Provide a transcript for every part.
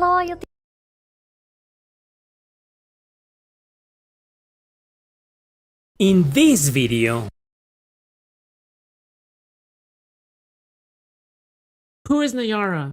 Alo, yêu In this video, Who is Nayara?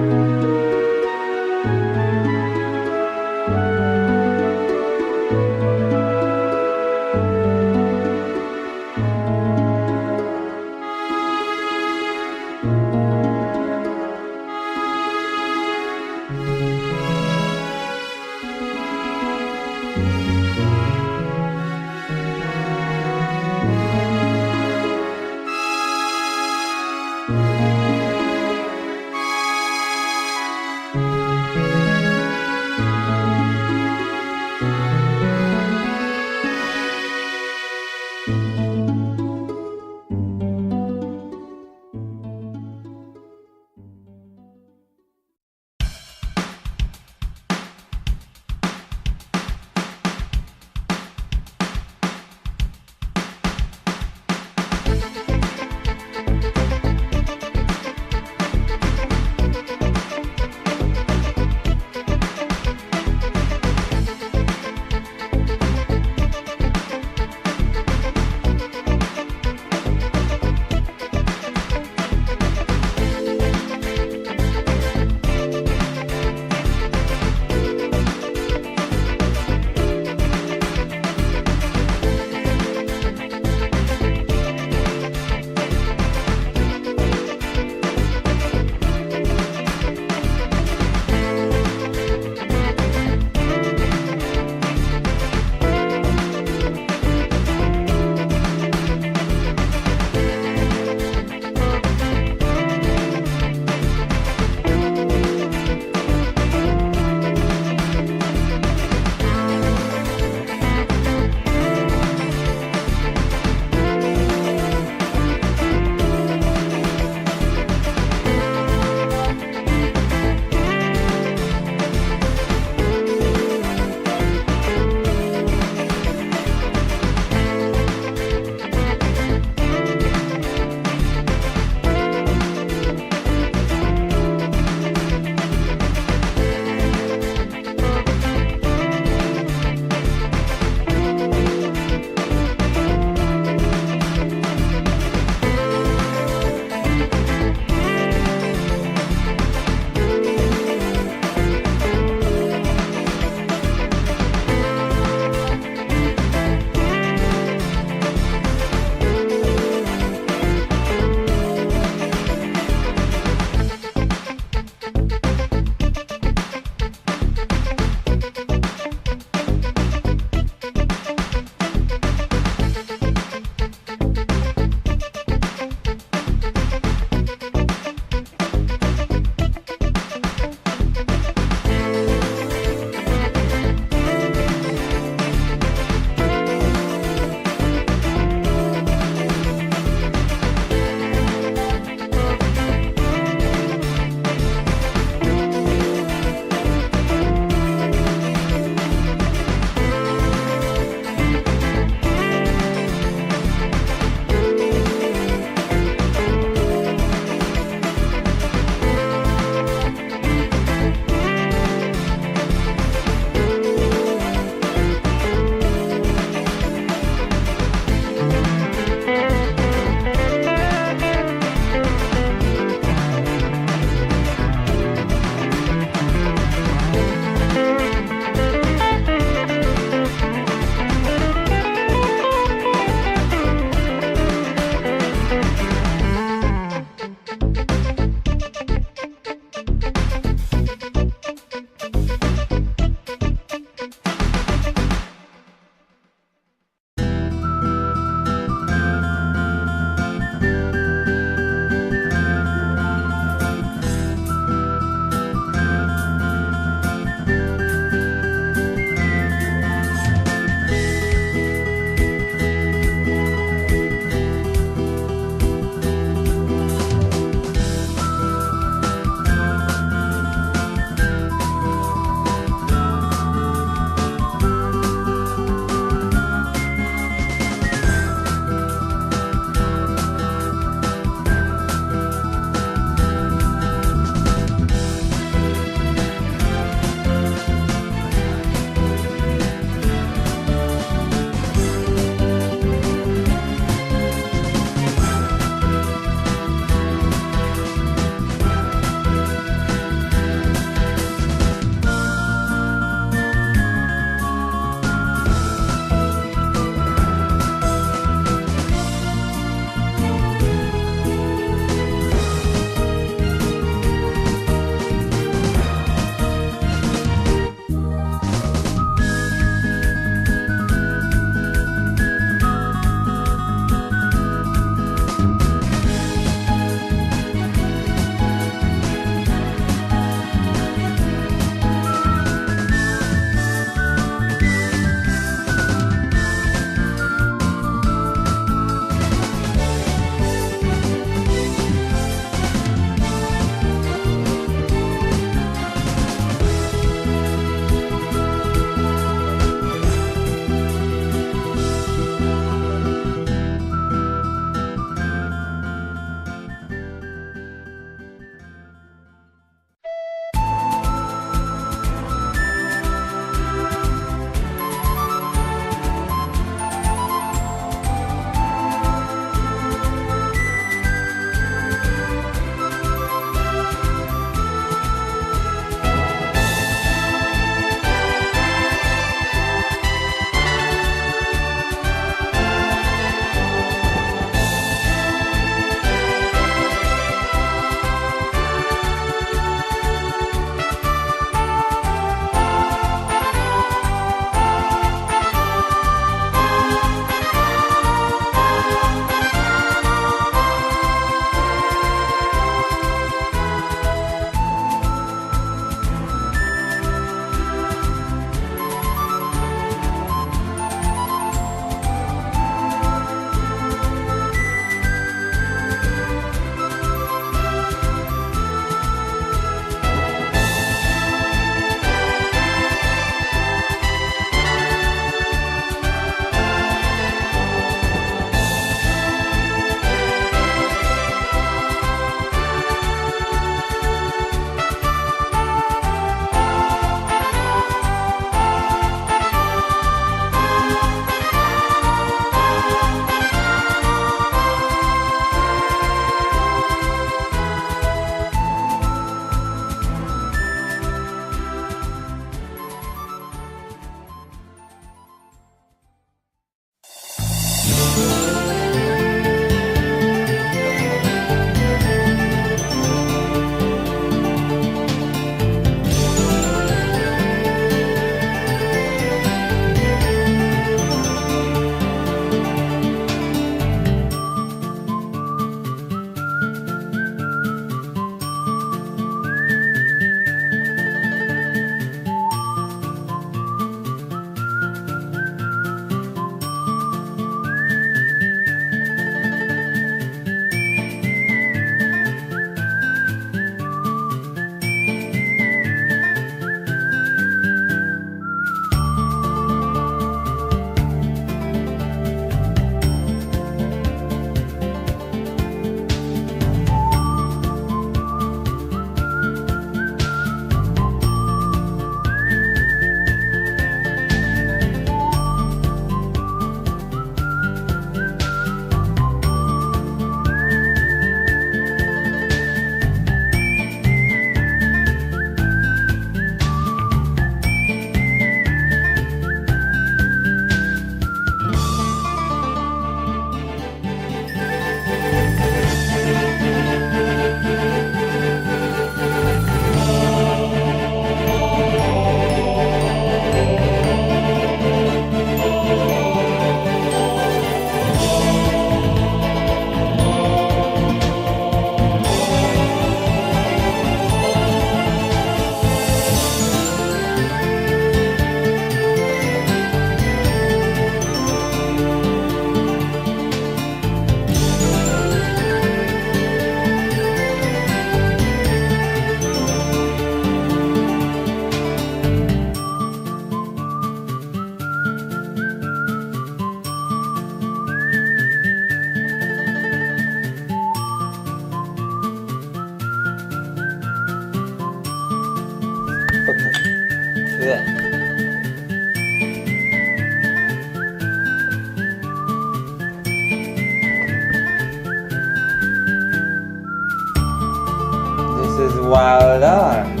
Wild Arms.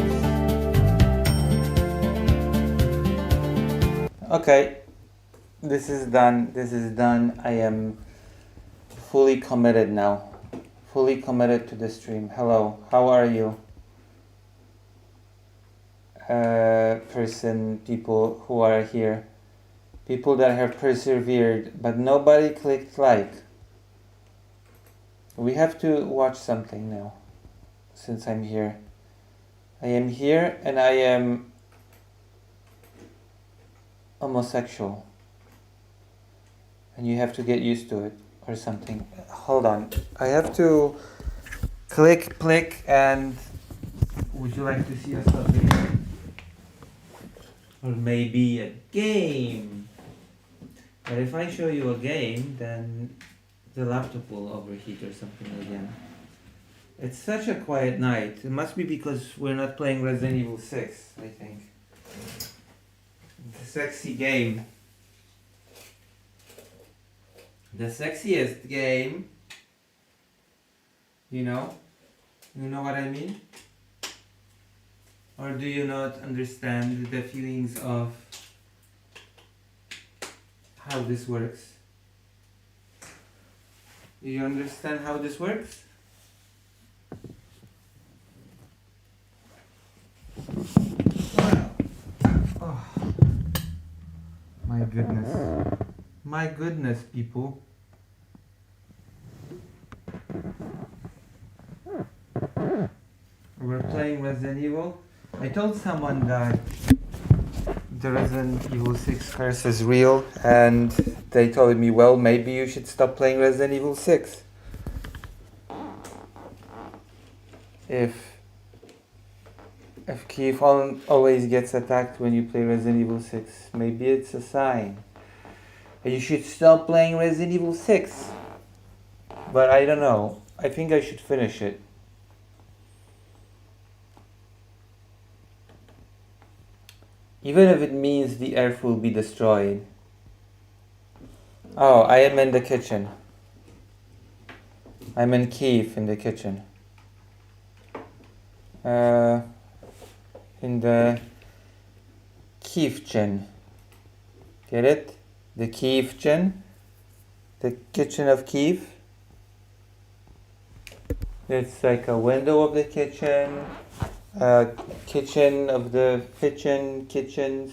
Okay, this is done. This is done. I am fully committed now. Fully committed to the stream. Hello, how are you? People who are here. People that have persevered, but nobody clicked like. We have to watch something now, since I'm here. I am here and I am homosexual. And you have to get used to it or something. Hold on. I have to click, and would you like to see a stuff video? Or maybe a game. But if I show you a game, then the laptop will overheat or something again. It's such a quiet night. It must be because we're not playing Resident Evil 6, I think. The sexy game. The sexiest game. You know? You know what I mean? Or do you not understand the feelings of how this works? Do you understand how this works? Wow. Oh. My goodness. My goodness, people. We're playing Resident Evil. I told someone that the Resident Evil 6 curse is real, and they told me, well, maybe you should stop playing Resident Evil 6. If Keith always gets attacked when you play Resident Evil 6, maybe it's a sign. And you should stop playing Resident Evil 6. But I don't know. I think I should finish it. Even if it means the Earth will be destroyed. Oh, I am in the kitchen. I'm in Kiev in the kitchen. In the Kievchen. Get it? The Kievchen. The kitchen of Kiev. It's like a window of the kitchen. Kitchen of the kitchens.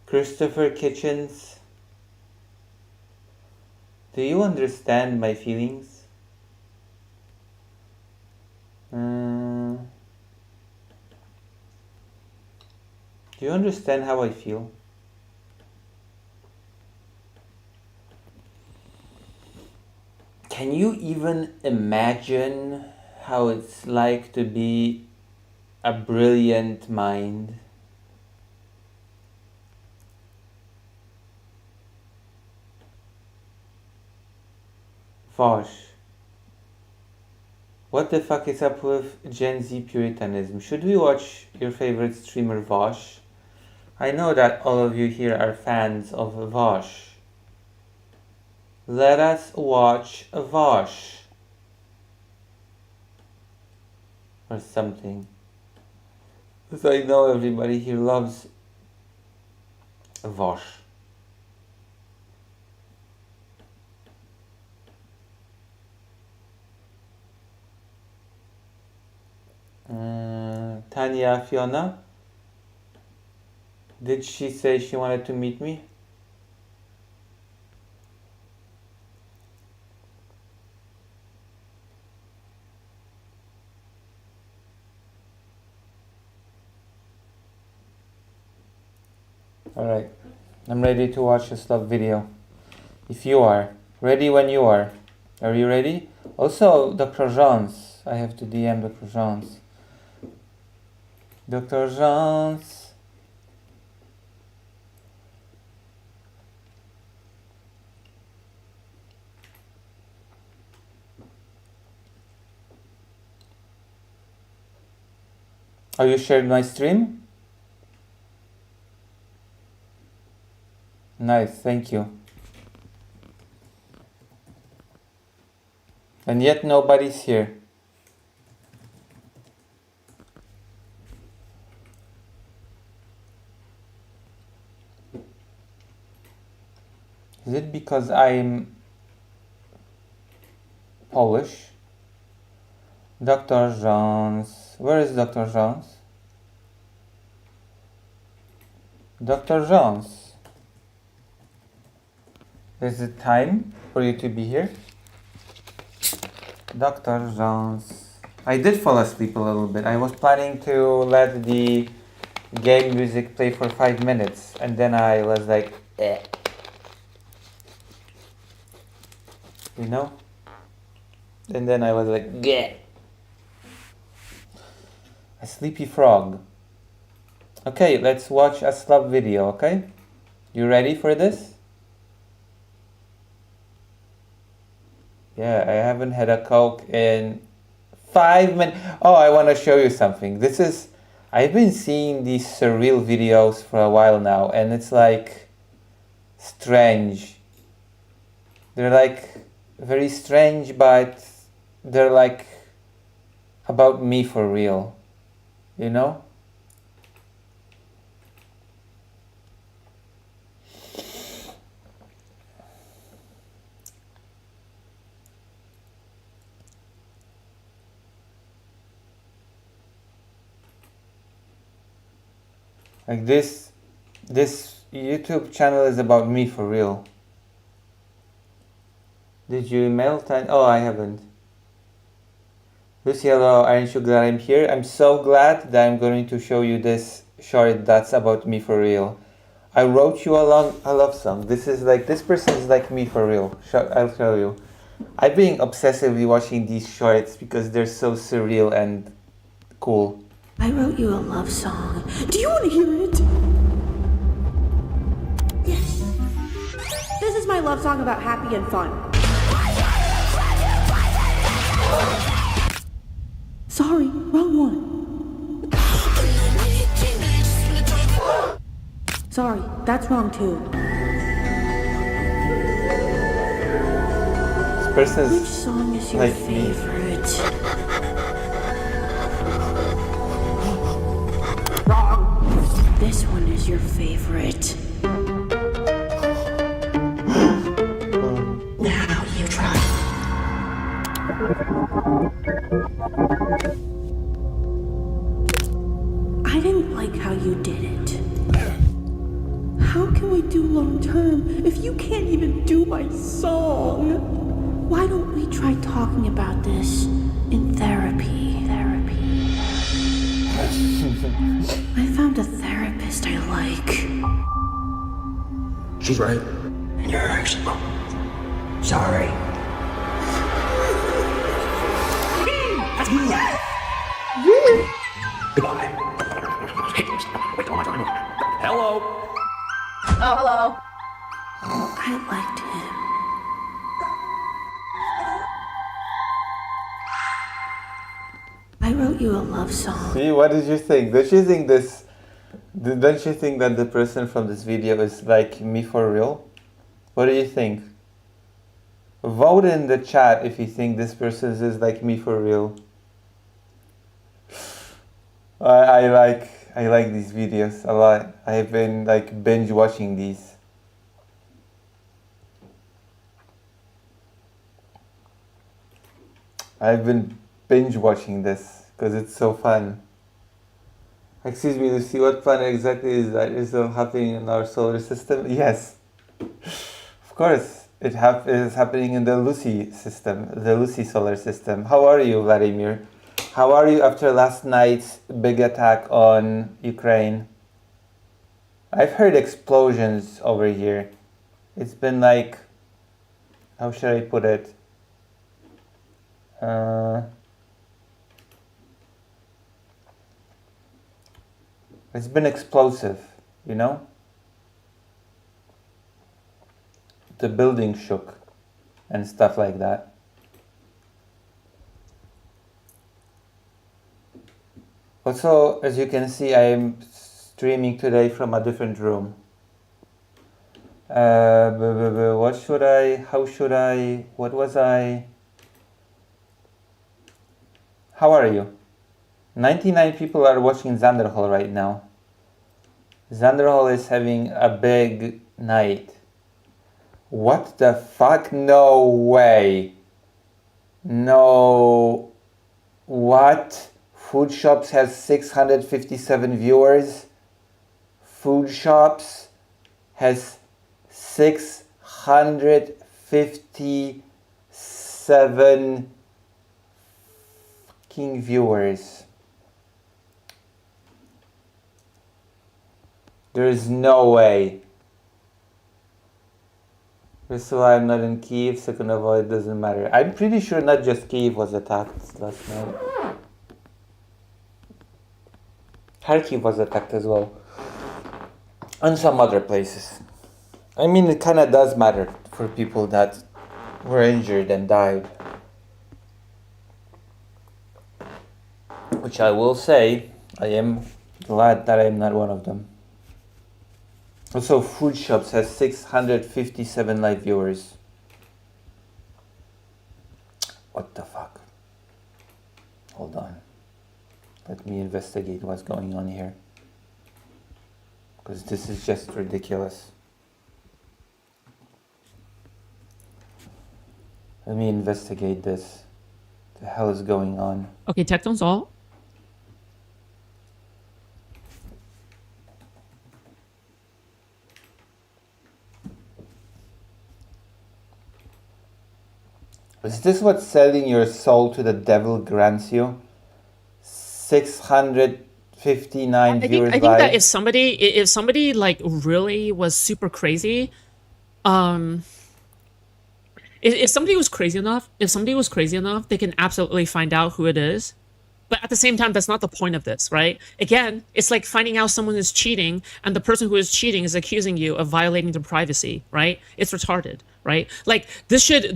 Christopher Kitchens. Do you understand my feelings? Do you understand how I feel? Can you even imagine how it's like to be a brilliant mind? Vosh. What the fuck is up with Gen Z Puritanism? Should we watch your favorite streamer Vosh? I know that all of you here are fans of Vosh. Let us watch Vosh. Or something. Because I know everybody here loves Vosh. Tanya Fiona, did she say she wanted to meet me? Alright, I'm ready to watch this love video. If you are. Ready when you are. Are you ready? Also, Dr. Jones. I have to DM Dr. Jones. Dr. Jones. Are you shared my stream? Nice, thank you. And yet nobody's here. Is it because I'm Polish? Dr. Jones. Where is Dr. Jones? Dr. Jones. Is it time for you to be here? Dr. Jones. I did fall asleep a little bit. I was planning to let the game music play for 5 minutes and then I was like, eh. You know? And then I was like, yeah. A sleepy frog. Okay, let's watch a slub video, okay? You ready for this? Yeah, I haven't had a Coke in 5 minutes. Oh, I want to show you something. I've been seeing these surreal videos for a while now, and it's like strange. They're like very strange, but they're like about me for real, you know? Like this YouTube channel is about me for real. Did you email time? Oh, I haven't. Lucy, hello, aren't you glad I'm here? I'm so glad that I'm going to show you this short that's about me for real. I wrote you a love song. This person is like me for real. I'll show you. I've been obsessively watching these shorts because they're so surreal and cool. I wrote you a love song. Do you want to hear it? Yes. This is my love song about happy and fun. Sorry, wrong one. Sorry, that's wrong too. This person Which is song is your like favorite? This one is your favorite. Now you try. I didn't like how you did it. How can we do long term if you can't even do my song? Why don't we try talking about this in therapy? I found a therapist I like. She's right. You're actually wrong. Sorry. That's me. Goodbye. Wait, oh my God. Hello. Oh, hello. I liked him. I wrote you a love song. See, what did you think? Don't you think that the person from this video is like me for real? What do you think? Vote in the chat if you think this person is like me for real. I like these videos a lot. I've been like binge watching these. I've been binge watching this because it's so fun. Excuse me, Lucy, what planet exactly is that? Is it happening in our solar system? Yes. Of course, it is happening in the Lucy system, the Lucy solar system. How are you, Vladimir? How are you after last night's big attack on Ukraine? I've heard explosions over here. It's been like, how should I put it? It's been explosive, you know? The building shook and stuff like that. Also, as you can see, I am streaming today from a different room. What should I, how should I, what was I? How are you? 99 people are watching Zanderhall right now. Zanderhall is having a big night. What the fuck? No way. No. What? Food Shops has 657 viewers. Food Shops has 657 fucking viewers. There is no way. First of all, I'm not in Kyiv. Second of all, it doesn't matter. I'm pretty sure not just Kyiv was attacked last night. Kharkiv was attacked as well. And some other places. I mean, it kind of does matter for people that were injured and died. Which I will say, I am glad that I am not one of them. Also, Food Shops has 657 live viewers. What the fuck? Hold on. Let me investigate what's going on here. Because this is just ridiculous. Let me investigate this. What the hell is going on? Okay, Tecton's all. Is this what selling your soul to the devil grants you? 659 viewers I think live. that if somebody like really was super crazy, if somebody was crazy enough, they can absolutely find out who it is. But at the same time, that's not the point of this, right? Again, it's like finding out someone is cheating and the person who is cheating is accusing you of violating their privacy, right? It's retarded, right? Like this should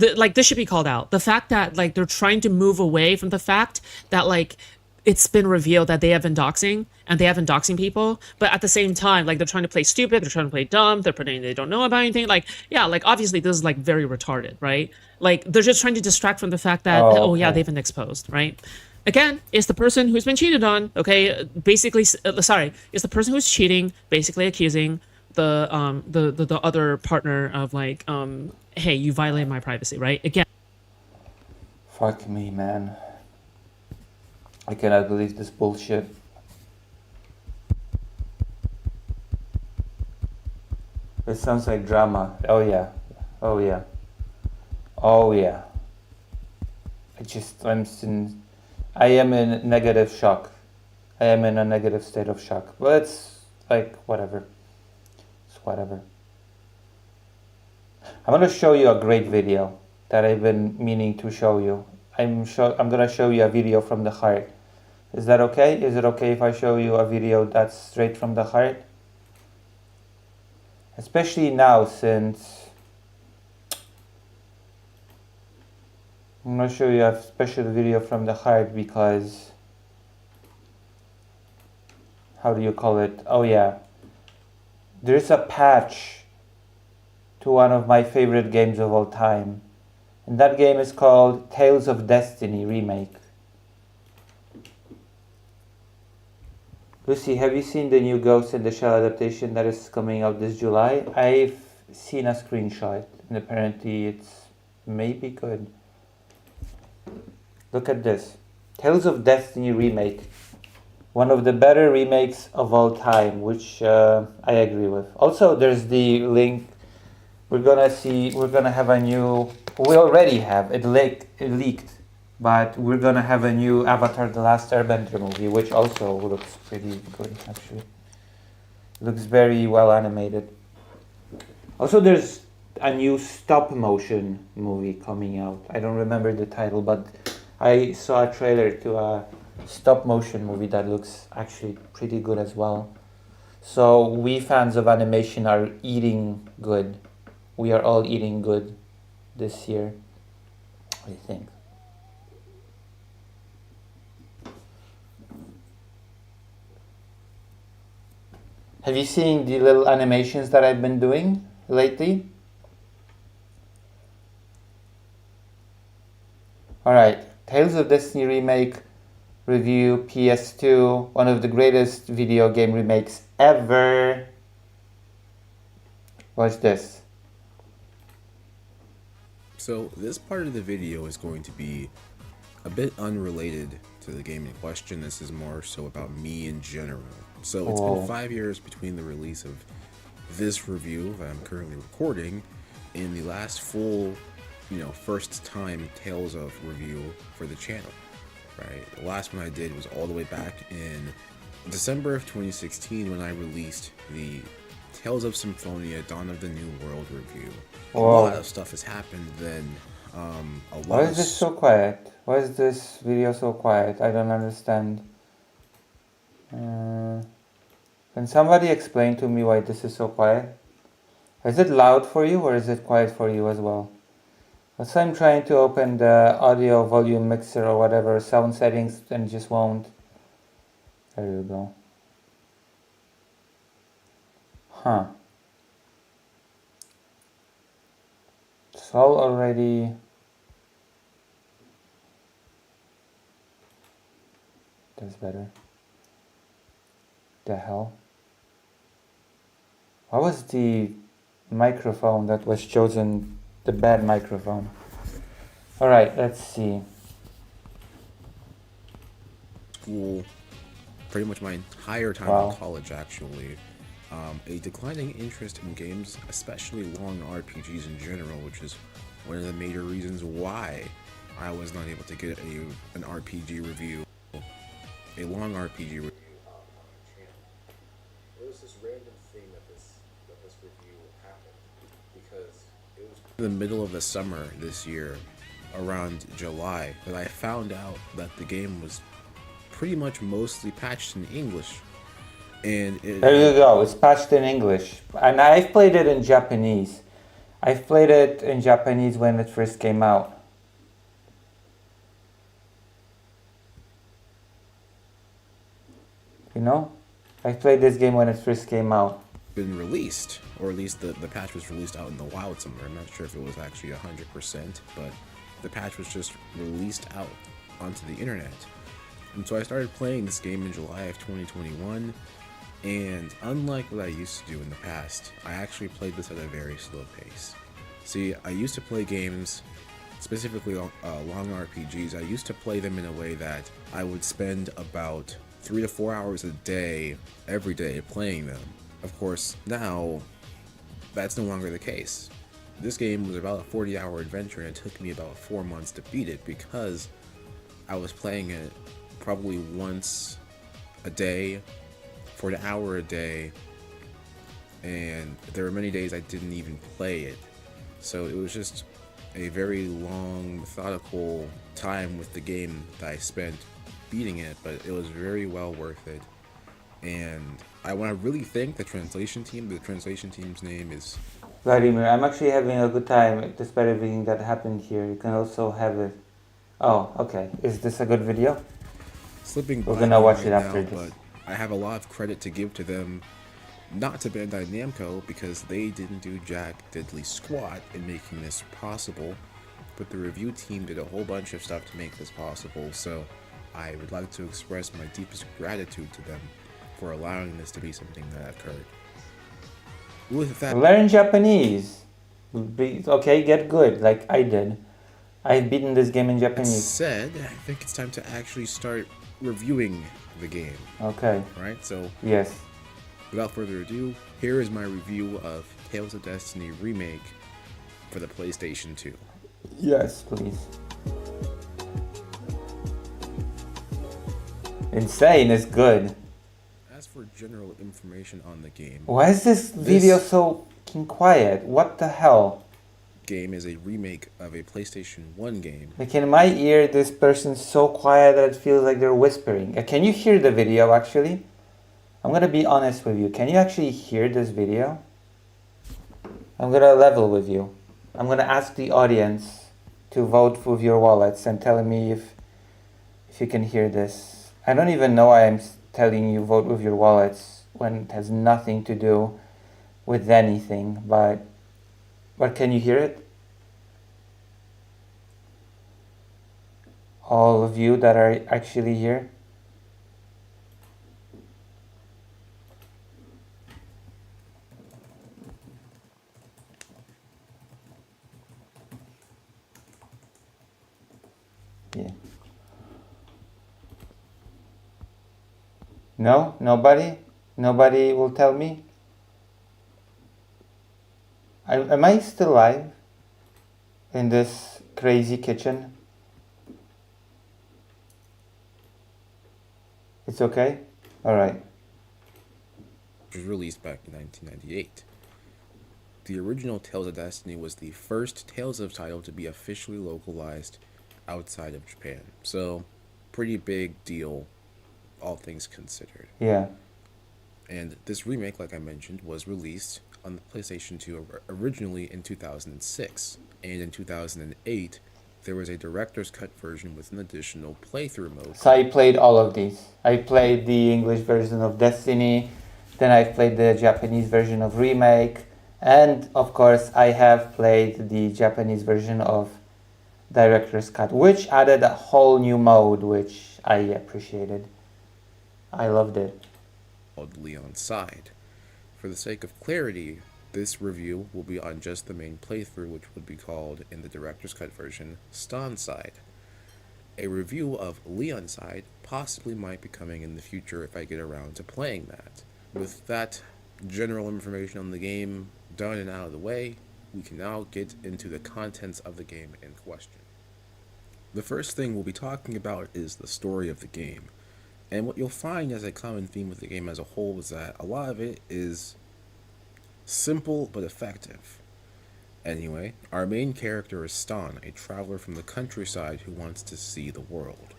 be called out. The fact that like they're trying to move away from the fact that like it's been revealed that they have been doxing and they have been doxing people, but at the same time, like they're trying to play stupid, they're trying to play dumb, they're pretending they don't know about anything. Like, yeah, like obviously this is like very retarded, right? Like they're just trying to distract from the fact that, oh yeah, they've been exposed, right? Again, it's the person who's been cheated on, okay? Basically, it's the person who's cheating, basically accusing the other partner of like, hey, you violated my privacy, right? Again. Fuck me, man. I cannot believe this bullshit. It sounds like drama. Oh yeah. Oh yeah. Oh yeah. I am in negative shock. I am in a negative state of shock. But it's like whatever. It's whatever. I'm gonna show you a great video that I've been meaning to show you. I'm gonna show you a video from the heart. Is that okay? Is it okay if I show you a video that's straight from the heart? Especially now, since I'm gonna show you a special video from the heart because, how do you call it? Oh yeah, there's a patch to one of my favorite games of all time, and that game is called Tales of Destiny Remake. Lucy, have you seen the new Ghost in the Shell adaptation that is coming out this July? I've seen a screenshot, and apparently it's maybe good. Look at this. Tales of Destiny Remake. One of the better remakes of all time, which I agree with. Also, there's the link. We already have it leaked. But we're gonna have a new Avatar: The Last Airbender movie, which also looks pretty good, actually. It looks very well animated. Also, there's a new stop-motion movie coming out. I don't remember the title, but I saw a trailer to a stop-motion movie that looks actually pretty good as well. So we fans of animation are eating good. We are all eating good this year, I think. Have you seen the little animations that I've been doing lately? Alright, Tales of Destiny Remake review PS2, one of the greatest video game remakes ever. Watch this. So this part of the video is going to be a bit unrelated to the game in question. This is more so about me in general. So it's been 5 years between the release of this review that I'm currently recording and the last full, first time Tales of review for the channel, right? The last one I did was all the way back in December of 2016 when I released the Tales of Symphonia Dawn of the New World review. A lot of stuff has happened then. Why is this so quiet? Why is this video so quiet? I don't understand. Can somebody explain to me why this is so quiet? Is it loud for you or is it quiet for you as well? So I'm trying to open the audio volume mixer or whatever sound settings and it just won't. There you go. Huh. It's all already. That's better. The hell? What was the microphone that was chosen? The bad microphone. Alright, let's see. School, pretty much my entire time in college actually. A declining interest in games, especially long RPGs in general, which is one of the major reasons why I was not able to get an RPG review, a long RPG review. It was this random thing that this review happened because it was in the middle of the summer this year, around July, that I found out that the game was pretty much mostly patched in English. And there you go, it's patched in English. And I've played it in Japanese. I've played it in Japanese when it first came out. I played this game when it first came out. Been released, or at least the patch was released out in the wild somewhere. I'm not sure if it was actually 100%, but the patch was just released out onto the internet. And so I started playing this game in July of 2021, and unlike what I used to do in the past, I actually played this at a very slow pace. See, I used to play games, specifically long RPGs, I used to play them in a way that I would spend about 3 to 4 hours a day, every day, playing them. Of course, now, that's no longer the case. This game was about a 40-hour adventure, and it took me about 4 months to beat it because I was playing it probably once a day, for an hour a day, and there were many days I didn't even play it. So it was just a very long, methodical time with the game that I spent beating it, but it was very well worth it. And I want to really thank the translation team. The translation team's name is Vladimir. I'm actually having a good time despite everything that happened here. You can also have it. Oh, okay. Is this a good video? Slipping We're gonna watch it after this. But I have a lot of credit to give to them, not to Bandai Namco, because they didn't do jack diddly squat in making this possible, but the review team did a whole bunch of stuff to make this possible, so I would like to express my deepest gratitude to them for allowing this to be something that occurred. With that, learn Japanese. Okay, get good like I did. I've beaten this game in Japanese. Said, I think it's time to actually start reviewing the game. Okay. Right, so yes. Without further ado, here is my review of Tales of Destiny Remake for the PlayStation 2. Yes, please. Insane is good. As for general information on the game, why is this video so fucking quiet? What the hell? Game is a remake of a PlayStation 1 game. Like in my ear, this person's so quiet that it feels like they're whispering. Can you hear the video actually? I'm gonna be honest with you. Can you actually hear this video? I'm gonna level with you. I'm gonna ask the audience to vote with your wallets and tell me if you can hear this. I don't even know why I'm telling you vote with your wallets when it has nothing to do with anything, but can you hear it? All of you that are actually here? see. No? Nobody? Nobody will tell me? Am I still live in this crazy kitchen? It's okay? Alright. Was released back in 1998. The original Tales of Destiny was the first Tales of title to be officially localized outside of Japan. So, pretty big deal, all things considered. Yeah. And this remake, like I mentioned, was released on the PlayStation 2 originally in 2006. And in 2008, there was a director's cut version with an additional playthrough mode. So I played all of these. I played the English version of Destiny, then I played the Japanese version of Remake, and of course I have played the Japanese version of Director's Cut, which added a whole new mode, which I appreciated. I loved it. Called Leon's Side. For the sake of clarity, this review will be on just the main playthrough, which would be called, in the Director's Cut version, Stan's Side. A review of Leon's Side possibly might be coming in the future if I get around to playing that. With that general information on the game done and out of the way, we can now get into the contents of the game in question. The first thing we'll be talking about is the story of the game. And what you'll find as a common theme with the game as a whole is that a lot of it is simple but effective. Anyway, our main character is Stan, a traveler from the countryside who wants to see the world.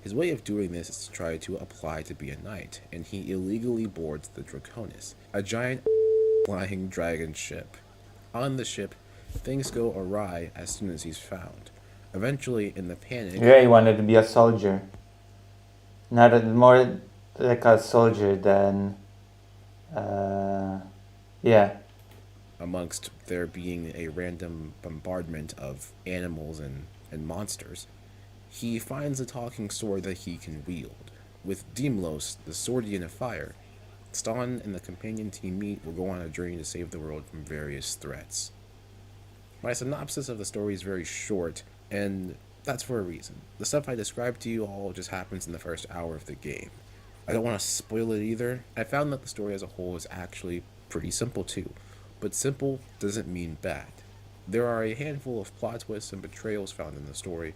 His way of doing this is to try to apply to be a knight, and he illegally boards the Draconis, a giant flying dragon ship. On the ship, things go awry as soon as he's found. Eventually, in the panic... Yeah, he wanted to be a soldier. More like a soldier than... yeah. Amongst there being a random bombardment of animals and monsters, he finds a talking sword that he can wield. With Dimlos, the swordian of fire, Stan and the companion team meet will go on a journey to save the world from various threats. My synopsis of the story is very short, and that's for a reason. The stuff I described to you all just happens in the first hour of the game. I don't want to spoil it either. I found that the story as a whole is actually pretty simple too, but simple doesn't mean bad. There are a handful of plot twists and betrayals found in the story.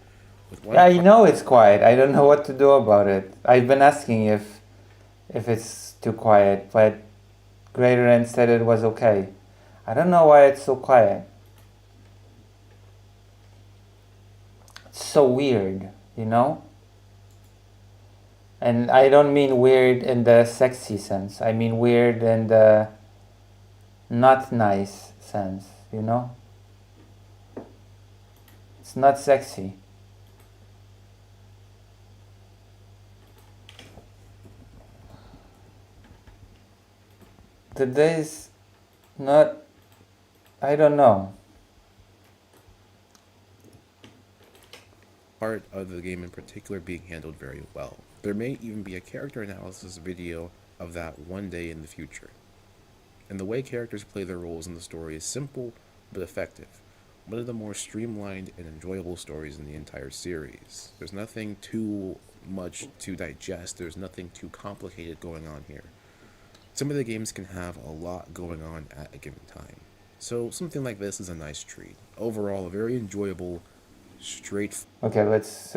Yeah, I know it's quiet. I don't know what to do about it. I've been asking if it's too quiet, but Greater End said it was okay. I don't know why it's so quiet. It's so weird, you know? And I don't mean weird in the sexy sense. I mean weird in the not nice sense, you know? It's not sexy. Today's not, I don't know. Part of the game in particular being handled very well. There may even be a character analysis video of that one day in the future. And the way characters play their roles in the story is simple but effective. One of the more streamlined and enjoyable stories in the entire series. There's nothing too much to digest, there's nothing too complicated going on here. Some of the games can have a lot going on at a given time. So something like this is a nice treat. Overall, a very enjoyable, straight... Okay, let's...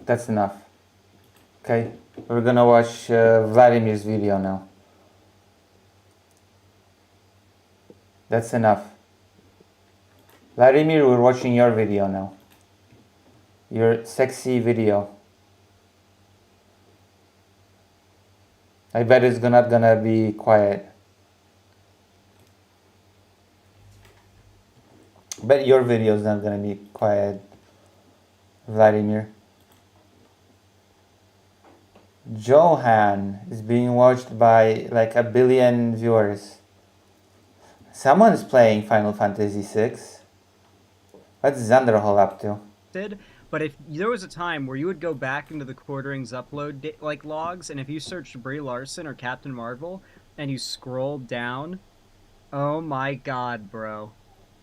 that's enough. Okay, we're gonna watch Vladimir's video now. That's enough. Vladimir, we're watching your video now. Your sexy video. I bet it's not gonna be quiet. Bet your video is not gonna be quiet, Vladimir. Johan is being watched by like 1 billion viewers. Someone's playing Final Fantasy VI. What's Xanderhol up to? But if there was a time where you would go back into the Quarterings upload logs, and if you searched Brie Larson or Captain Marvel, and you scrolled down, oh my god, bro.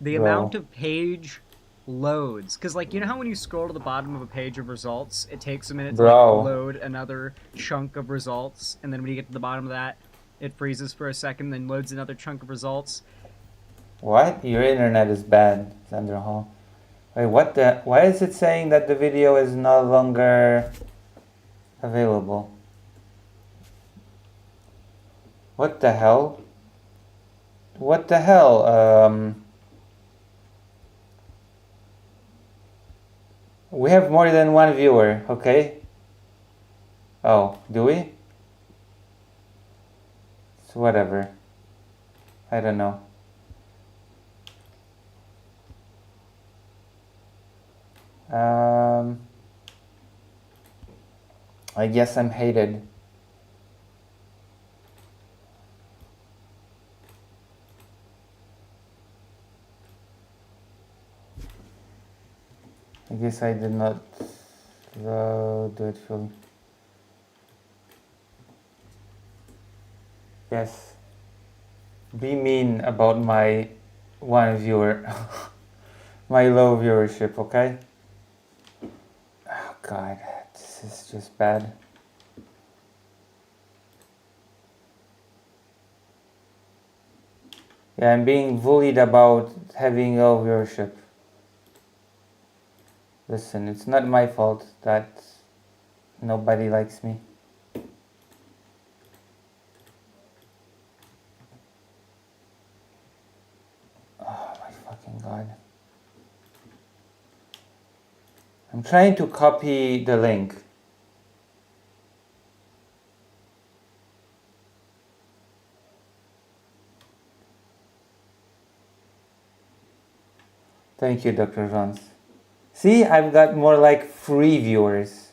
The amount of page loads. Because, like, you know how when you scroll to the bottom of a page of results, it takes a minute to Bro. like, load another chunk of results, and then when you get to the bottom of that, it freezes for a second, then loads another chunk of results. What? Your internet is bad, Sandra Hall. Wait, what the? Why is it saying that the video is no longer available? What the hell? What the hell? We have more than one viewer, okay? Oh, do we? So whatever. I don't know. I guess I'm hated. I guess I did not do it fully. Yes. Be mean about my one viewer. My low viewership, okay? Oh god, this is just bad. Yeah, I'm being bullied about having low viewership. Listen, it's not my fault that nobody likes me. Oh my fucking god. I'm trying to copy the link. Thank you, Dr. Jones. See, I've got more like 3 viewers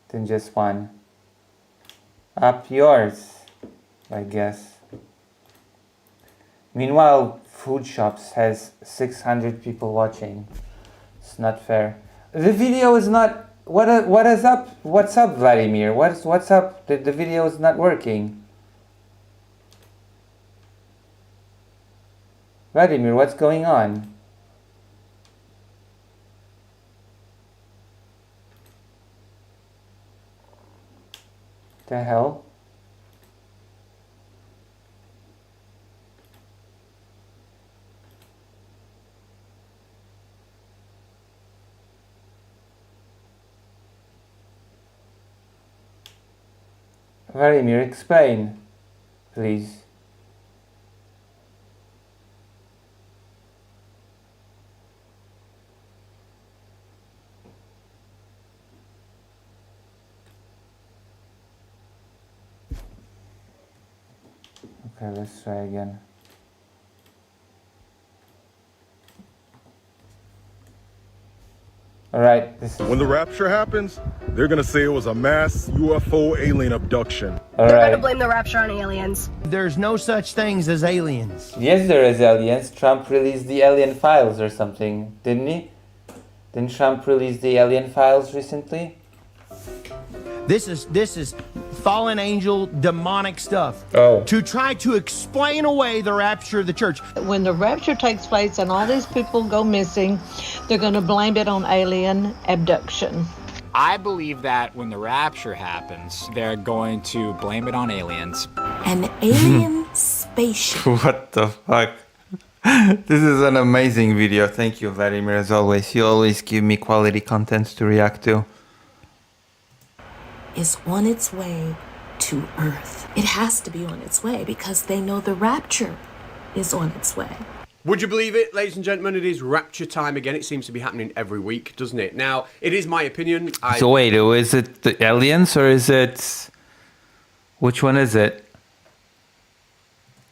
than just one. Up yours, I guess. Meanwhile, Food Shops has 600 people watching. It's not fair. The video is not. What is up? What's up, Vladimir? What's up? The video is not working. Vladimir, what's going on? The hell? Vladimir, explain, please. Okay, let's try again. Alright, this is... When the rapture happens, they're gonna say it was a mass UFO alien abduction. They're gonna Alright. blame the rapture on aliens. There's no such things as aliens. Yes, there is aliens. Trump released the alien files or something, didn't he? Didn't Trump release the alien files recently? This is fallen angel demonic stuff. Oh. To try to explain away the rapture of the church. When the rapture takes place and all these people go missing, they're going to blame it on alien abduction. I believe that when the rapture happens, they're going to blame it on aliens. An alien spaceship. What the fuck? This is an amazing video. Thank you, Vladimir, as always. You always give me quality content to react to. Is on its way to Earth. It has to be on its way because they know the rapture is on its way. Would you believe it, ladies and gentlemen? It is rapture time again. It seems to be happening every week, doesn't it? Now, it is my opinion. So wait, is it the aliens or is it... Which one is it?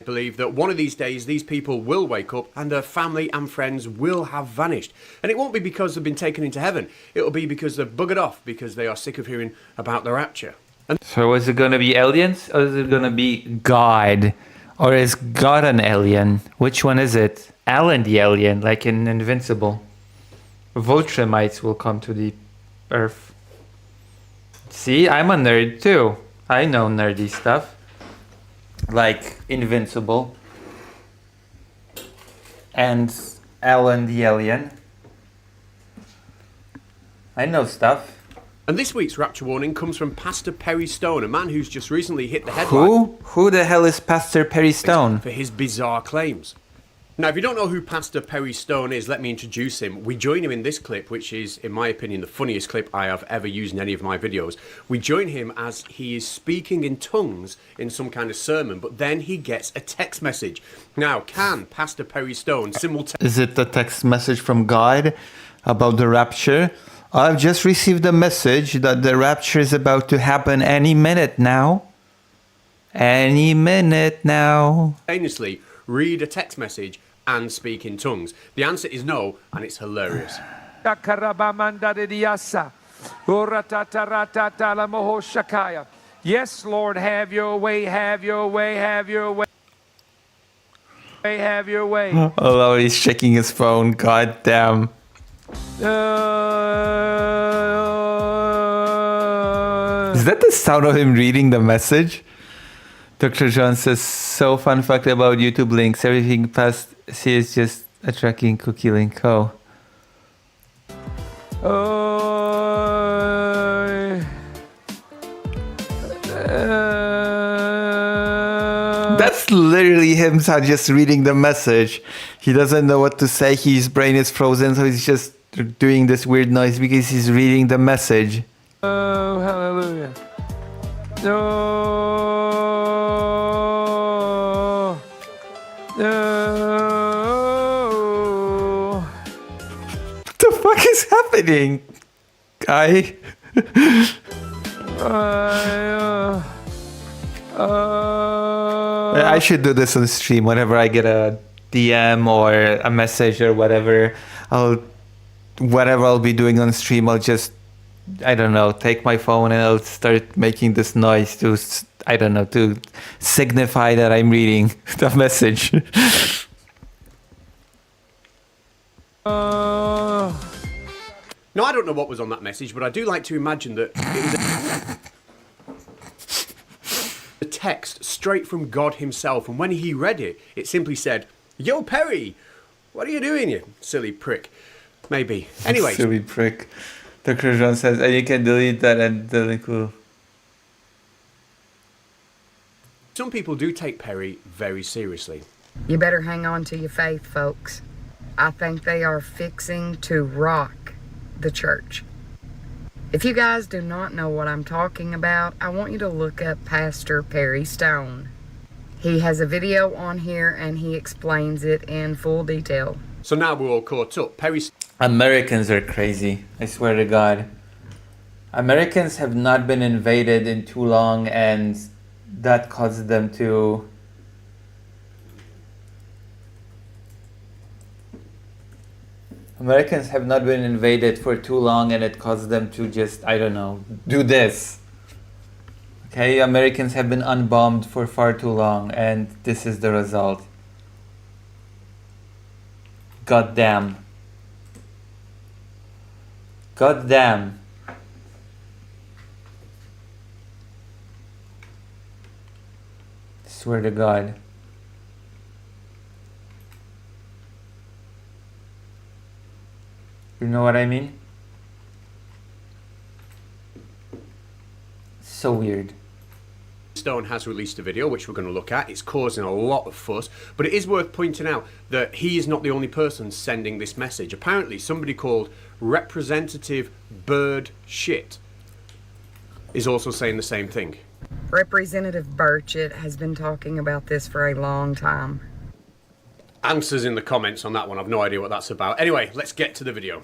Believe that one of these days these people will wake up and their family and friends will have vanished. And it won't be because they've been taken into heaven. It'll be because they've buggered off because they are sick of hearing about the rapture. And So is it gonna be aliens or is it gonna be God? Or is God an alien? Which one is it? Alan the alien, like in Invincible. Voltramites will come to the Earth. See, I'm a nerd too. I know nerdy stuff. Like Invincible. and Alan the alien. I know stuff. And this week's rapture warning comes from Pastor Perry Stone, a man who's just recently hit the headline. Who? Who the hell is Pastor Perry Stone? For his bizarre claims. Now, if you don't know who Pastor Perry Stone is, let me introduce him. We join him in this clip, which is, in my opinion, the funniest clip I have ever used in any of my videos. We join him as he is speaking in tongues in some kind of sermon, but then he gets a text message. Now, can Pastor Perry Stone simultaneously... Is it a text message from God about the rapture? I've just received a message that the rapture is about to happen any minute now. Any minute now. Read a text message and speak in tongues? The answer is no, and it's hilarious. Yes, Lord, have your way, have your way, have your way. Have your way. Although he's checking his phone, god damn. Is that the sound of him reading the message? Dr. John says, so fun fact about YouTube links. Everything past C is just a tracking cookie link. Oh. That's literally him just reading the message. He doesn't know what to say. His brain is frozen, so he's just doing this weird noise because he's reading the message. Oh, hallelujah. No. No. What the fuck is happening, guy? I should do this on stream. Whenever I get a DM or a message or whatever, whatever I'll be doing on stream, I'll just, I don't know, take my phone and I'll start making this noise to, I don't know, to signify that I'm reading the message. Now, I don't know what was on that message, but I do like to imagine that it was a text straight from God himself, and when he read it, it simply said, "Yo, Perry, what are you doing, you silly prick?" Maybe. Anyway. Silly prick. Dr. John says, and you can delete that and the link will... Some people do take Perry very seriously. You better hang on to your faith, folks. I think they are fixing to rock the church. If you guys do not know what I'm talking about, I want you to look up Pastor Perry Stone. He has a video on here and he explains it in full detail. So now we're all caught up. Americans are crazy, I swear to God. Americans have not been invaded in too long, and that causes them to... Americans have not been invaded for too long, and it causes them to just, I don't know, do this. Okay, Americans have been unbombed for far too long, and this is the result. God damn. God damn. Swear to God. You know what I mean? So weird. Stone has released a video which we're going to look at. It's causing a lot of fuss, but it is worth pointing out that he is not the only person sending this message. Apparently somebody called Representative Bird Shit is also saying the same thing. Representative Burchett has been talking about this for a long time. Answers in the comments on that one. I've no idea what that's about. Anyway, let's get to the video.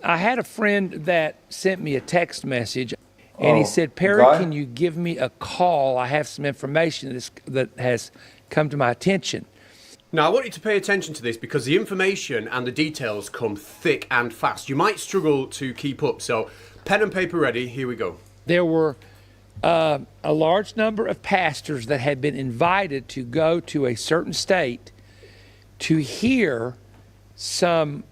I had a friend that sent me a text message, and he said, Perry, can you give me a call? I have some information that has come to my attention. Now, I want you to pay attention to this because the information and the details come thick and fast. You might struggle to keep up, so pen and paper ready. Here we go. There were a large number of pastors that had been invited to go to a certain state to hear some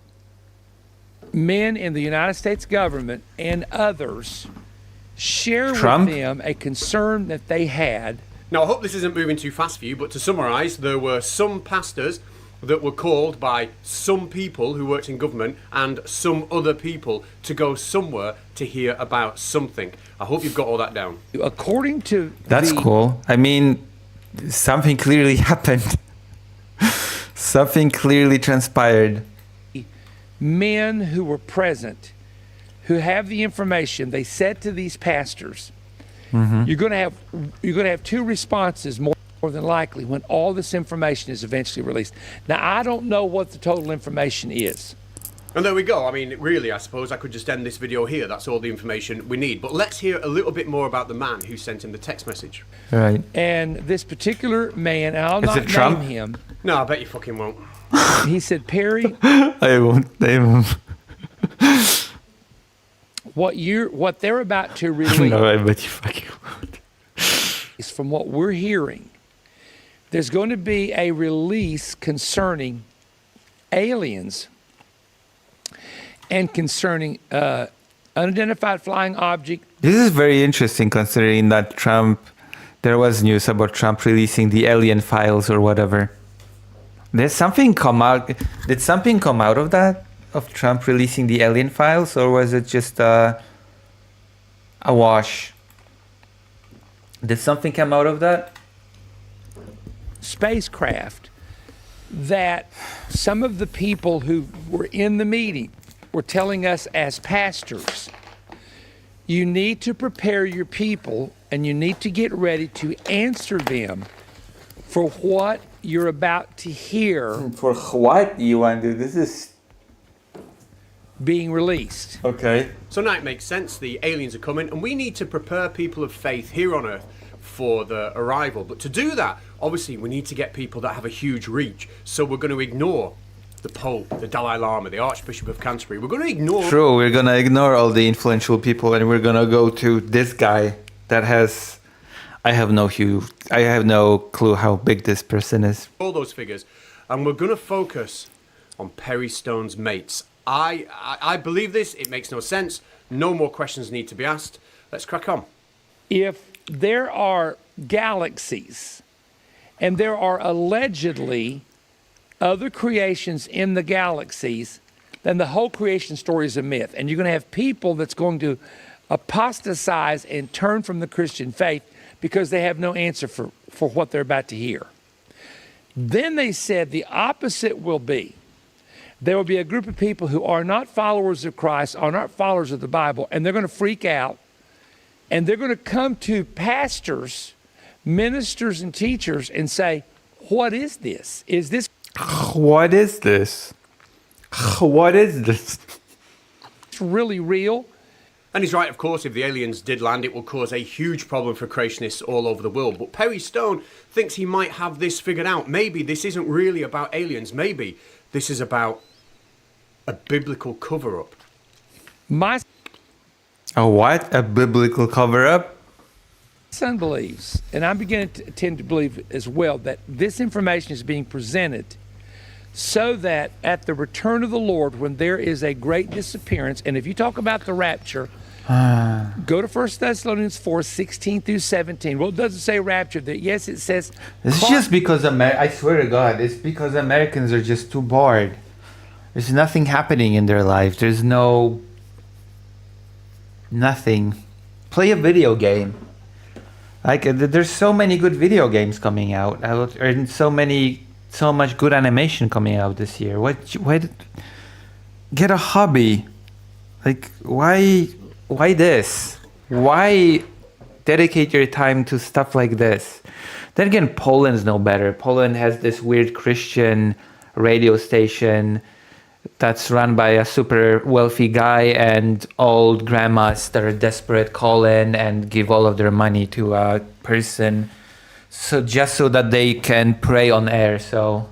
men in the United States government and others share with them a concern that they had. Now, I hope this isn't moving too fast for you, but to summarize, there were some pastors that were called by some people who worked in government and some other people to go somewhere to hear about something. I hope you've got all that down. According to That's cool. I mean, something clearly happened. Something clearly transpired. Men who were present, who have the information, they said to these pastors, you're going to have two responses more than likely when all this information is eventually released. Now, I don't know what the total information is. And there we go. I mean, really, I suppose I could just end this video here. That's all the information we need. But let's hear a little bit more about the man who sent him the text message. Right. And this particular man, I'll Is not it Trump? name him. No, I bet you fucking won't. He said, Perry, I won't name him. what they're about to release No, I bet you fucking won't. is from what we're hearing. There's going to be a release concerning aliens and concerning unidentified flying object. This is very interesting considering that there was news about Trump releasing the alien files or whatever. Did something come out of that? Of Trump releasing the alien files, or was it just a wash? Did something come out of that? Spacecraft that some of the people who were in the meeting were telling us as pastors, you need to prepare your people and you need to get ready to answer them for what you're about to hear. For what you want to do? This is being released. Okay. So now it makes sense. The aliens are coming, and we need to prepare people of faith here on Earth for the arrival. But to do that, obviously, we need to get people that have a huge reach. So we're going to ignore the Pope, the Dalai Lama, the Archbishop of Canterbury. We're going to ignore... True, we're going to ignore all the influential people, and we're going to go to this guy that has... I have no clue how big this person is. all those figures, and we're going to focus on Perry Stone's mates. I believe this. It makes no sense. No more questions need to be asked. Let's crack on. If there are galaxies and there are allegedly other creations in the galaxies, then the whole creation story is a myth. And you're going to have people that's going to apostatize and turn from the Christian faith because they have no answer for what they're about to hear. Then they said the opposite will be. There will be a group of people who are not followers of Christ, are not followers of the Bible, and they're going to freak out, and they're going to come to pastors, ministers, and teachers and say, what is this? Is this... What is this? What is this? It's really real? And he's right, of course, if the aliens did land, it will cause a huge problem for creationists all over the world. But Perry Stone thinks he might have this figured out. Maybe this isn't really about aliens. Maybe this is about a biblical cover-up. A what? A biblical cover-up? Son believes, and I'm beginning to tend to believe as well, that this information is being presented so that at the return of the Lord, when there is a great disappearance, and if you talk about the rapture, go to 1 Thessalonians 4, 16 through 17. Well, it doesn't say rapture there. Yes, it says... It's just because, I swear to God, it's because Americans are just too bored. There's nothing happening in their life. There's nothing. Play a video game. Like, there's so many good video games coming out, and so much good animation coming out this year. Get a hobby. Like, why this? Why dedicate your time to stuff like this? Then again, Poland's no better. Poland has this weird Christian radio station that's run by a super wealthy guy, and old grandmas that are desperate call in and give all of their money to a person, so just so that they can pray on air. So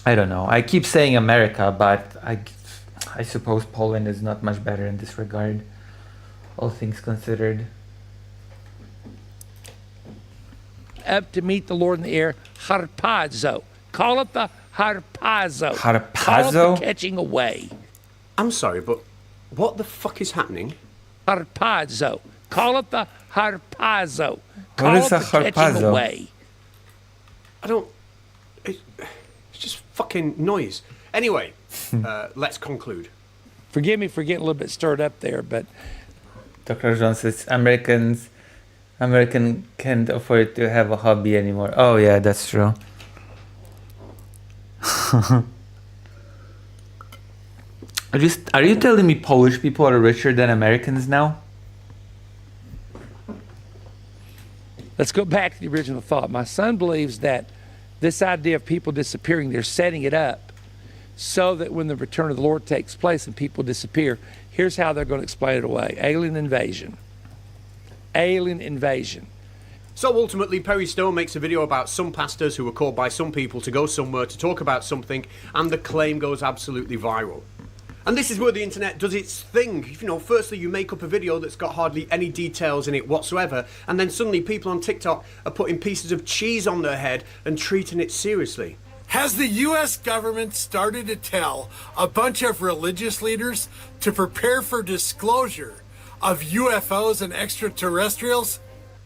I don't know. I keep saying America, but I suppose Poland is not much better in this regard, all things considered. Up to meet the Lord in the air, harpazo. Call it the harpazo. Harpazo? Call it the catching away. I'm sorry, but what the fuck is happening? Harpazo. Call it the harpazo. What Call is it the a catching harpazo? away. I don't. It's just fucking noise. Anyway, let's conclude. Forgive me for getting a little bit stirred up there, but Dr. John says American can't afford to have a hobby anymore. Oh yeah, that's true. Are you telling me Polish people are richer than Americans now? let's go back to the original thought. My son believes that this idea of people disappearing, they're setting it up so that when the return of the Lord takes place and people disappear, here's how they're going to explain it away. Alien invasion. Alien invasion. So ultimately, Perry Stone makes a video about some pastors who were called by some people to go somewhere to talk about something, and the claim goes absolutely viral. And this is where the internet does its thing. You know, firstly, you make up a video that's got hardly any details in it whatsoever, and then suddenly people on TikTok are putting pieces of cheese on their head and treating it seriously. Has the U.S. government started to tell a bunch of religious leaders to prepare for disclosure of UFOs and extraterrestrials?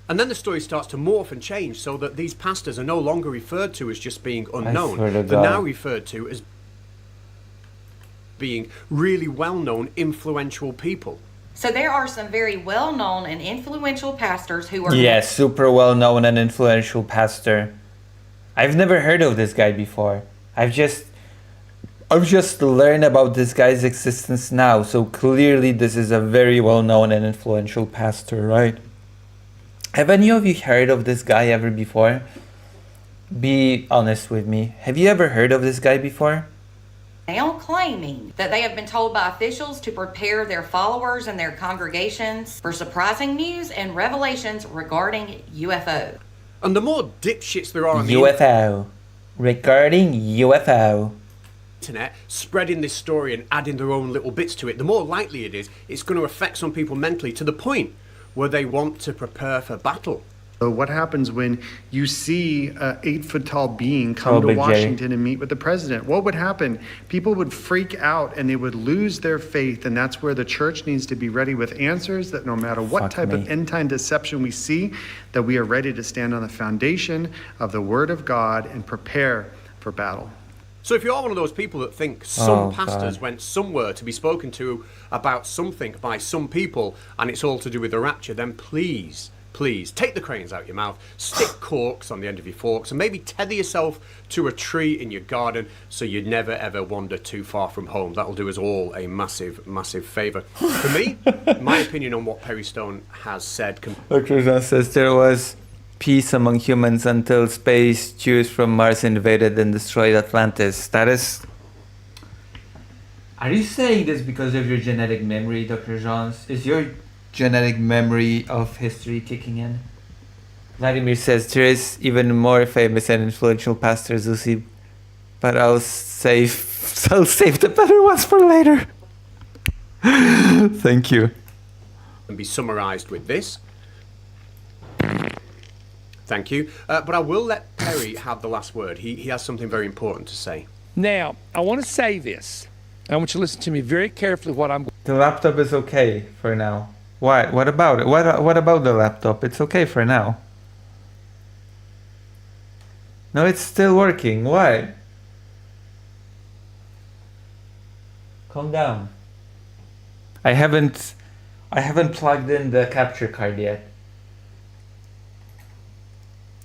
And then the story starts to morph and change so that these pastors are no longer referred to as just being unknown. They're now referred to as being really well-known, influential people. So there are some very well-known and influential pastors who are... Yeah, super well-known and influential pastor. I've never heard of this guy before. I've just learned about this guy's existence now. So clearly this is a very well-known and influential pastor, right? Have any of you heard of this guy ever before? Be honest with me. Have you ever heard of this guy before? Now claiming that they have been told by officials to prepare their followers and their congregations for surprising news and revelations regarding UFO. And the more dipshits there are on UFO. Regarding UFO. internet spreading this story and adding their own little bits to it, the more likely it is it's going to affect some people mentally to the point where they want to prepare for battle. So what happens when you see an 8-foot-tall being come to Washington and meet with the president? What would happen? People would freak out and they would lose their faith, and that's where the church needs to be ready with answers, that no matter what type of end-time deception we see, that we are ready to stand on the foundation of the Word of God and prepare for battle. So if you're one of those people that think some pastors went somewhere to be spoken to about something by some people and it's all to do with the rapture, then please take the crayons out your mouth, stick corks on the end of your forks, and maybe tether yourself to a tree in your garden so you never ever wander too far from home. That'll do us all a massive, massive favour. For me, my opinion on what Perry Stone has said... Dr. John says there was peace among humans until space Jews from Mars invaded and destroyed Atlantis. That is... Are you saying this because of your genetic memory, Dr. Johns? Is your genetic memory of history kicking in? Vladimir says there is even more famous and influential pastor Zusi, but I'll save the better ones for later. Thank you. And be summarised with this. Thank you. But I will let Perry have the last word. He has something very important to say. Now, I want to say this. I want you to listen to me very carefully what I'm... The laptop is okay for now. Why? What about it? What about the laptop? It's okay for now. No, it's still working. Why? Calm down. I haven't plugged in the capture card yet.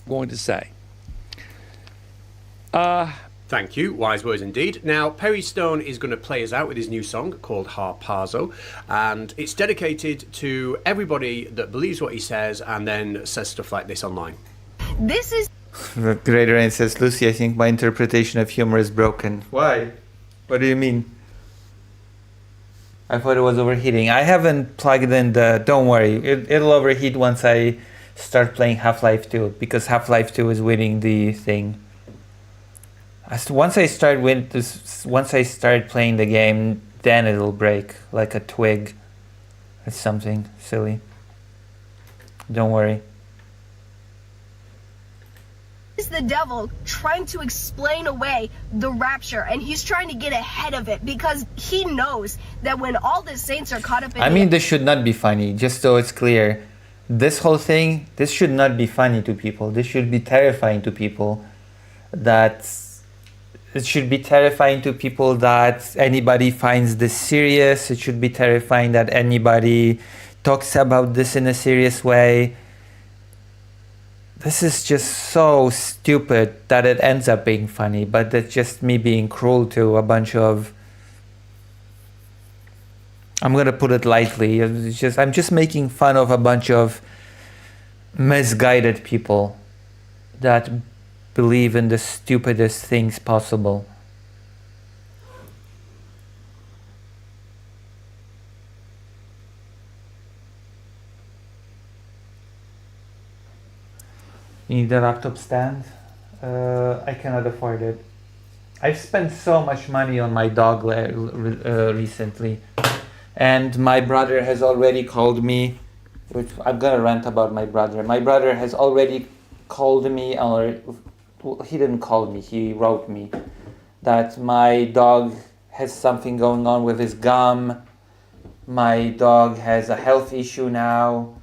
Going to say. Thank you. Wise words indeed. Now, Perry Stone is going to play us out with his new song called Harpazo, and it's dedicated to everybody that believes what he says and then says stuff like this online. This is... The Greater Rain says, Lucy, I think my interpretation of humor is broken. Why? What do you mean? I thought it was overheating. I haven't plugged in the... Don't worry. It'll overheat once I start playing Half-Life 2, because Half-Life 2 is winning the thing. Once I start playing the game, then it'll break like a twig. It's something silly. Don't worry. Is the devil trying to explain away the rapture, and he's trying to get ahead of it because he knows that when all the saints are caught up in... I mean, this should not be funny, just so it's clear. This whole thing, this should not be funny to people. This should be terrifying to people. that it should be terrifying to people that anybody finds this serious. It should be terrifying that anybody talks about this in a serious way. This is just so stupid that it ends up being funny, but it's just me being cruel to a bunch of, I'm gonna put it lightly, I'm just making fun of a bunch of misguided people that believe in the stupidest things possible. You need a laptop stand? I cannot afford it. I've spent so much money on my dog recently, and my brother has already called me, which I'm gonna rant about my brother. My brother has already called me, or he didn't call me, he wrote me, that my dog has something going on with his gum. My dog has a health issue now,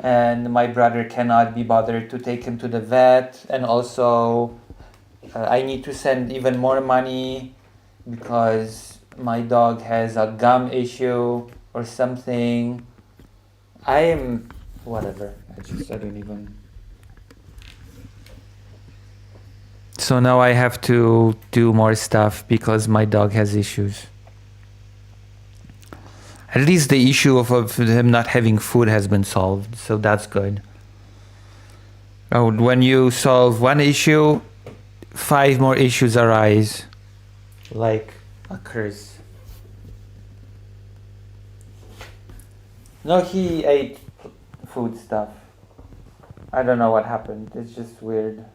and my brother cannot be bothered to take him to the vet, and also I need to send even more money because my dog has a gum issue or something. I am whatever. I don't even. So now I have to do more stuff because my dog has issues. At least the issue of him not having food has been solved, so that's good. When you solve one issue, 5 more issues arise. Like a curse. No, he ate food stuff. I don't know what happened. It's just weird.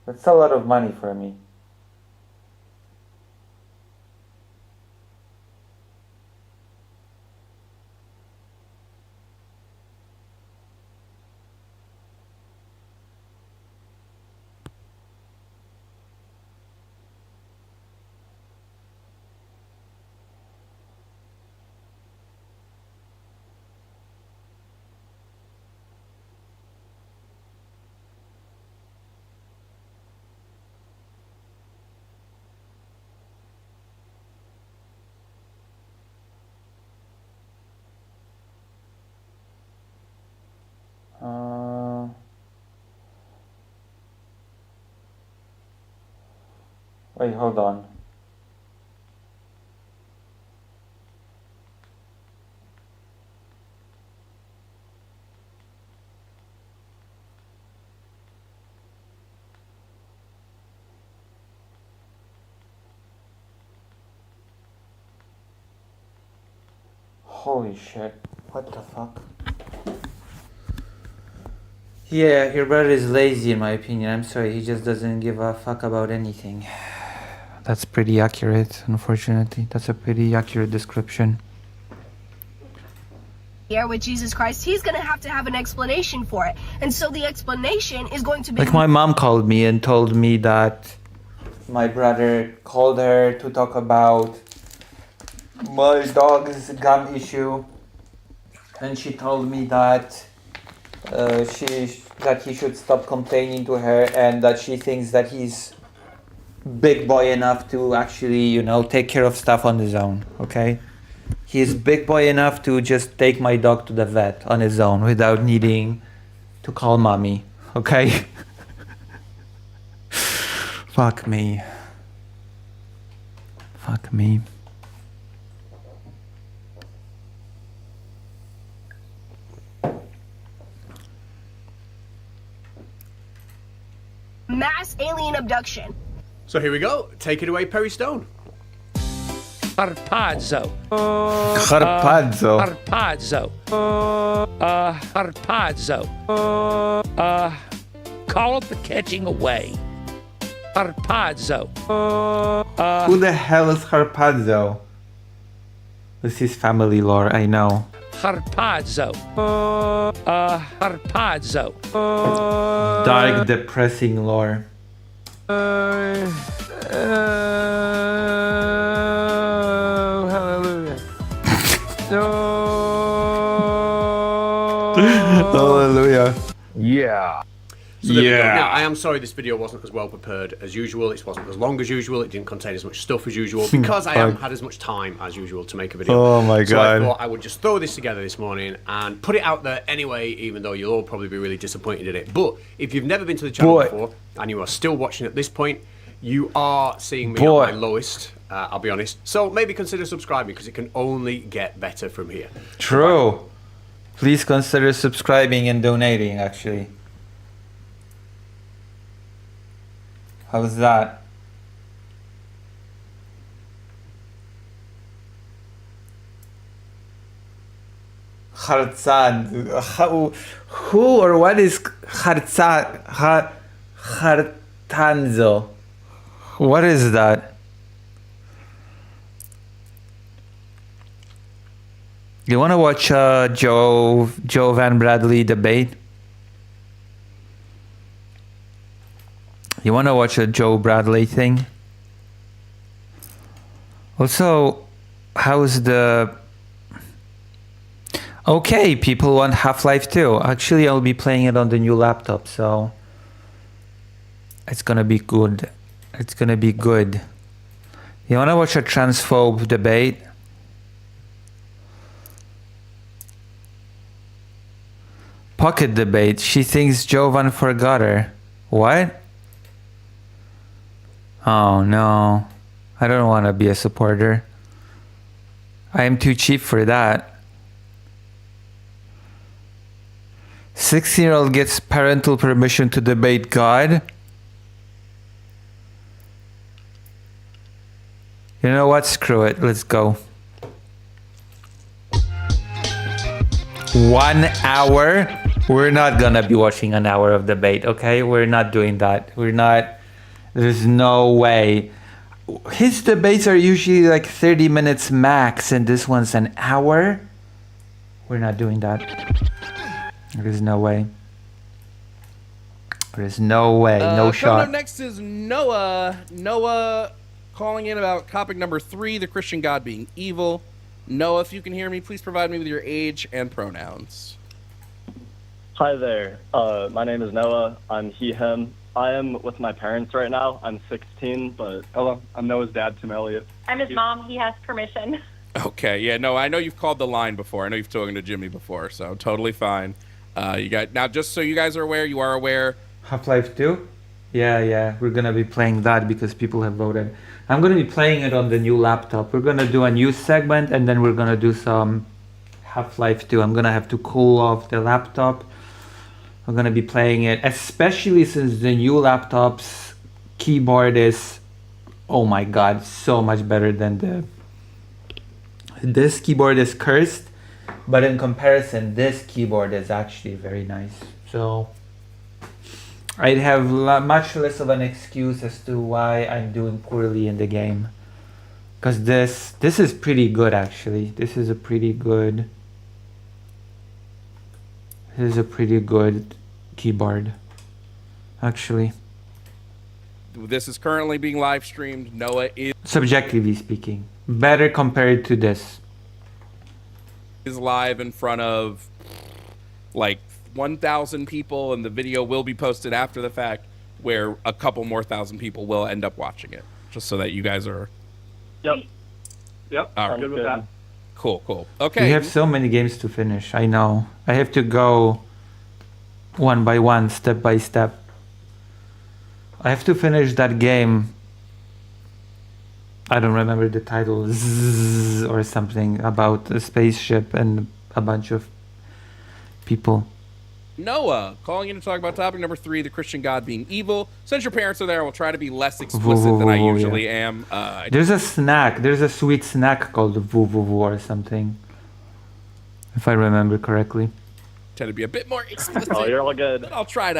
That's a lot of money for me. Wait, hold on. Holy shit. What the fuck? Yeah, your brother is lazy in my opinion. I'm sorry, he just doesn't give a fuck about anything. That's pretty accurate, unfortunately. That's a pretty accurate description. Here with Jesus Christ, he's going to have an explanation for it. And so the explanation is going to be... Like my mom called me and told me that my brother called her to talk about my dog's gum issue. And she told me that he should stop complaining to her, and that she thinks that he's big boy enough to actually, take care of stuff on his own, okay? He's big boy enough to just take my dog to the vet on his own without needing to call mommy, okay? Fuck me. Fuck me. Mass alien abduction. So here we go. Take it away, Perry Stone. Harpazo. Harpazo. Harpazo. Harpazo. Call it the catching away. Harpazo. Who the hell is Harpazo? This is family lore, I know. Harpazo. Harpazo. Dark, depressing lore. Hallelujah. Hallelujah. Yeah. So there we go. Now, I am sorry this video wasn't as well prepared as usual. It wasn't as long as usual. It didn't contain as much stuff as usual because I haven't had as much time as usual to make a video. Oh my So I God. thought I would just throw this together this morning and put it out there anyway, even though you'll all probably be really disappointed in it. But if you've never been to the channel before and you are still watching at this point, you are seeing me at my lowest, I'll be honest. So maybe consider subscribing because it can only get better from here. True. Please consider subscribing and donating, actually. How's that? Khartzad. Who or what is Khartanzo? What is that? You want to watch Joe Van Bradley debate? You want to watch a Joe Bradley thing? Also, how's the... Okay, people want Half-Life 2. Actually, I'll be playing it on the new laptop, so... It's gonna be good. It's gonna be good. You want to watch a transphobe debate? Pocket debate. She thinks Jovan forgot her. What? Oh no. I don't want to be a supporter. I am too cheap for that. 16-year-old gets parental permission to debate God. You know what? Screw it. Let's go. 1 hour? We're not gonna be watching an hour of debate, okay? We're not doing that. We're not... There's no way. His debates are usually like 30 minutes max, and this one's an hour? We're not doing that. There's no way. There's no way. No shot. Coming up next is Noah. Noah calling in about topic number 3, the Christian God being evil. Noah, if you can hear me, please provide me with your age and pronouns. Hi there. My name is Noah. I'm he, him. I am with my parents right now. I'm 16, but... Hello, I'm Noah's dad, Tim Elliott. I'm his mom. He has permission. Okay, yeah, no, I know you've called the line before. I know you've spoken to Jimmy before, so totally fine. You got now. Just so you guys are aware, you are aware. Half-Life 2? Yeah, we're gonna be playing that because people have voted. I'm gonna be playing it on the new laptop. We're gonna do a news segment and then we're gonna do some Half-Life 2. I'm gonna have to cool off the laptop. I'm gonna be playing it, especially since the new laptop's keyboard is, oh my god, so much better than this keyboard is cursed, but in comparison, this keyboard is actually very nice. So I'd have much less of an excuse as to why I'm doing poorly in the game, because this is pretty good actually. This is a pretty good keyboard actually. This is currently being live streamed. Noah is, subjectively speaking, better compared to this. Is live in front of like 1,000 people, and the video will be posted after the fact where a couple more thousand people will end up watching it, just so that you guys are... Yep. All right. Good with that. Cool. Okay. We have so many games to finish. I know. I have to go one by one, step by step. I have to finish that game. I don't remember the title, Zzz, or something about a spaceship and a bunch of people. Noah, calling in to talk about topic number 3, the Christian God being evil. Since your parents are there, I will try to be less explicit than I usually am. There's a snack. There's a sweet snack called VVV or something, if I remember correctly. Tend to be a bit more explicit. Oh, you're all good. But I'll try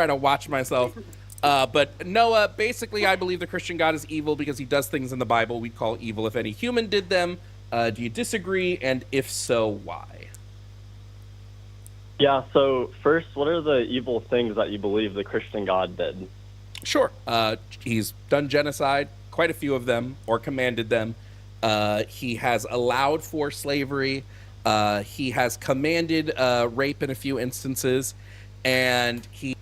to watch myself. But Noah, basically, I believe the Christian God is evil because he does things in the Bible we call evil if any human did them. Do you disagree? And if so, why? Yeah, so first, what are the evil things that you believe the Christian God did? Sure. He's done genocide, quite a few of them, or commanded them. He has allowed for slavery. He has commanded rape in a few instances, and he.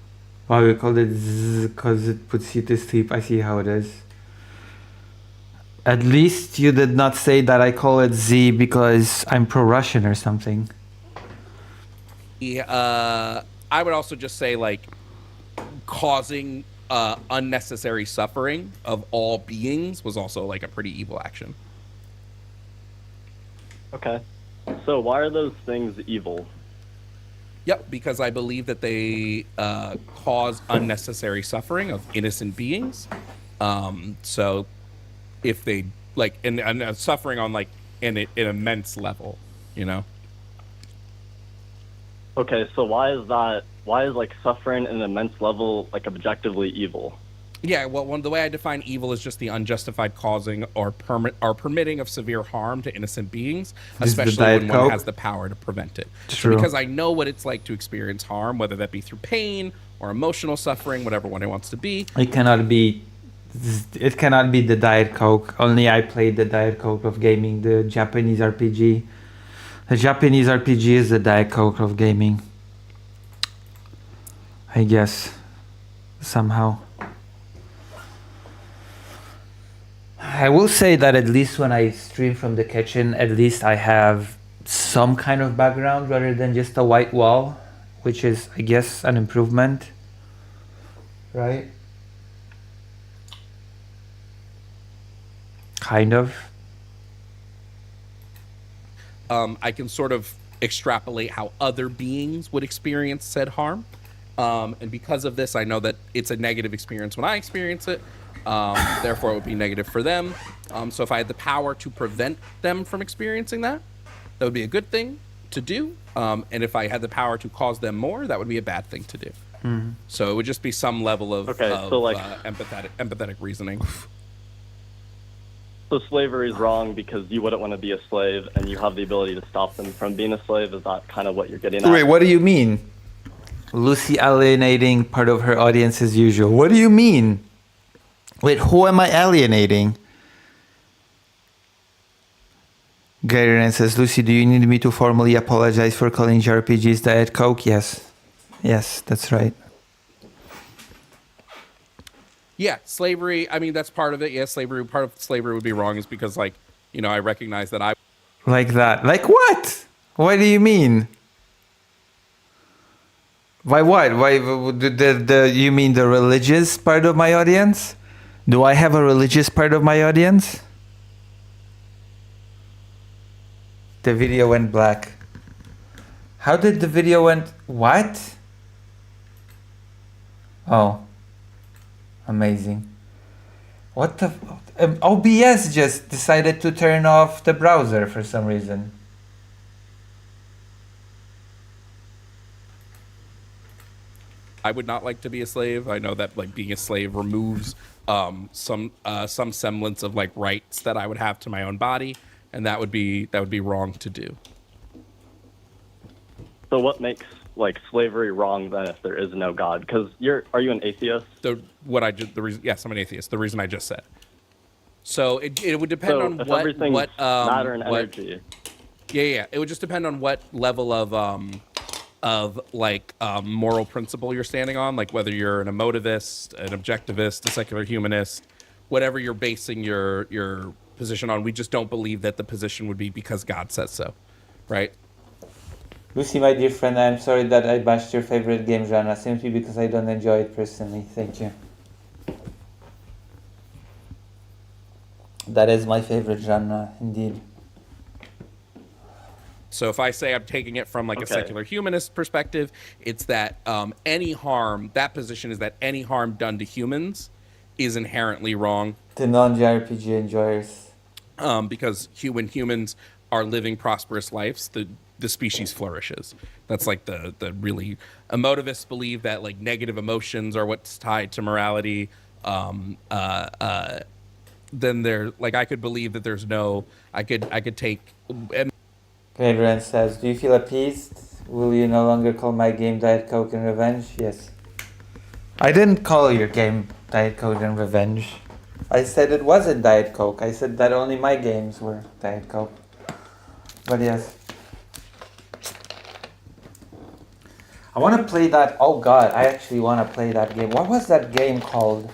Wow, you called it Z because it puts you to sleep. I see how it is. At least you did not say that I call it Z because I'm pro-Russian or something. I would also just say, like, causing unnecessary suffering of all beings was also, like, a pretty evil action. Okay. So why are those things evil? Yep, because I believe that they cause unnecessary suffering of innocent beings. So if they, like, and suffering on, like, an immense level, you know? Okay, so why is like suffering at an immense level like objectively evil? Yeah, well, the way I define evil is just the unjustified causing or permitting of severe harm to innocent beings, especially when one has the power to prevent it. True. So because I know what it's like to experience harm, whether that be through pain or emotional suffering, whatever one it wants to be. It cannot be the Diet Coke. Only I played the Diet Coke of gaming, the Japanese RPG. The Japanese RPG is the Diet Coke of gaming. I guess. Somehow. I will say that at least when I stream from the kitchen, at least I have some kind of background rather than just a white wall, which is, I guess, an improvement. Right? Kind of. I can sort of extrapolate how other beings would experience said harm. And because of this, I know that it's a negative experience when I experience it. Therefore, it would be negative for them. So if I had the power to prevent them from experiencing that, that would be a good thing to do. And if I had the power to cause them more, that would be a bad thing to do. Mm-hmm. So it would just be some level of, so like empathetic reasoning. So slavery is wrong because you wouldn't want to be a slave and you have the ability to stop them from being a slave. Is that kind of what you're getting at? Wait, what do you mean? Lucy alienating part of her audience as usual. What do you mean? Wait, who am I alienating? Garen says, Lucy, do you need me to formally apologize for calling JRPGs Diet Coke? Yes. Yes, that's right. Yeah, slavery, I mean, that's part of it. Yeah, part of slavery would be wrong is because, like, you know, I recognize that I... Like that. Like what? What do you mean? Why what? Why you mean the religious part of my audience? Do I have a religious part of my audience? The video went black. How did the video went... What? Oh. Amazing. What the... OBS just decided to turn off the browser for some reason. I would not like to be a slave. I know that, like, being a slave removes some semblance of, like, rights that I would have to my own body, and that would be wrong to do. So what makes like slavery wrong then if there is no God? Because are you an atheist? Yes, I'm an atheist. The reason I just said. So it would depend on if what matter and energy. Yeah. It would just depend on what level of moral principle you're standing on, like whether you're an emotivist, an objectivist, a secular humanist, whatever you're basing your position on. We just don't believe that the position would be because God says so, right? Lucy, my dear friend, I'm sorry that I bashed your favorite game genre simply because I don't enjoy it personally. Thank you. That is my favorite genre, indeed. So if I say I'm taking it from like a secular humanist perspective, it's that that position is that any harm done to humans is inherently wrong. To non-JRPG enjoyers. Because when humans are living prosperous lives, the species flourishes. That's like the really emotivists believe that like negative emotions are what's tied to morality. Then there, like, I could believe that there's no, I could take. Adrian says, do you feel appeased? Will you no longer call my game Diet Coke and Revenge? Yes. I didn't call your game Diet Coke and Revenge. I said it wasn't Diet Coke. I said that only my games were Diet Coke. But yes. I want to play that. Oh God, I actually want to play that game. What was that game called?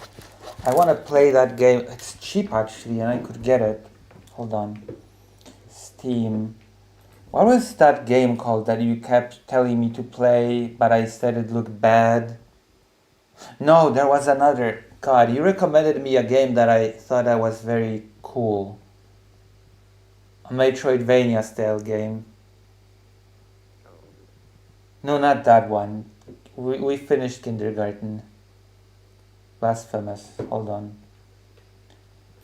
I want to play that game. It's cheap actually, and I could get it. Hold on. Steam. What was that game called that you kept telling me to play, but I said it looked bad? No, there was another. God, you recommended me a game that I thought that was very cool. A Metroidvania style game. No, not that one. We finished kindergarten. Blasphemous. Hold on.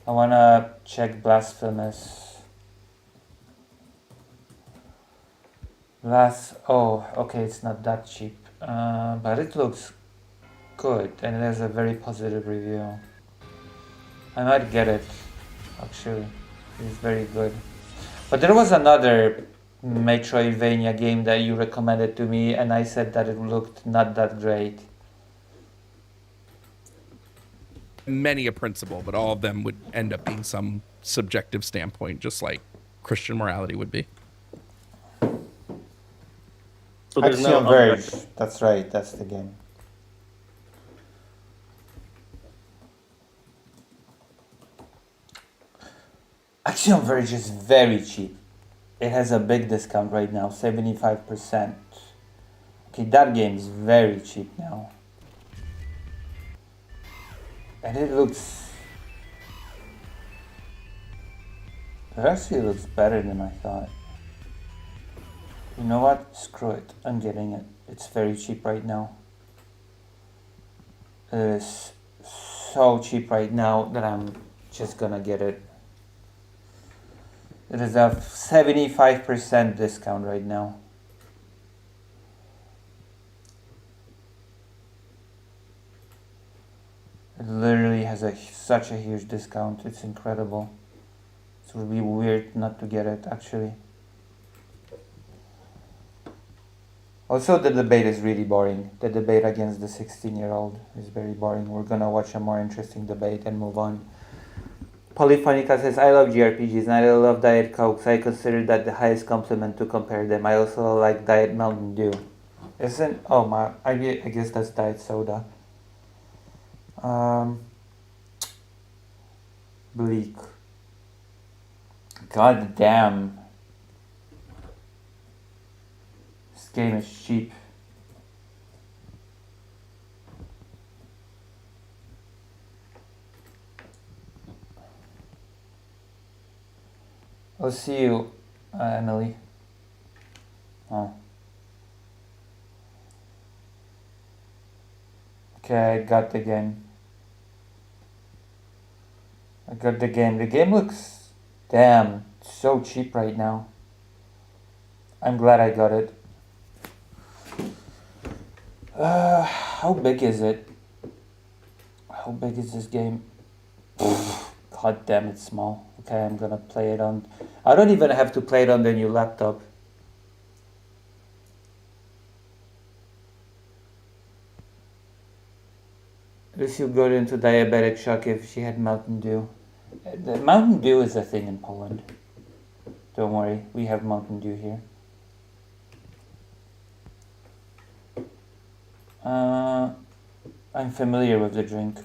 I wanna check Blasphemous. Oh, okay, it's not that cheap. But it looks good and it has a very positive review. I might get it, actually. It's very good. But there was another Metroidvania game that you recommended to me, and I said that it looked not that great. Many a principle, but all of them would end up being some subjective standpoint, just like Christian morality would be. So there's Axiom no Verge. That's right, that's the game. Axiom Verge is very cheap. It has a big discount right now, 75%. Okay, that game is very cheap now. And it actually looks better than I thought. You know what? Screw it. I'm getting it. It's very cheap right now. It is so cheap right now that I'm just gonna get it. It is a 75% discount right now. It literally has such a huge discount. It's incredible. It would be weird not to get it, actually. Also, the debate is really boring. The debate against the 16-year-old is very boring. We're gonna watch a more interesting debate and move on. Polyphonica says, I love JRPGs and I love Diet Cokes. I consider that the highest compliment to compare them. I also like Diet Mountain Dew. Isn't... Oh, my... I guess that's Diet Soda. Bleak. God damn. This game is cheap. I'll see you, Emily. Oh. Okay, I got the game. I got the game. The game looks, damn, so cheap right now. I'm glad I got it. How big is it? How big is this game? God damn, it's small. Okay, I'm gonna play it on... I don't even have to play it on the new laptop. Lucy got into diabetic shock if she had Mountain Dew. The Mountain Dew is a thing in Poland. Don't worry, we have Mountain Dew here. I'm familiar with the drink.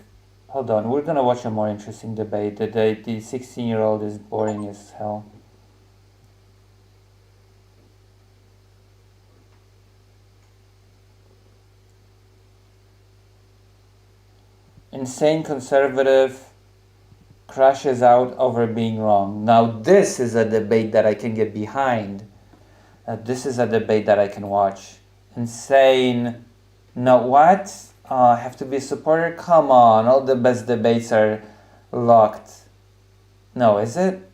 Hold on, we're gonna watch a more interesting debate. The 16-year-old is boring as hell. Insane conservative crashes out over being wrong. Now this is a debate that I can get behind. This is a debate that I can watch. Insane. No, what? I have to be a supporter? Come on, all the best debates are locked. No, is it?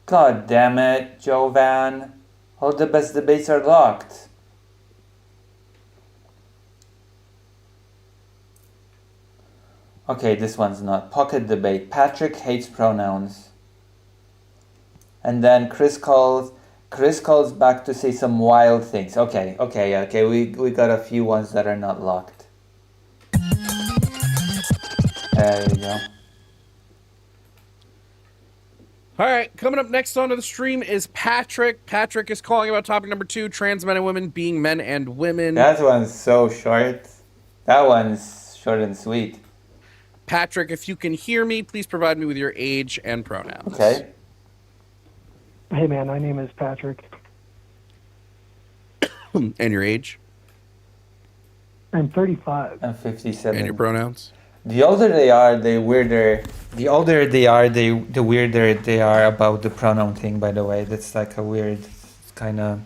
God damn it, Jovan. All the best debates are locked. Okay, this one's not. Pocket debate. Patrick hates pronouns. And then Chris calls back to say some wild things. Okay. We got a few ones that are not locked. There you go. All right, coming up next onto the stream is Patrick. Patrick is calling about topic number 2, trans men and women being men and women. That one's so short. That one's short and sweet. Patrick, if you can hear me, please provide me with your age and pronouns. Okay. Hey, man, my name is Patrick. And your age? I'm 35. I'm 57. And your pronouns? The older they are, the weirder. The older they are, the weirder they are about the pronoun thing. By the way, that's like a weird kind of.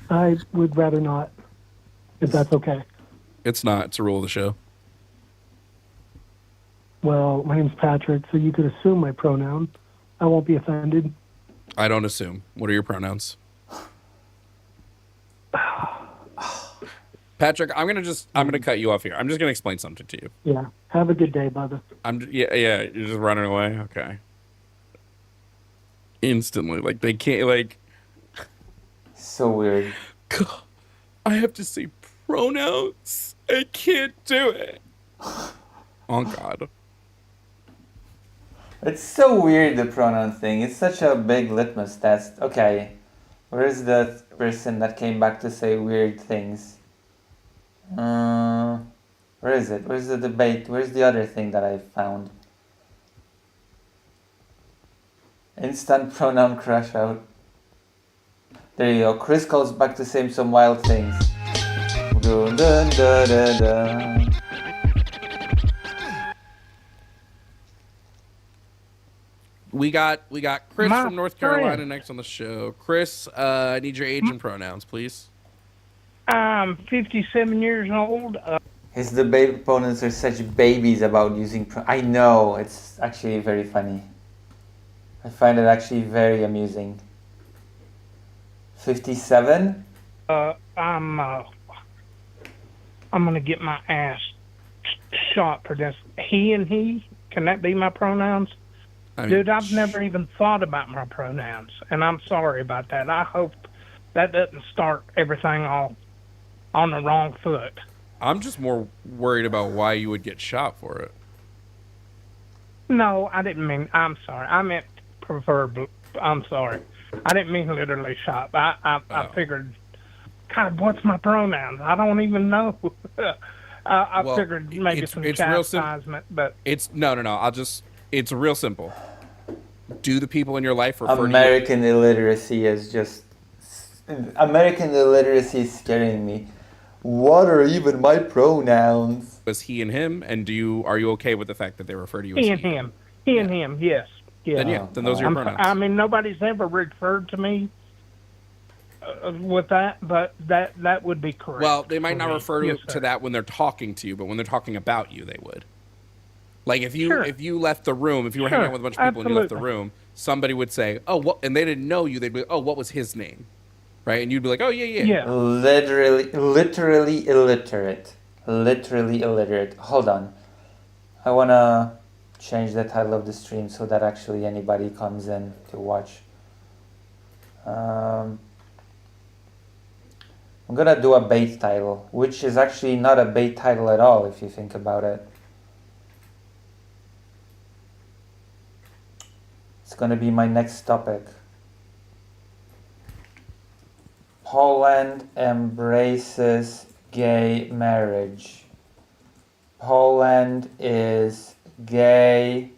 I would rather not, if that's okay. It's not. It's a rule of the show. Well, my name's Patrick, so you could assume my pronoun. I won't be offended. I don't assume. What are your pronouns? Patrick, I'm gonna cut you off here. I'm just gonna explain something to you. Yeah. Have a good day, brother. Yeah, you're just running away. Okay. Instantly, like they can't, like. So weird. God, I have to say pronouns. I can't do it. Oh God. It's so weird, the pronoun thing. It's such a big litmus test. Okay, where's the person that came back to say weird things? Where is it? Where's the debate? Where's the other thing that I found? Instant pronoun crash out. There you go. Chris calls back to say some wild things. Dun, dun, dun, dun, dun. We got Chris from North Carolina next on the show. Chris, I need your age and pronouns, please. I'm 57 years old. His debate opponents are such babies about using I know, it's actually very funny. I find it actually very amusing. 57? I'm gonna get my ass shot for this. He and he, can that be my pronouns? Dude, I've never even thought about my pronouns, and I'm sorry about that. I hope that doesn't start everything all on the wrong foot. I'm just more worried about why you would get shot for it. No, I didn't mean, I'm sorry. I meant preferably, I'm sorry. I didn't mean literally shot. I figured, God, what's my pronouns? I don't even know. I figured maybe some chastisement, but... No. It's real simple. Do the people in your life refer to you? American illiteracy is just... American illiteracy is scaring me. What are even my pronouns? Was he and him, and are you okay with the fact that they refer to you as he and him? He and him, yes. Then those are your pronouns. I mean, nobody's ever referred to me with that, but that would be correct. Well, they might not refer to that when they're talking to you, but when they're talking about you, they would. Like if you left the room, if you were hanging out with a bunch of people and you left the room, somebody would say, "Oh, what?" And they didn't know you. They'd be, "Oh, what was his name?" Right? And you'd be like, "Oh, yeah." Literally illiterate. Literally illiterate. Hold on. I wanna change the title of the stream so that actually anybody comes in to watch. I'm gonna do a bait title, which is actually not a bait title at all if you think about it. It's gonna be my next topic. Poland embraces gay marriage. Poland is gay.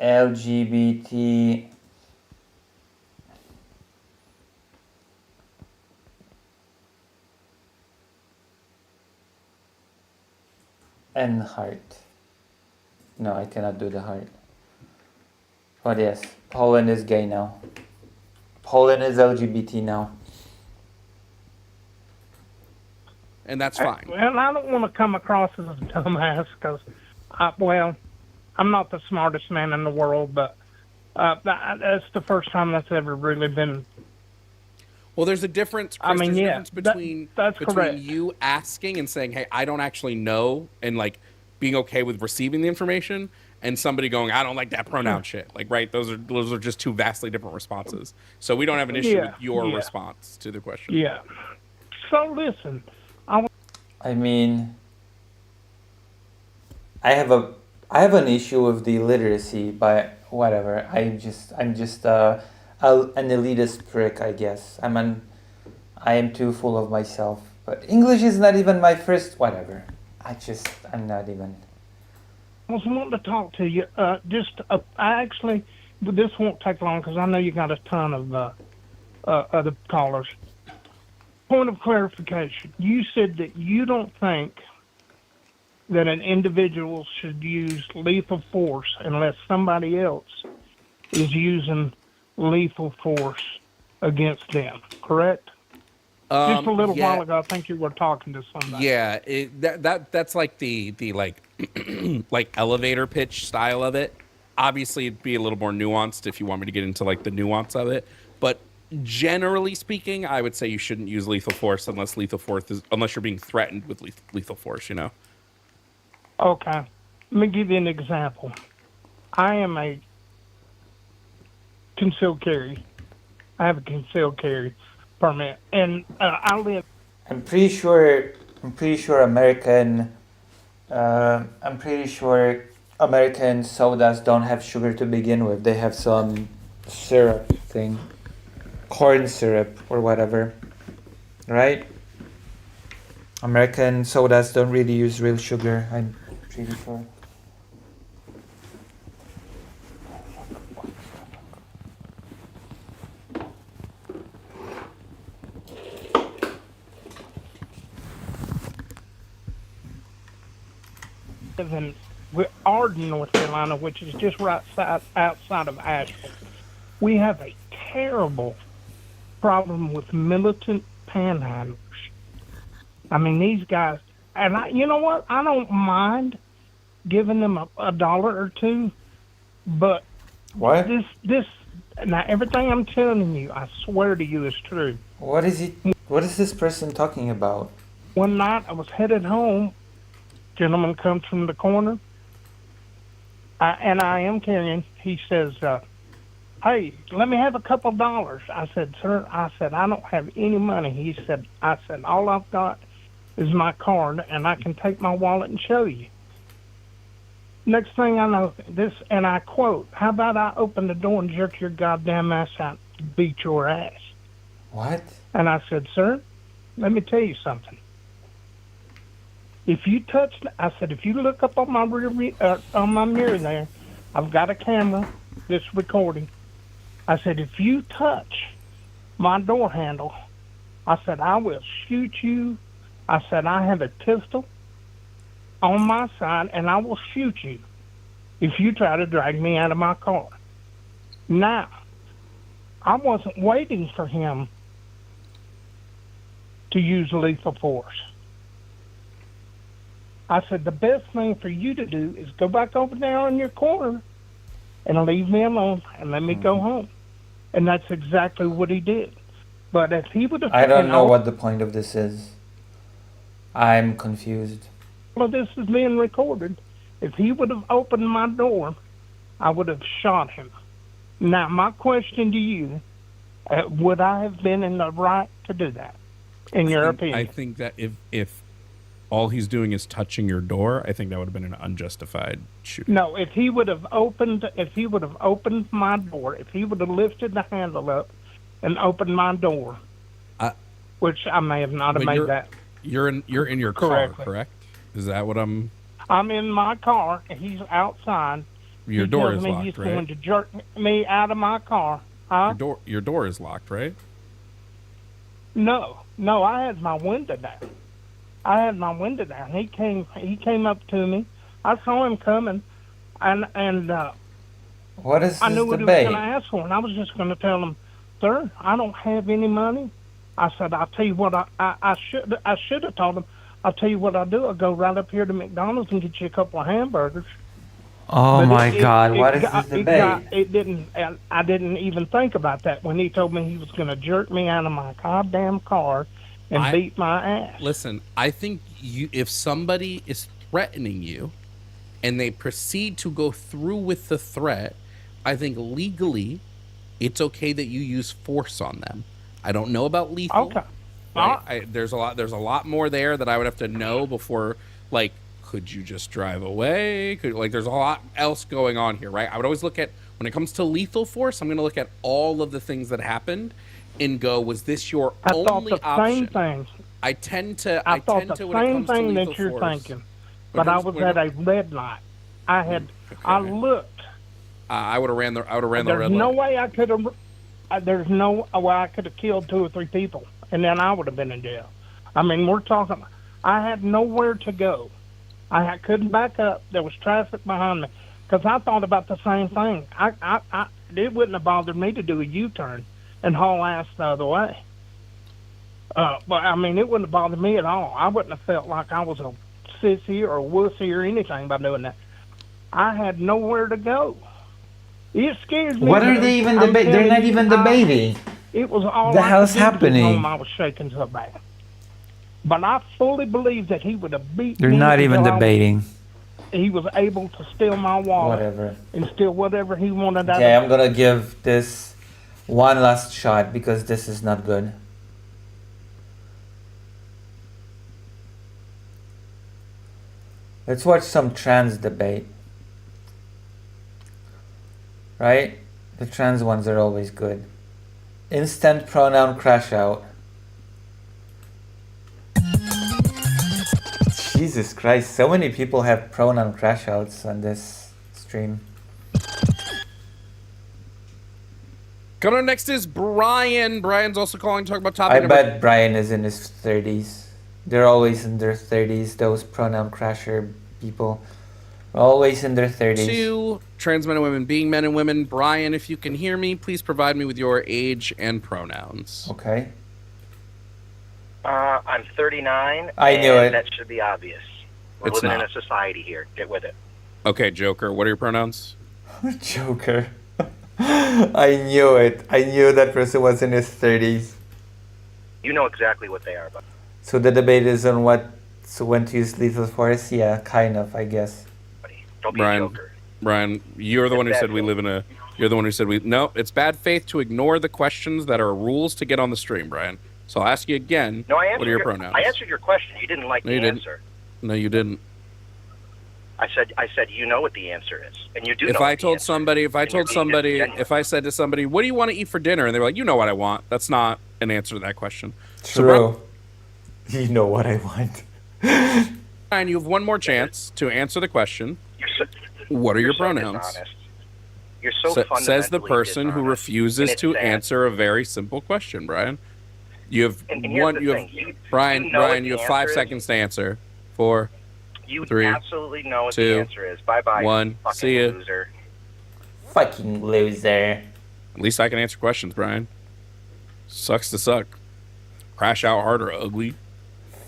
LGBT and heart. No, I cannot do the heart. But yes, Poland is gay now. Poland is LGBT now. And that's fine. Well, I don't want to come across as a dumbass because, I'm not the smartest man in the world, but that's the first time that's ever really been. Well, there's a difference. Chris, there's a difference between correct. You asking and saying, "Hey, I don't actually know," and like being okay with receiving the information, and somebody going, "I don't like that pronoun shit." Like, right? Those are just two vastly different responses. So we don't have an issue with your response to the question. Yeah. So listen, I mean, I have an issue with the literacy, but whatever. I'm just an elitist prick, I guess. I am too full of myself. But English is not even my first. Whatever. I'm not even. I was wanting to talk to you. This won't take long because I know you got a ton of other callers. Point of clarification. You said that you don't think that an individual should use lethal force unless somebody else is using lethal force against them, correct? Just a little while ago, I think you were talking to somebody. Yeah, that's like the like like elevator pitch style of it. Obviously, it'd be a little more nuanced if you want me to get into like the nuance of it. But generally speaking, I would say you shouldn't use lethal force unless unless you're being threatened with lethal force. You know. Okay, let me give you an example. I am a concealed carry. I have a concealed carry permit, and I live. I'm pretty sure American sodas don't have sugar to begin with. They have some syrup thing, corn syrup or whatever, right? American sodas don't really use real sugar. I'm pretty sure. In Arden, North Carolina, which is just right outside of Asheville. We have a terrible problem with militant panhandlers. I mean, these guys, and you know what? I don't mind giving them a dollar or two, but what? This now everything I'm telling you, I swear to you, is true. What is this person talking about? One night I was headed home. Gentleman comes from the corner, and I am carrying. He says, "Hey, let me have a couple dollars." I said, "Sir," I don't have any money. He said, "All I've got is my card, and I can take my wallet and show you." Next thing I know, this, and I quote, "How about I open the door and jerk your goddamn ass out to beat your ass?" What? And I said, "Sir, let me tell you something. If you touch," I said, "if you look up on my on my mirror there, I've got a camera that's recording." I said, "If you touch my door handle," I said, "I will shoot you." I said, "I have a pistol on my side, and I will shoot you if you try to drag me out of my car." Now, I wasn't waiting for him to use lethal force. I said, "The best thing for you to do is go back over there in your corner and leave me alone and let me go home." And that's exactly what he did. But if he would have... I don't know what the point of this is. I'm confused. Well, this is being recorded. If he would have opened my door, I would have shot him. Now, my question to you, would I have been in the right to do that, in your opinion? I think that if all he's doing is touching your door, I think that would have been an unjustified shooting. No, if he would have opened my door, if he would have lifted the handle up and opened my door, which I may have not have made that. You're in your car, correct? Is that what I'm in my car, and he's outside. Your door is locked, he's right? going to jerk me out of my car. Huh? Your door is locked, right? No, I had my window down. He came up to me. I saw him coming, and what is this I knew what debate? he was going to ask for, and I was just going to tell him, "Sir, I don't have any money." I said, "I'll tell you what, I should have told him, I'll tell you what I'll do. I'll go right up here to McDonald's and get you a couple of hamburgers." Oh But my God! What is this debate? I didn't even think about that when he told me he was going to jerk me out of my goddamn car and beat my ass. Listen, I think if somebody is threatening you and they proceed to go through with the threat, I think legally it's okay that you use force on them. I don't know about lethal. Okay. Right? There's a lot more there that I would have to know before, like, could you just drive away? There's a lot else going on here, right? I would always look at, when it comes to lethal force, I'm going to look at all of the things that happened and go, was this your only option? Same thing. I tend to I thought the same thing that you're thinking, but I was at a red light. I looked. I would have ran the red light. There's no way I could have. There's no way I could have killed 2 or 3 people, and then I would have been in jail. I mean, we're talking. I had nowhere to go. I couldn't back up. There was traffic behind me, because I thought about the same thing. It wouldn't have bothered me to do a U-turn and haul ass the other way. But I mean, it wouldn't have bothered me at all. I wouldn't have felt like I was a sissy or a wussy or anything by doing that. I had nowhere to go. It scares me. What are they even debating? They're not even debating. It was all the hell's happening. I was shaking so bad. But I fully believe that he would have beat me. They're not even debating. He was able to steal my wallet. Whatever. And steal whatever he wanted out Okay, of I'm gonna give this one last shot because this is not good. Let's watch some trans debate. Right? The trans ones are always good. Instant pronoun crash out. Jesus Christ, so many people have pronoun crash outs on this stream. Coming up next is Brian. Brian's also calling to talk about topic I number... bet Brian is in his 30s. They're always in their 30s, those pronoun crasher people. Always in their 30s. 2 trans men and women being men and women. Brian, if you can hear me, please provide me with your age and pronouns. Okay. I'm 39. I knew it. That should be obvious. We're It's living not. in a society here. Get with it. Okay, Joker, what are your pronouns? Joker. I knew it. I knew that person was in his 30s. You know exactly what they are, but So the debate is on when to use lethal force? Yeah, kind of, I guess. don't be Brian, a joker. Brian, you're the one who said we live in a... You're the one who said we... No, it's bad faith to ignore the questions that are rules to get on the stream, Brian. So I'll ask you again, No, I answered what are your pronouns? I answered your question. You didn't like No, the you didn't. answer. No, you didn't. I said you know what the answer is, and you do. If know I what the told answer somebody, if I and you're told being somebody, disingenuous. if I said to somebody, what do you want to eat for dinner? And they were like, you know what I want. That's not an answer to that question. True. You know what I want. Brian, you have one more chance to answer the question. What are your so pronouns? dishonest. You're so Says the fundamentally person who dishonest. refuses And it's to sad. answer a very simple question, Brian. You have And here's one. the You have thing. You Brian. know what Brian, the you have 5 answer is. seconds to answer. 4, You 3, absolutely know what 2, the answer is. Bye bye. 1. Fucking See ya. loser. Fucking loser. At least I can answer questions, Brian. Sucks to suck. Crash out harder, ugly.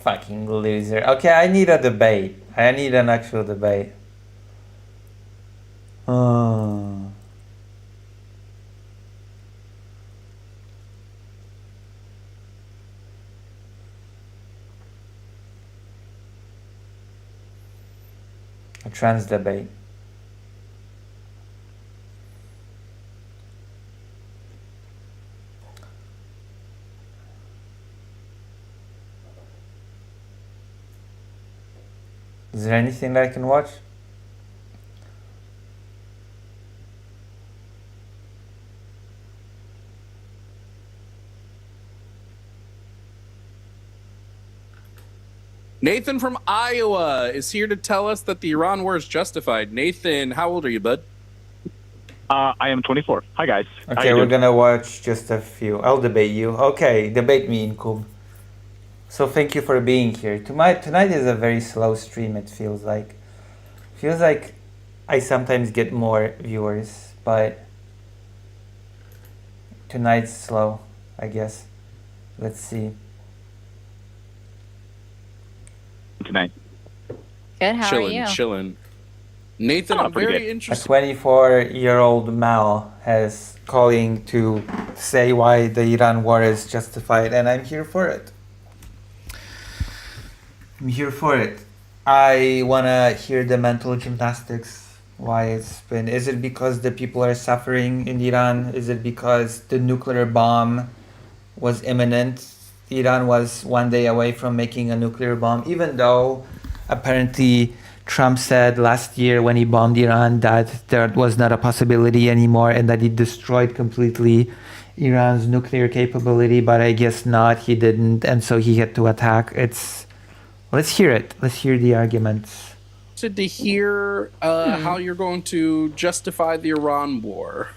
Fucking loser. Okay, I need a debate. I need an actual debate. A trans debate. Is there anything that I can watch? Nathan from Iowa is here to tell us that the Iran war is justified. Nathan, how old are you, bud? I am 24. Hi, guys. How Okay, you we're doing? gonna watch just a few. I'll debate you. Okay, debate me, Incub. So thank you for being here. Tonight is a very slow stream, it feels like. Feels like I sometimes get more viewers, but tonight's slow, I guess. Let's see. Tonight. Good, how chilling, are you? chilling. Nathan, I'm very A interested. 24-year-old male has calling to say why the Iran war is justified, and I'm here for it. I'm here for it. I wanna hear the mental gymnastics. Why it's been? Is it because the people are suffering in Iran? Is it because the nuclear bomb was imminent Iran was one day away from making a nuclear bomb, even though apparently Trump said last year when he bombed Iran that there was not a possibility anymore and that he destroyed completely Iran's nuclear capability, but I guess not, he didn't, and so he had to attack. Let's hear it. Let's hear the arguments. Interested to hear how you're going to justify the Iran war.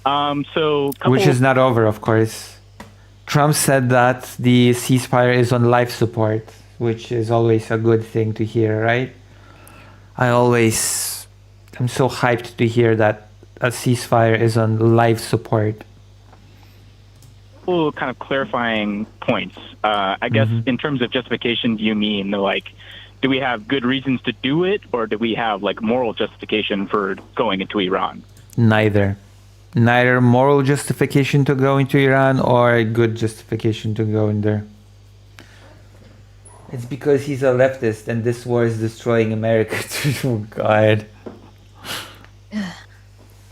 Which is not over, of course. Trump said that the ceasefire is on life support, which is always a good thing to hear, right? I'm so hyped to hear that a ceasefire is on life support. Kind of clarifying points. I guess in terms of justification, do you mean like, do we have good reasons to do it, or do we have like moral justification for going into Iran? Neither moral justification to go into Iran or a good justification to go in there. It's because he's a leftist and this war is destroying America. Oh God.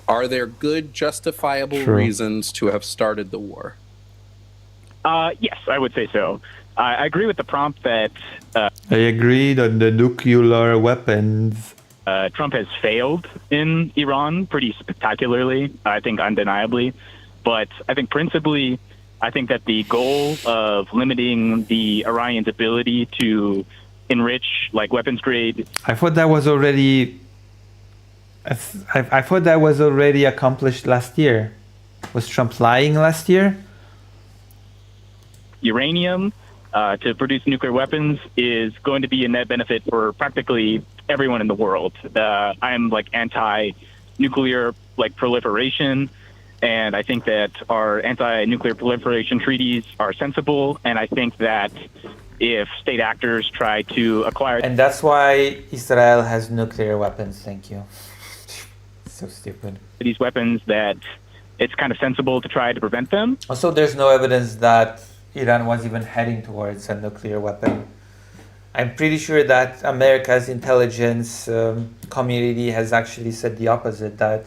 Are there good justifiable reasons to have started the war? Yes, I would say so. I agree with the prompt that I agreed on the nuclear weapons. Trump has failed in Iran pretty spectacularly, I think undeniably. But I think principally, I think that the goal of limiting the Iranians' ability to enrich like weapons grade. I thought that was already accomplished last year. Was Trump lying last year? Uranium to produce nuclear weapons is going to be a net benefit for practically everyone in the world. I'm like anti-nuclear like proliferation, and I think that our anti-nuclear proliferation treaties are sensible, and I think that if state actors try to acquire... And that's why Israel has nuclear weapons, thank you. So stupid. These weapons, that it's kind of sensible to try to prevent them. Also, there's no evidence that Iran was even heading towards a nuclear weapon. I'm pretty sure that America's intelligence community has actually said the opposite, that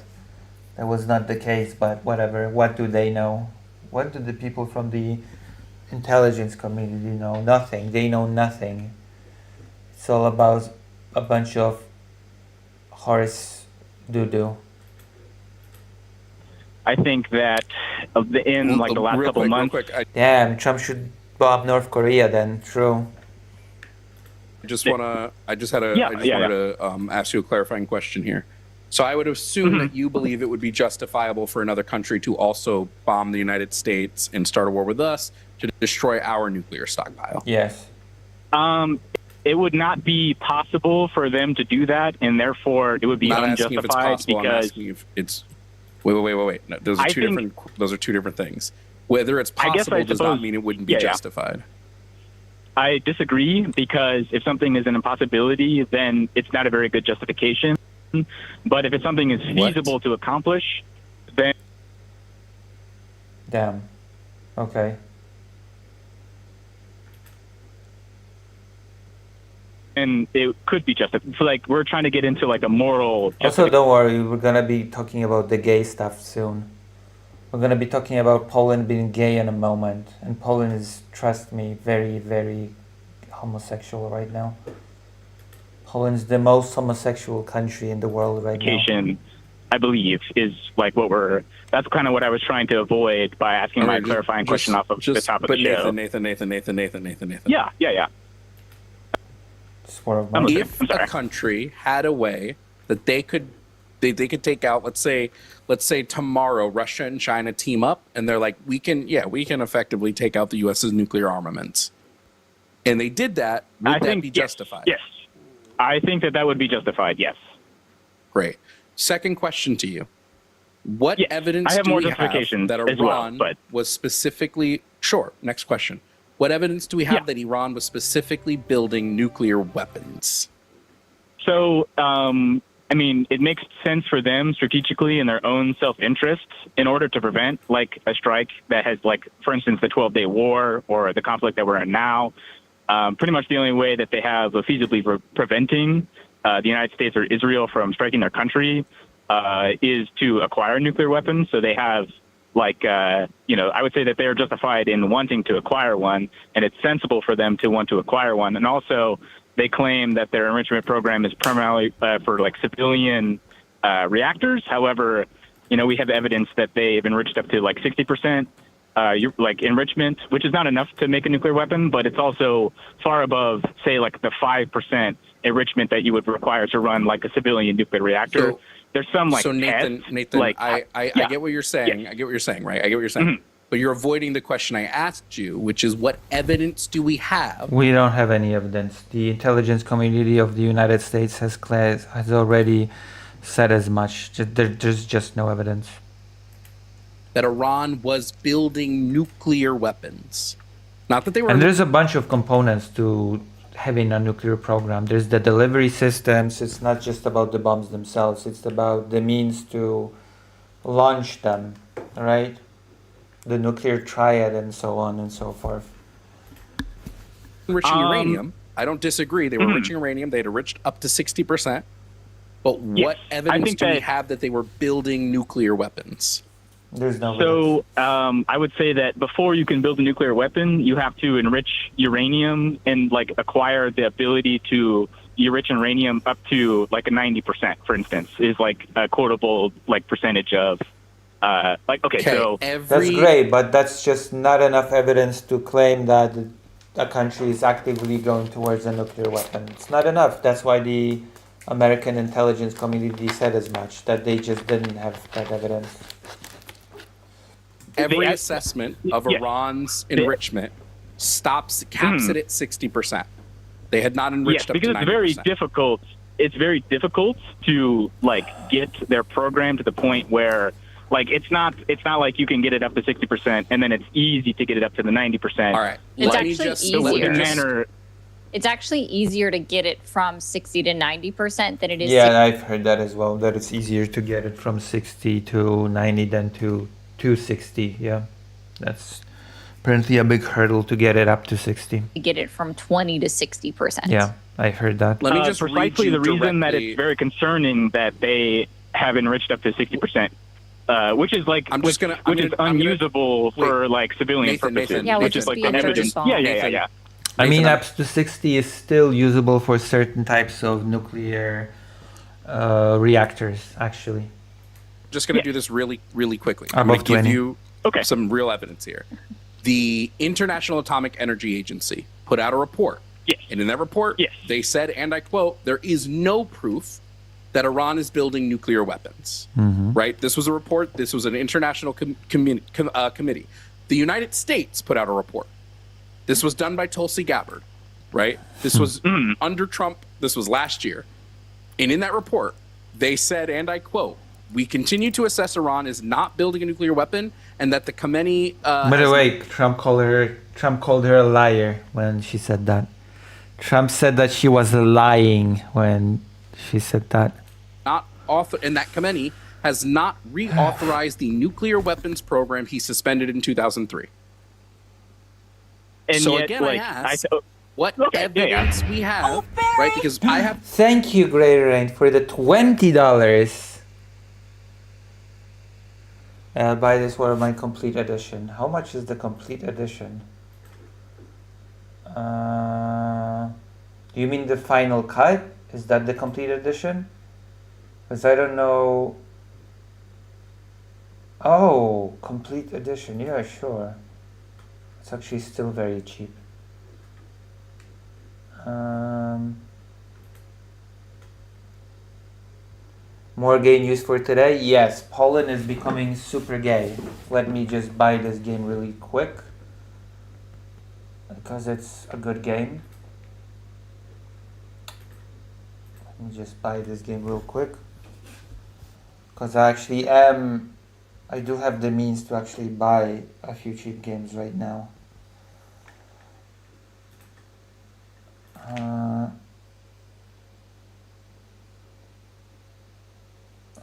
that was not the case, but whatever. What do they know? What do the people from the intelligence community know? Nothing. They know nothing. It's all about a bunch of horse doo-doo. I think that in like the last couple of months... Damn, Trump should bomb North Korea then. True. I just wanted to ask you a clarifying question here. So I would assume that you believe it would be justifiable for another country to also bomb the United States and start a war with us to destroy our nuclear stockpile. Yes. It would not be possible for them to do that, and therefore it would be unjustified because it's wait. No, those are two different things. Whether it's possible does not mean it wouldn't be justified. I disagree, because if something is an impossibility, then it's not a very good justification. But if it's something is feasible to accomplish, then... Damn. Okay. And it could be justified. So, like, we're trying to get into, like, a moral... Also, don't worry, we're going to be talking about the gay stuff soon. We're going to be talking about Poland being gay in a moment. And Poland is, trust me, very, very homosexual right now. Poland's the most homosexual country in the world right now. I believe, is like what we're... That's kind of what I was trying to avoid by asking my clarifying question off of the top of the show. Nathan. Yeah. If a country had a way that they could take out, let's say tomorrow Russia and China team up and they're like, we can effectively take out the US's nuclear armaments, and they did that, would that be justified? Yes. I think that would be justified, yes. Great. Second question to you. What evidence I have do more we have that Iran was specifically... Sure, next question. What evidence do we have that Iran was specifically building nuclear weapons? So, I mean, it makes sense for them strategically in their own self-interest in order to prevent, like, a strike that has, like, for instance, the 12-day war or the conflict that we're in now. Pretty much the only way that they have of feasibly preventing the United States or Israel from striking their country is to acquire nuclear weapons. So they have I would say that they're justified in wanting to acquire one, and it's sensible for them to want to acquire one. And also, they claim that their enrichment program is primarily for civilian reactors. However, we have evidence that they've enriched up to 60% enrichment, which is not enough to make a nuclear weapon, but it's also far above, say, the 5% enrichment that you would require to run a civilian nuclear reactor. There's some So Nathan, tests, I get what you're saying. I get what you're saying, right? I get what you're saying. Mm-hmm. But you're avoiding the question I asked you, which is what evidence do we have? We don't have any evidence. The intelligence community of the United States has already said as much. There's just no evidence. That Iran was building nuclear weapons. Not that they were... And there's a bunch of components to having a nuclear program. There's the delivery systems. It's not just about the bombs themselves. It's about the means to launch them, right? The nuclear triad and so on and so forth. Enriching uranium. I don't disagree. They were enriching uranium. They had enriched up to 60%. But what evidence do we have that they were building nuclear weapons? There's no So I would say that before you can build a nuclear weapon, you have to enrich uranium and acquire the ability to enrich uranium up to a 90%, for instance, is a quotable percentage of that's great, but that's just not enough evidence to claim that a country is actively going towards a nuclear weapon. It's not enough. That's why the American intelligence community said as much, that they just didn't have that evidence. Every assessment of Iran's enrichment caps it at 60%. They had not enriched up to 90%. Because it's very difficult. It's very difficult to get their program to the point where it's not like you can get it up to 60% and then it's easy to get it up to the 90%. All right. It's actually easier. It's actually easier to get it from 60 to 90% than it is. Yeah, I've heard that as well. That it's easier to get it from 60 to 90 than to 260. Yeah, that's apparently a big hurdle to get it up to 60. To get it from 20 to 60%. Yeah, I've heard that. Let me just precisely the reason that it's very concerning that they have enriched up to 60%. Which is unusable for civilian purposes. Yeah, which is the evidence. Yeah. I mean, up to 60 is still usable for certain types of nuclear reactors, actually. Just going to do this really, really quickly. Above I'm going to give 20. you some real evidence here. The International Atomic Energy Agency put out a report. Yes. And in that report, they said, and I quote, there is no proof that Iran is building nuclear weapons. Mm-hmm. Right? This was a report. This was an international committee. The United States put out a report. This was done by Tulsi Gabbard. Right? This was under Trump. This was last year. And in that report, they said, and I quote, we continue to assess Iran as not building a nuclear weapon, and that the Khamenei. By the way, Trump called her a liar when she said that. Trump said that she was lying when she said that. And that Khamenei has not reauthorized the nuclear weapons program he suspended in 2003. And so yet, again, I ask, what evidence we have, right? Because I have. Thank you, Great Rain, for the $20. I'll buy this for my complete edition. How much is the complete edition? Do you mean the final cut? Is that the complete edition? Because I don't know. Oh, complete edition. Yeah, sure. It's actually still very cheap. More gay news for today? Yes, Poland is becoming super gay. Let me just buy this game really quick, because it's a good game. Let me just buy this game real quick, because I do have the means to actually buy a few cheap games right now.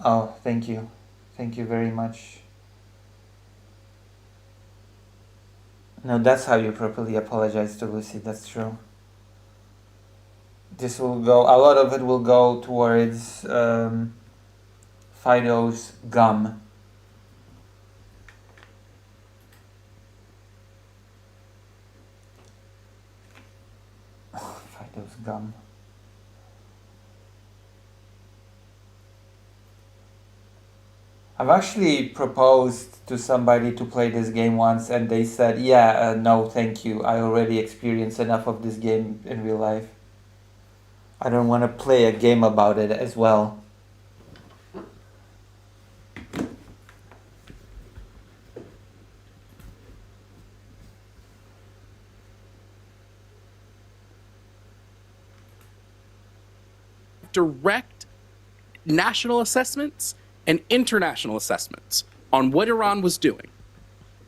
Oh, thank you. Thank you very much. No, that's how you properly apologize to Lucy. That's true. This will go, a lot of it will go towards Fido's gum. gum. I've actually proposed to somebody to play this game once, and they said, yeah, no, thank you. I already experienced enough of this game in real life. I don't want to play a game about it as well. Direct national assessments and international assessments on what Iran was doing.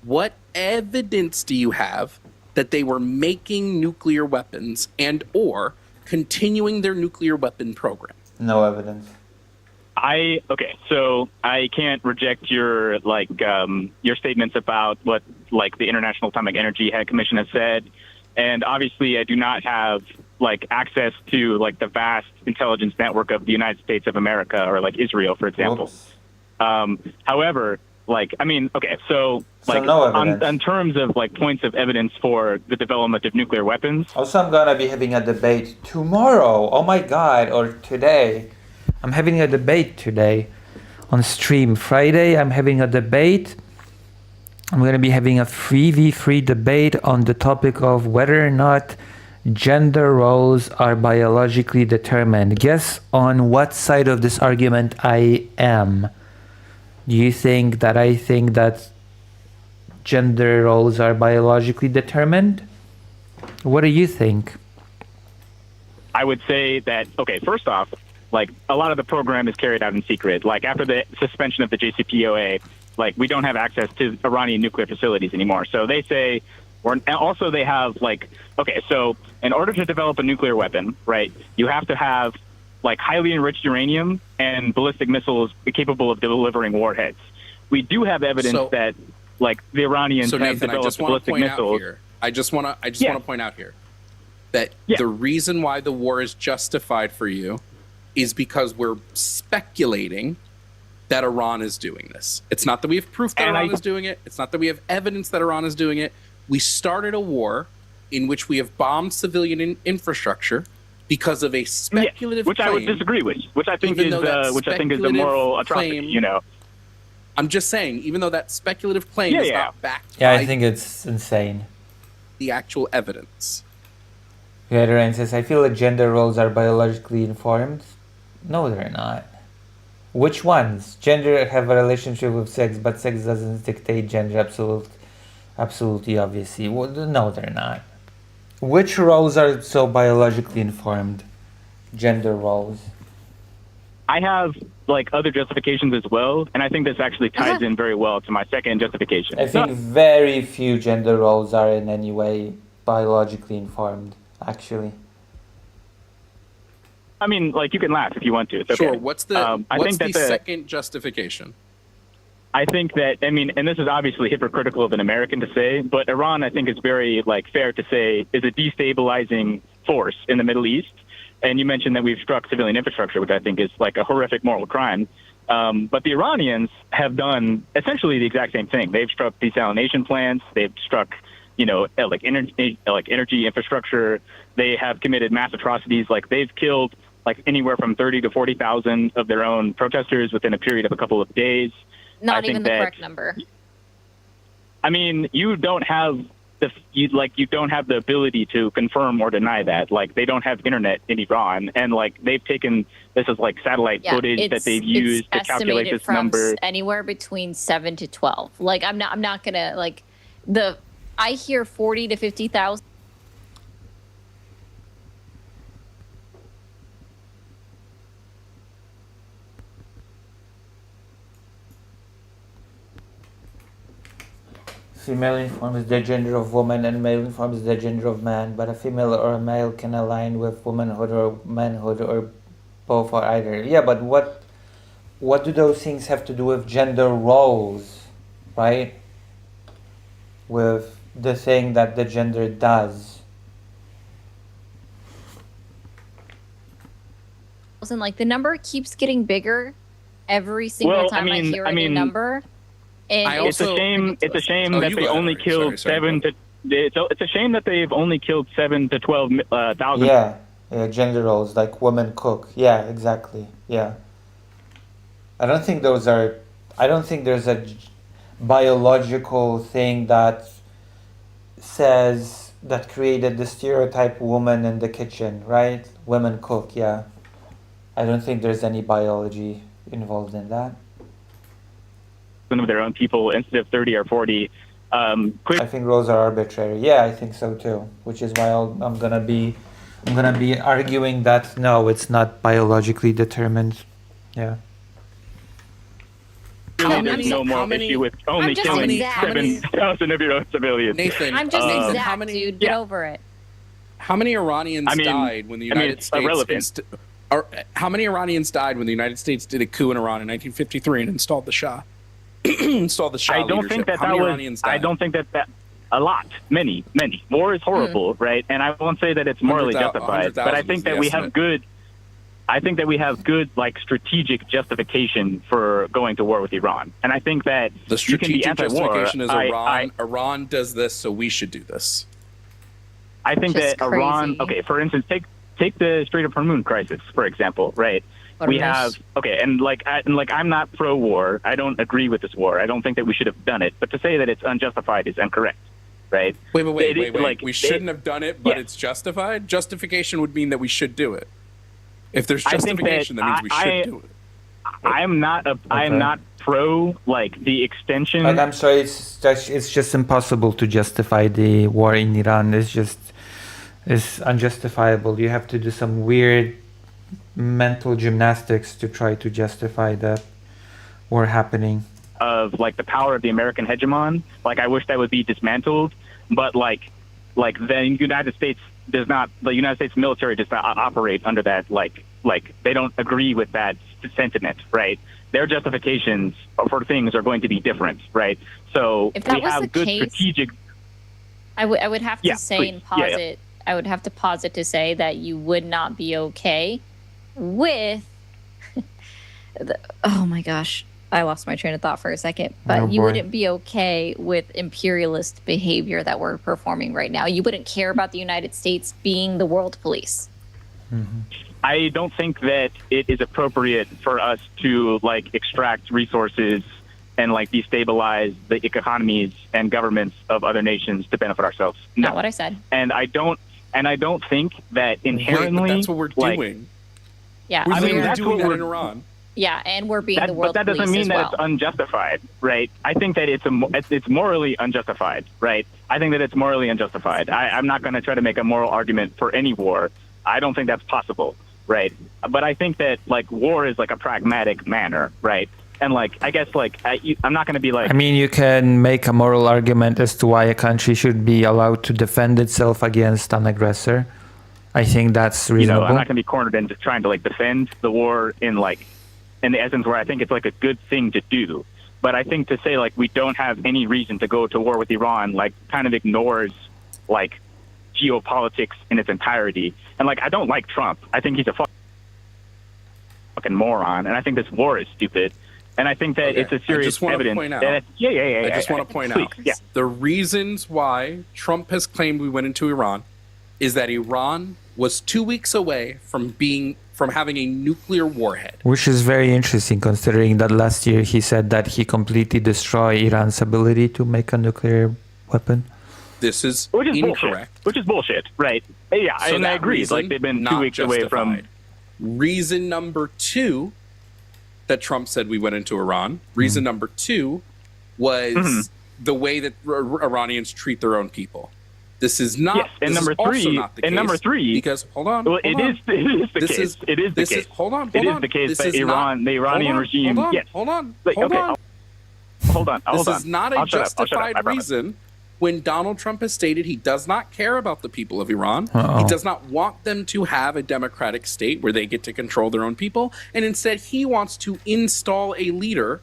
What evidence do you have that they were making nuclear weapons and or continuing their nuclear weapon program? No evidence. Okay, so I can't reject your your statements about what the International Atomic Energy Commission has said, and obviously I do not have access to the vast intelligence network of the United States of America or Israel, for example. However, okay, so no evidence. on terms of points of evidence for the development of nuclear weapons. Also, I'm gonna be having a debate tomorrow. Oh my god, or today. I'm having a debate today on stream. Friday, I'm having a debate. I'm gonna be having a 3v3 debate on the topic of whether or not gender roles are biologically determined. Guess on what side of this argument I am. Do you think that I think that gender roles are biologically determined? What do you think? I would say that, okay, first off, a lot of the program is carried out in secret. After the suspension of the JCPOA, we don't have access to Iranian nuclear facilities anymore. So they say, and also they have okay, so in order to develop a nuclear weapon, right, you have to have highly enriched uranium and ballistic missiles capable of delivering warheads. We do have evidence that the Iranians have Nathan, developed ballistic missiles. I just want to point out here that the reason why the war is justified for you is because we're speculating that Iran is doing this. It's not that we have proof that Iran is doing it. It's not that we have evidence that Iran is doing it. We started a war in which we have bombed civilian infrastructure because of a speculative which claim. I would disagree with, which I think is a moral atrocity. I'm just saying, even though that speculative claim is not backed Yeah, by I think it's insane. the actual evidence. Yeah, Ryan says, I feel that gender roles are biologically informed. No, they're not. Which ones? Gender have a relationship with sex, but sex doesn't dictate gender. Absolutely, obviously. Well, no, they're not. Which roles are so biologically informed? Gender roles. I have other justifications as well, and I think this actually ties in very well to my second justification. I think very few gender roles are in any way biologically informed, actually. I mean, you can laugh if you want to. It's okay. Sure. What's the second justification? I think that, and this is obviously hypocritical of an American to say, but Iran, I think, is very fair to say, is a destabilizing force in the Middle East. And you mentioned that we've struck civilian infrastructure, which I think is a horrific moral crime. But the Iranians have done essentially the exact same thing. They've struck desalination plants. They've struck, energy infrastructure. They have committed mass atrocities. They've killed anywhere from 30 to 40,000 of their own protesters within a period of a couple of days. Not even the correct number. I mean, you don't have you don't have the ability to confirm or deny that. They don't have internet in Iran, and they've taken this as satellite footage that they've used to calculate this number. Anywhere between 7 to 12. I'm not gonna I hear 40 to 50,000. Female informs the gender of woman and male informs the gender of man, but a female or a male can align with womanhood or manhood or both or either. Yeah, but what do those things have to do with gender roles, right? With the thing that the gender does. And the number keeps getting bigger every single time I hear a new number. And It's a shame that they only killed 7 to. It's a shame that they've only killed 7 to 12,000. Yeah, gender roles like woman cook. Yeah, exactly. Yeah. I don't think those are. I don't think there's a biological thing that says that created the stereotype woman in the kitchen, right? Women cook. Yeah. I don't think there's any biology involved in that. Of their own people instead of 30 or 40. I think rules are arbitrary. Yeah, I think so too. Which is why I'm gonna be arguing that no, it's not biologically determined. Yeah. There's no more issue with only killing 7,000 of your own civilians. Nathan, I'm just Nathan, exact, how many, dude. Get over it. How many Iranians died when the United States? How many Iranians died when the United States did a coup in Iran in 1953 and installed the Shah? Installed the Shah I don't leadership. think that How many Iranians died? I don't think that a lot, many. War is horrible, right? And I won't say that it's morally justified, but I think that we have good. I think that we have good, like, strategic justification for going to war with Iran, and I think that the strategic you can be anti-war. justification is Iran does this, so we should do this. I think that Iran. Okay, for instance, take the Strait of Hormuz crisis, for example, right? We have and I'm not pro-war. I don't agree with this war. I don't think that we should have done it. But to say that it's unjustified is incorrect, right? Wait. Like, we shouldn't have done it, but it's justified. Justification would mean that we should do it. If there's justification, that means we should do it. I'm not pro like the extension. Like, I'm sorry, it's just impossible to justify the war in Iran. It's unjustifiable. You have to do some weird mental gymnastics to try to justify that war happening. Of like the power of the American hegemon, like I wish that would be dismantled, but like the United States does not. The United States military does not operate under that. Like they don't agree with that sentiment, right? Their justifications for things are going to be different, right? So if that we was have the good case, strategic. I would have to say and posit. I would have to posit to say that you would not be okay with oh my gosh, I lost my train of thought for a second, but you wouldn't be okay with imperialist behavior that we're performing right now. You wouldn't care about the United States being the world police. Mm-hmm. I don't think that it is appropriate for us to like extract resources and like destabilize the economies and governments of other nations to benefit ourselves. No. Not what I said. And I don't think that inherently. Wait, but that's what we're doing. Yeah, we're literally doing that in Iran. Yeah, and we're being the world police. But that doesn't mean that it's unjustified, right? I think that it's morally unjustified, right? I think that it's morally unjustified. I'm not going to try to make a moral argument for any war. I don't think that's possible, right? But I think that like war is like a pragmatic manner, right? And like I guess like I'm not going to be like. I mean, you can make a moral argument as to why a country should be allowed to defend itself against an aggressor. I think that's reasonable. I'm not going to be cornered into trying to like defend the war in the essence where I think it's like a good thing to do. But I think to say like we don't have any reason to go to war with Iran like kind of ignores like geopolitics in its entirety. And like I don't like Trump. I think he's a fucking moron, and I think this war is stupid. And I think that it's a serious evidence. I just want to point out the reasons why Trump has claimed we went into Iran is that Iran was 2 weeks away from having a nuclear warhead. Which is very interesting considering that last year he said that he completely destroyed Iran's ability to make a nuclear weapon. This is incorrect. Which is bullshit, right? Yeah, so and I agree. Like they've been 2 weeks away from. Reason number 2 that Trump said we went into Iran. Reason number 2 was the way that Iranians treat their own people. This is not. Yes, and number 3. And number 3, because hold on. Well, it is the case. It is the case. Hold on. It is the case that the Iranian regime. Hold on. Hold on. This is not a justified reason. When Donald Trump has stated he does not care about the people of Iran, he does not want them to have a democratic state where they get to control their own people, and instead he wants to install a leader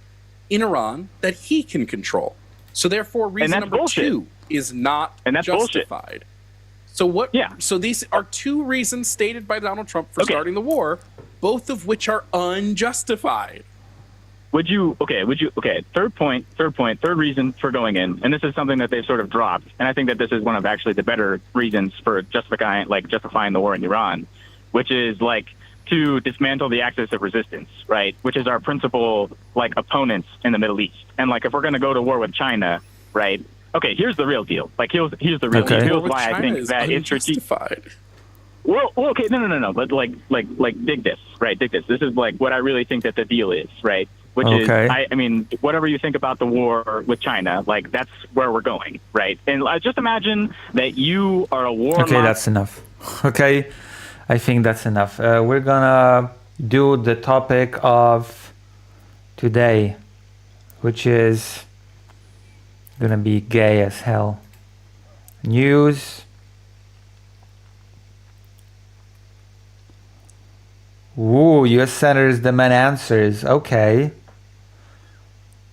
in Iran that he can control. So therefore, reason number 2 is not justified. So what? Yeah. So these are 2 reasons stated by Donald Trump for starting the war, both of which are unjustified. Third reason for going in, and this is something that they've sort of dropped, and I think that this is one of actually the better reasons for justifying the war in Iran. which is like to dismantle the axis of resistance, right? Which is our principal like opponents in the Middle East. And like if we're going to go to war with China, right? Okay, here's the real deal. Like here's the real deal. Here's why I think that it's strategic. Well, okay, no. But like, dig this, right? Dig this. This is like what I really think that the deal is, right? Which is, I mean, whatever you think about the war with China, like that's where we're going, right? And just imagine that you are a war. Okay, that's enough. Okay, I think that's enough. We're gonna do the topic of today, which is gonna be gay as hell. News. Ooh, U.S. senators demand answers. Okay.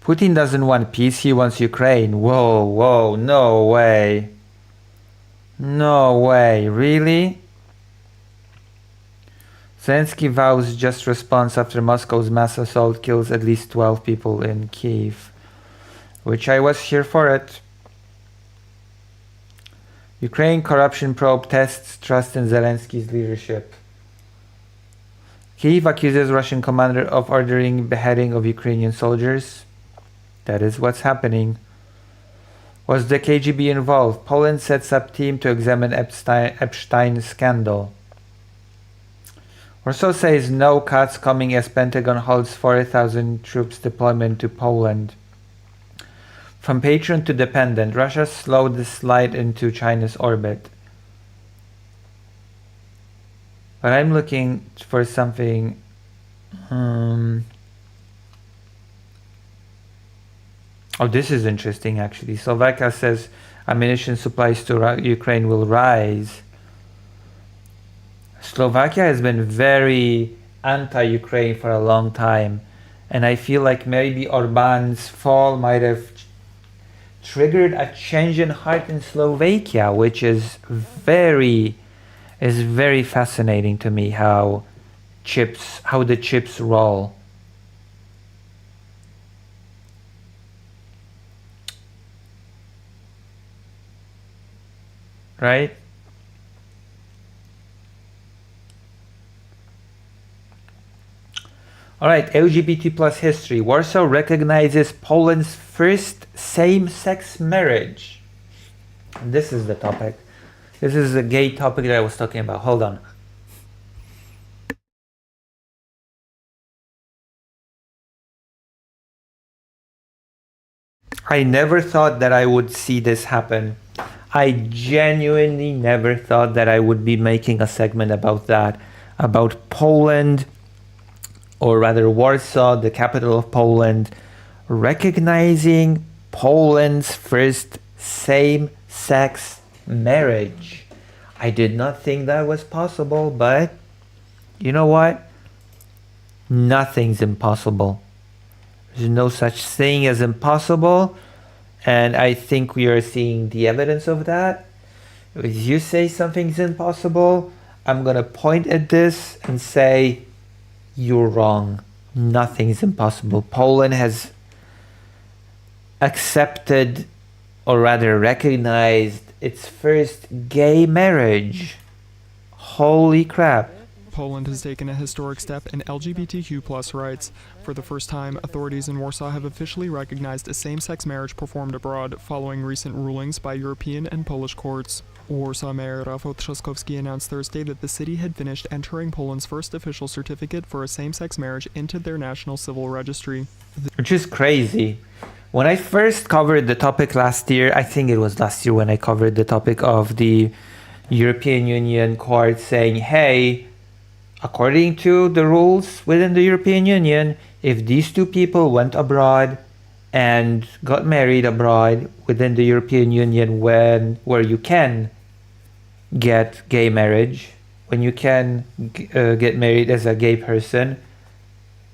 Putin doesn't want peace, he wants Ukraine. Whoa, no way. No way, really? Zelensky vows just response after Moscow's mass assault kills at least 12 people in Kiev. Which I was here for it. Ukraine corruption probe tests trust in Zelensky's leadership. Kyiv accuses Russian commander of ordering beheading of Ukrainian soldiers. That is what's happening. Was the KGB involved? Poland sets up team to examine Epstein scandal. Warsaw says no cuts coming as Pentagon holds 40,000 troops deployment to Poland. From patron to dependent, Russia slowed the slide into China's orbit. But I'm looking for something. Oh, this is interesting actually. Slovakia says ammunition supplies to Ukraine will rise. Slovakia has been very anti-Ukraine for a long time. And I feel like maybe Orban's fall might have triggered a change in heart in Slovakia, which is very fascinating to me how the chips roll. Right? All right, LGBT plus history. Warsaw recognizes Poland's first same-sex marriage. This is the topic. This is the gay topic that I was talking about. Hold on. I never thought that I would see this happen. I genuinely never thought that I would be making a segment about that, about Poland, or rather Warsaw, the capital of Poland, recognizing Poland's first same-sex marriage. I did not think that was possible, but you know what? Nothing's impossible. There's no such thing as impossible, and I think we are seeing the evidence of that. If you say something's impossible, I'm gonna point at this and say, you're wrong. Nothing's impossible. Poland has accepted, or rather recognized, its first gay marriage. Holy crap. Poland has taken a historic step in LGBTQ+ rights. For the first time, authorities in Warsaw have officially recognized a same-sex marriage performed abroad, following recent rulings by European and Polish courts. Warsaw Mayor Rafał Trzaskowski announced Thursday that the city had finished entering Poland's first official certificate for a same-sex marriage into their national civil registry. Which is crazy. When I first covered the topic last year, I think it was last year when I covered the topic of the European Union court saying, hey, according to the rules within the European Union, if these two people went abroad and got married abroad within the European Union, where you can get gay marriage, when you can get married as a gay person,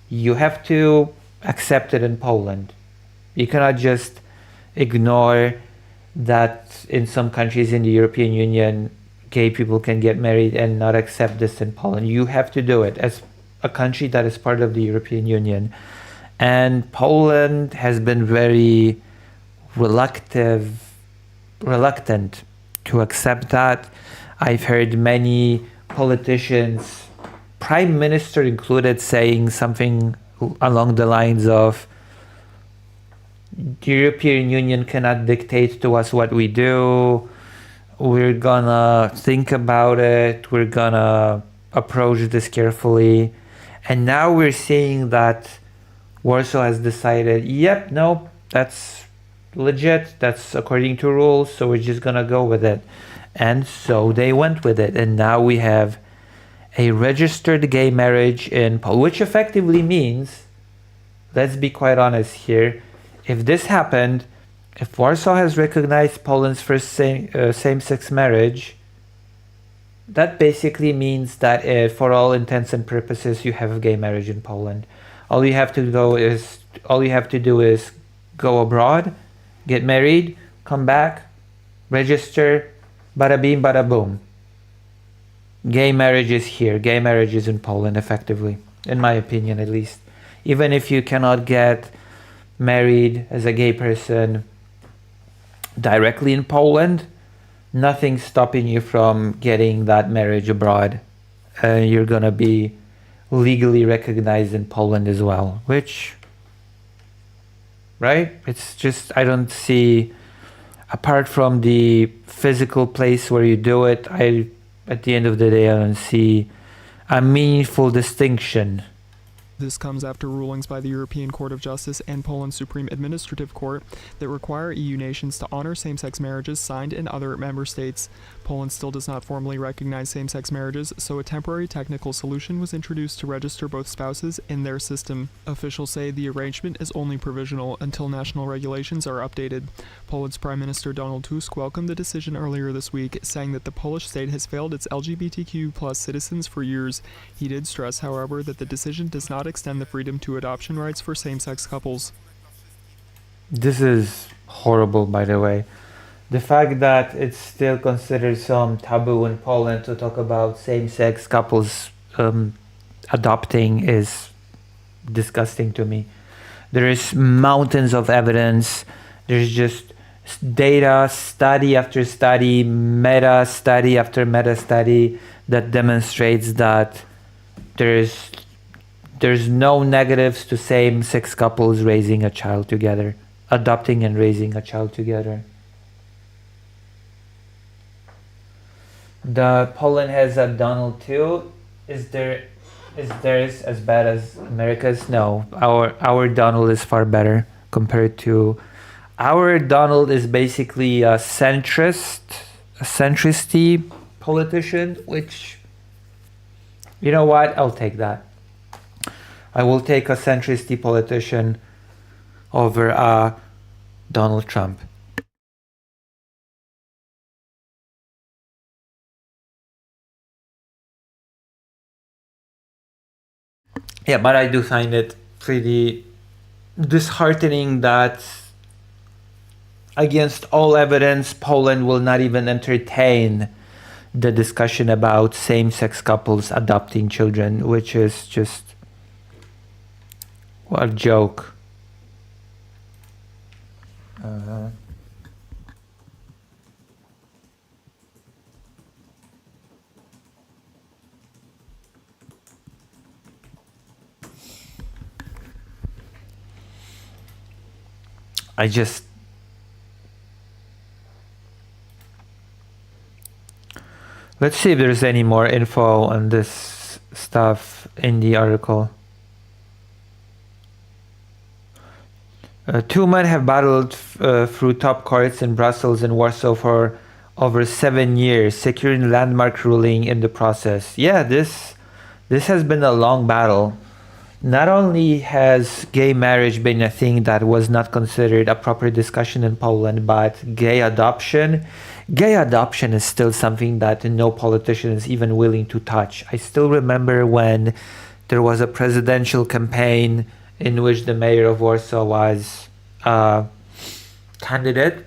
you have to accept it in Poland. You cannot just ignore that in some countries in the European Union, gay people can get married and not accept this in Poland. You have to do it as a country that is part of the European Union. And Poland has been very reluctant to accept that. I've heard many politicians, prime minister included, saying something along the lines of, the European Union cannot dictate to us what we do. We're gonna think about it. We're gonna approach this carefully. And now we're seeing that Warsaw has decided, yep, no, that's legit. That's according to rules. So we're just gonna go with it. And so they went with it. And now we have a registered gay marriage in Poland, which effectively means, let's be quite honest here, if this happened, if Warsaw has recognized Poland's first same-sex marriage, that basically means that for all intents and purposes, you have a gay marriage in Poland. All you have to do is go abroad, get married, come back, register, bada bing, bada boom. Gay marriage is here. Gay marriage is in Poland, effectively, in my opinion, at least. Even if you cannot get married as a gay person directly in Poland, nothing's stopping you from getting that marriage abroad. You're gonna be legally recognized in Poland as well, which, right? It's just, I don't see, apart from the physical place where you do it, at the end of the day, I don't see a meaningful distinction. This comes after rulings by the European Court of Justice and Poland's Supreme Administrative Court that require EU nations to honor same-sex marriages signed in other member states. Poland still does not formally recognize same-sex marriages, so a temporary technical solution was introduced to register both spouses in their system. Officials say the arrangement is only provisional until national regulations are updated. Poland's Prime Minister Donald Tusk welcomed the decision earlier this week, saying that the Polish state has failed its LGBTQ+ citizens for years. He did stress, however, that the decision does not extend the freedom to adoption rights for same-sex couples. This is horrible, by the way. The fact that it's still considered some taboo in Poland to talk about same-sex couples adopting is disgusting to me. There is mountains of evidence. There's just data, study after study, meta study after meta study that demonstrates that there's no negatives to same-sex couples raising a child together, adopting and raising a child together. The Poland has a Donald too. Is theirs as bad as America's? No, our Donald is far better compared to. Our Donald is basically a centristy politician, which, you know what? I'll take that. I will take a centristy politician over Donald Trump. Yeah, but I do find it pretty disheartening that, against all evidence, Poland will not even entertain the discussion about same-sex couples adopting children, which is just, what a joke. Let's see if there's any more info on this stuff in the article. Two men have battled through top courts in Brussels and Warsaw for over 7 years, securing landmark ruling in the process. Yeah, this has been a long battle. Not only has gay marriage been a thing that was not considered a proper discussion in Poland, but gay adoption is still something that no politician is even willing to touch. I still remember when there was a presidential campaign in which the mayor of Warsaw was a candidate,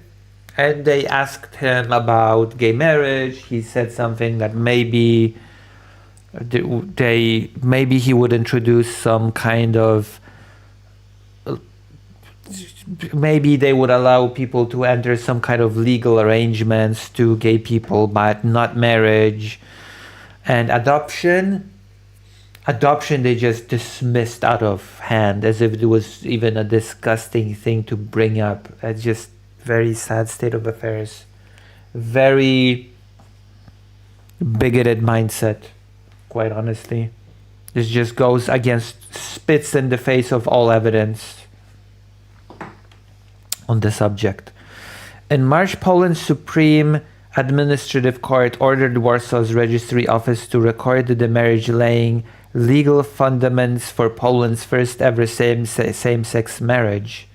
and they asked him about gay marriage. He said something that maybe he would introduce some kind of, maybe they would allow people to enter some kind of legal arrangements to gay people, but not marriage. And adoption, they just dismissed out of hand as if it was even a disgusting thing to bring up. That's just very sad state of affairs. Very bigoted mindset, quite honestly. This just goes against, spits in the face of all evidence on the subject. In March, Poland's Supreme Administrative Court ordered Warsaw's registry office to record the marriage, laying legal fundaments for Poland's first ever same-sex marriage.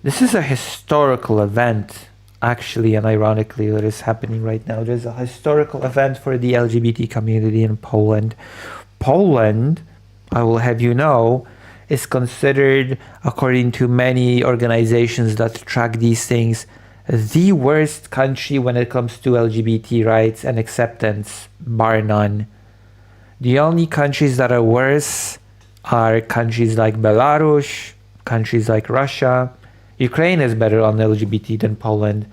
This is a historical event, actually, and ironically, that is happening right now. There's a historical event for the LGBT community in Poland. Poland, I will have you know, is considered, according to many organizations that track these things, the worst country when it comes to LGBT rights and acceptance, bar none. The only countries that are worse are countries like Belarus, countries like Russia. Ukraine is better on LGBT than Poland.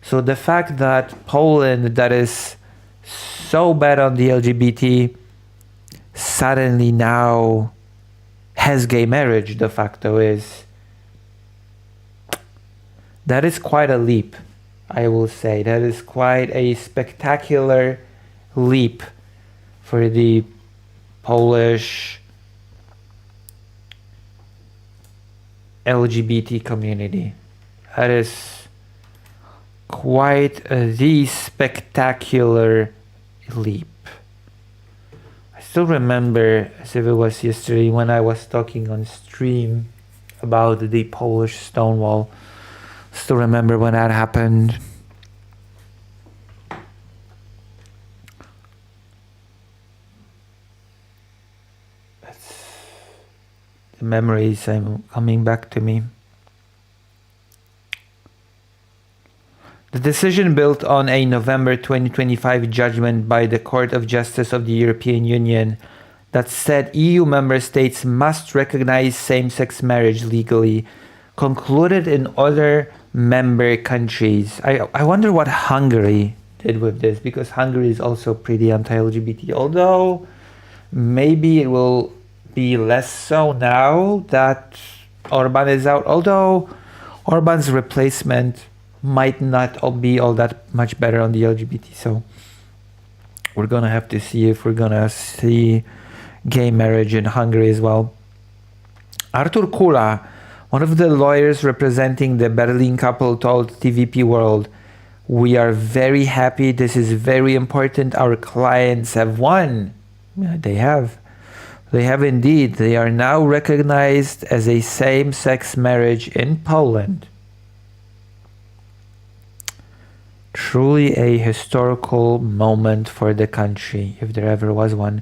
So the fact that Poland, that is so bad on the LGBT, suddenly now has gay marriage, de facto is, that is quite a leap, I will say. That is quite a spectacular leap for the Polish LGBT community. That is quite the spectacular leap. I still remember, as if it was yesterday, when I was talking on stream about the Polish Stonewall. Still remember when that happened. The memories are coming back to me. The decision built on a November 2025 judgment by the Court of Justice of the European Union that said EU member states must recognize same-sex marriage legally, concluded in other member countries. I wonder what Hungary did with this, because Hungary is also pretty anti-LGBT, although maybe it will be less so now that Orban is out, although Orban's replacement might not be all that much better on the LGBT. So we're gonna have to see if we're gonna see gay marriage in Hungary as well. Artur Kula, one of the lawyers representing the Berlin couple, told TVP World, "We are very happy. This is very important. Our clients have won." Yeah, they have. They have indeed. They are now recognized as a same-sex marriage in Poland. Truly a historical moment for the country, if there ever was one.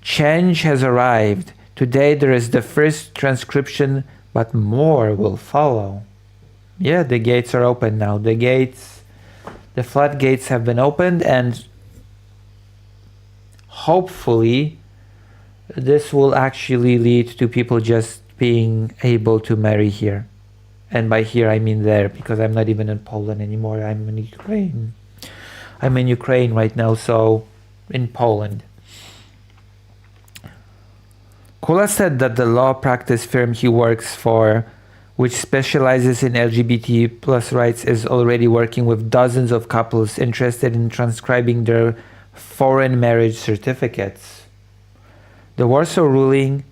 Change has arrived. Today there is the first transcription, but more will follow. Yeah, the gates are open now. The floodgates have been opened, and hopefully this will actually lead to people just being able to marry here. And by here I mean there, because I'm not even in Poland anymore. I'm in Ukraine. I'm in Ukraine right now, so in Poland. Kula said that the law practice firm he works for, which specializes in LGBT plus rights, is already working with dozens of couples interested in transcribing their foreign marriage certificates. The Warsaw ruling,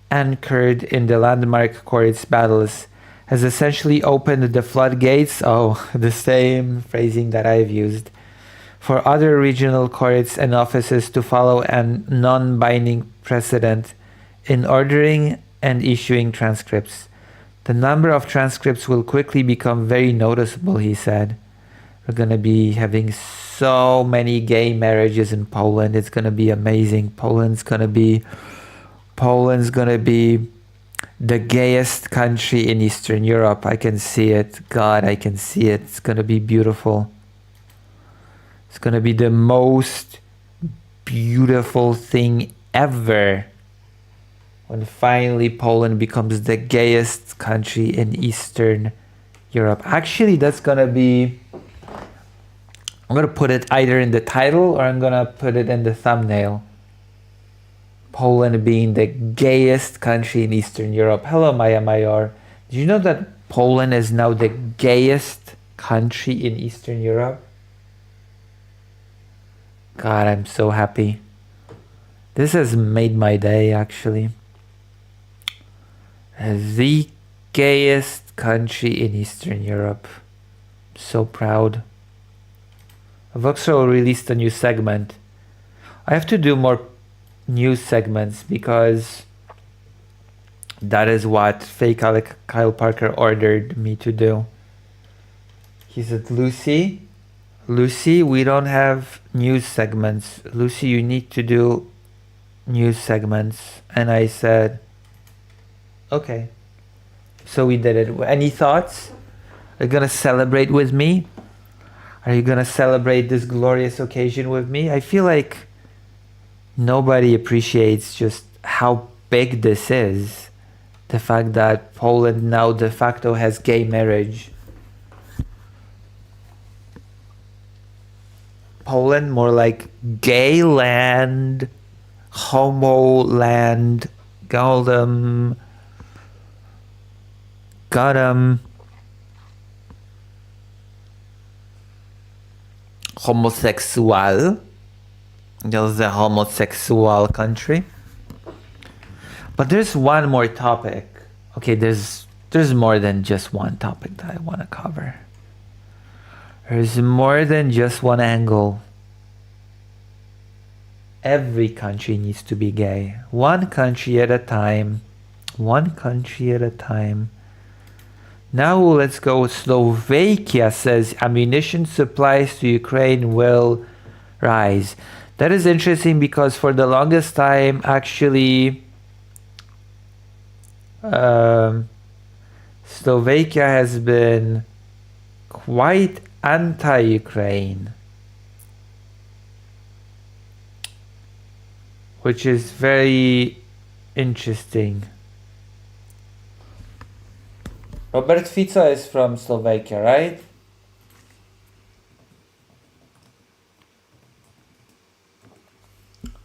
anchored in the landmark court's battles, has essentially opened the floodgates, the same phrasing that I've used, for other regional courts and offices to follow a non-binding precedent in ordering and issuing transcripts. The number of transcripts will quickly become very noticeable, he said. We're going to be having so many gay marriages in Poland. It's going to be amazing. Poland's going to be the gayest country in Eastern Europe. I can see it. God, I can see it. It's going to be beautiful. It's going to be the most beautiful thing ever when finally Poland becomes the gayest country in Eastern Europe. Actually, that's going to be I'm gonna put it either in the title or I'm gonna put it in the thumbnail. Poland being the gayest country in Eastern Europe. Hello, Maya Mayor. Did you know that Poland is now the gayest country in Eastern Europe? God, I'm so happy. This has made my day, actually. The gayest country in Eastern Europe. So proud. I've also released a new segment. I have to do more news segments because that is what fake Alec Kyle Parker ordered me to do. He said, Lucy, we don't have news segments. Lucy, you need to do news segments. And I said, okay. So we did it. Any thoughts? Are you gonna celebrate with me? Are you gonna celebrate this glorious occasion with me? I feel like nobody appreciates just how big this is. The fact that Poland now de facto has gay marriage. Poland more like gay land, homo land, got 'em. Homosexual. There's a homosexual country. But there's one more topic. Okay, there's more than just one topic that I want to cover. There's more than just one angle. Every country needs to be gay. One country at a time. One country at a time. Now let's go. Slovakia says ammunition supplies to Ukraine will rise. That is interesting because for the longest time, actually, Slovakia has been quite anti-Ukraine, which is very interesting. Robert Fico is from Slovakia, right?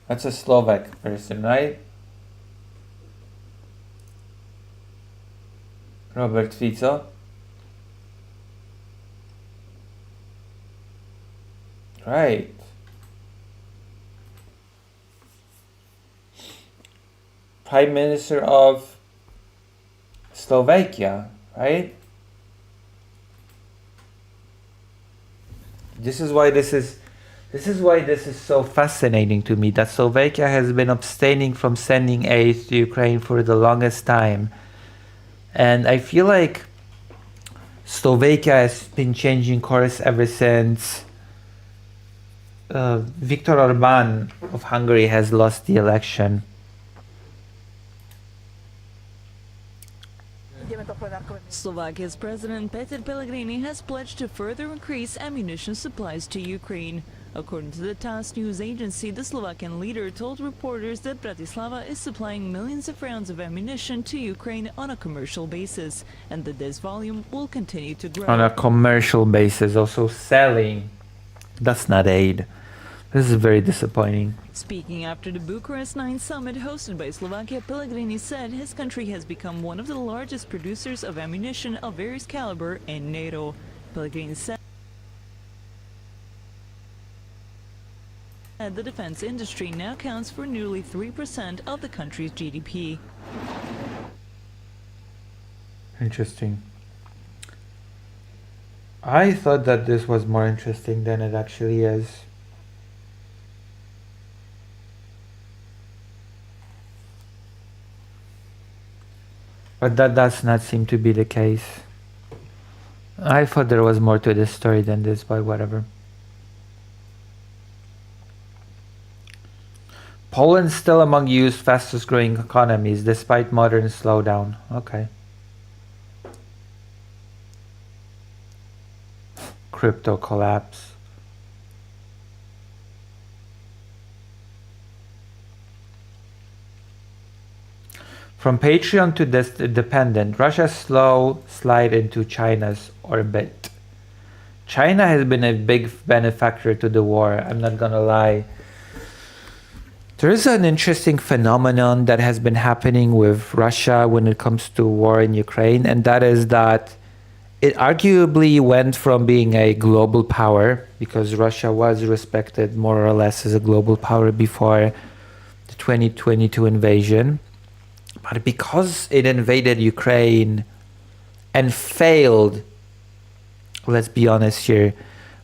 That's a Slovak person, right? Robert Fico. Right. Prime Minister of Slovakia, right? This is why this is so fascinating to me, that Slovakia has been abstaining from sending aid to Ukraine for the longest time. And I feel like Slovakia has been changing course ever since Viktor Orban of Hungary has lost the election. Slovakia's President Peter Pellegrini has pledged to further increase ammunition supplies to Ukraine. According to the TASS news agency, the Slovakian leader told reporters that Bratislava is supplying millions of rounds of ammunition to Ukraine on a commercial basis, and that this volume will continue to grow. On a commercial basis, also selling. That's not aid. This is very disappointing. Speaking after the Bucharest 9 summit hosted by Slovakia, Pellegrini said his country has become one of the largest producers of ammunition of various caliber in NATO. Pellegrini said the defense industry now counts for nearly 3% of the country's GDP. Interesting. I thought that this was more interesting than it actually is. But that does not seem to be the case. I thought there was more to this story than this, but whatever. Poland's still among EU's fastest growing economies despite modern slowdown. Okay. Crypto collapse. From Patreon to this dependent, Russia's slow slide into China's orbit. China has been a big benefactor to the war, I'm not gonna lie. There is an interesting phenomenon that has been happening with Russia when it comes to war in Ukraine, and that is that it arguably went from being a global power, because Russia was respected more or less as a global power before the 2022 invasion. But because it invaded Ukraine and failed, let's be honest here,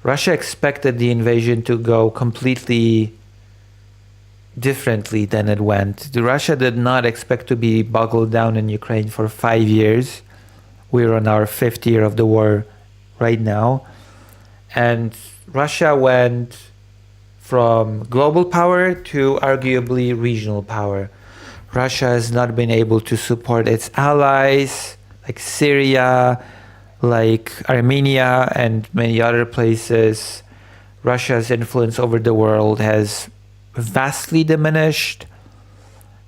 Russia expected the invasion to go completely differently than it went. Russia did not expect to be boggled down in Ukraine for 5 years. We're on our 5th year of the war right now. And Russia went from global power to arguably regional power. Russia has not been able to support its allies like Syria, like Armenia and many other places. Russia's influence over the world has vastly diminished.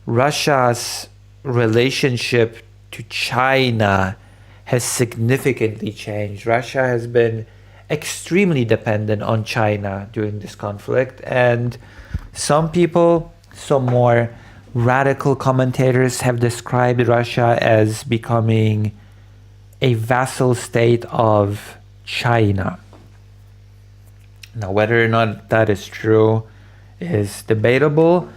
Russia's relationship to China has significantly changed. Russia has been extremely dependent on China during this conflict, and some people, some more radical commentators, have described Russia as becoming a vassal state of China. Now, whether or not that is true is debatable,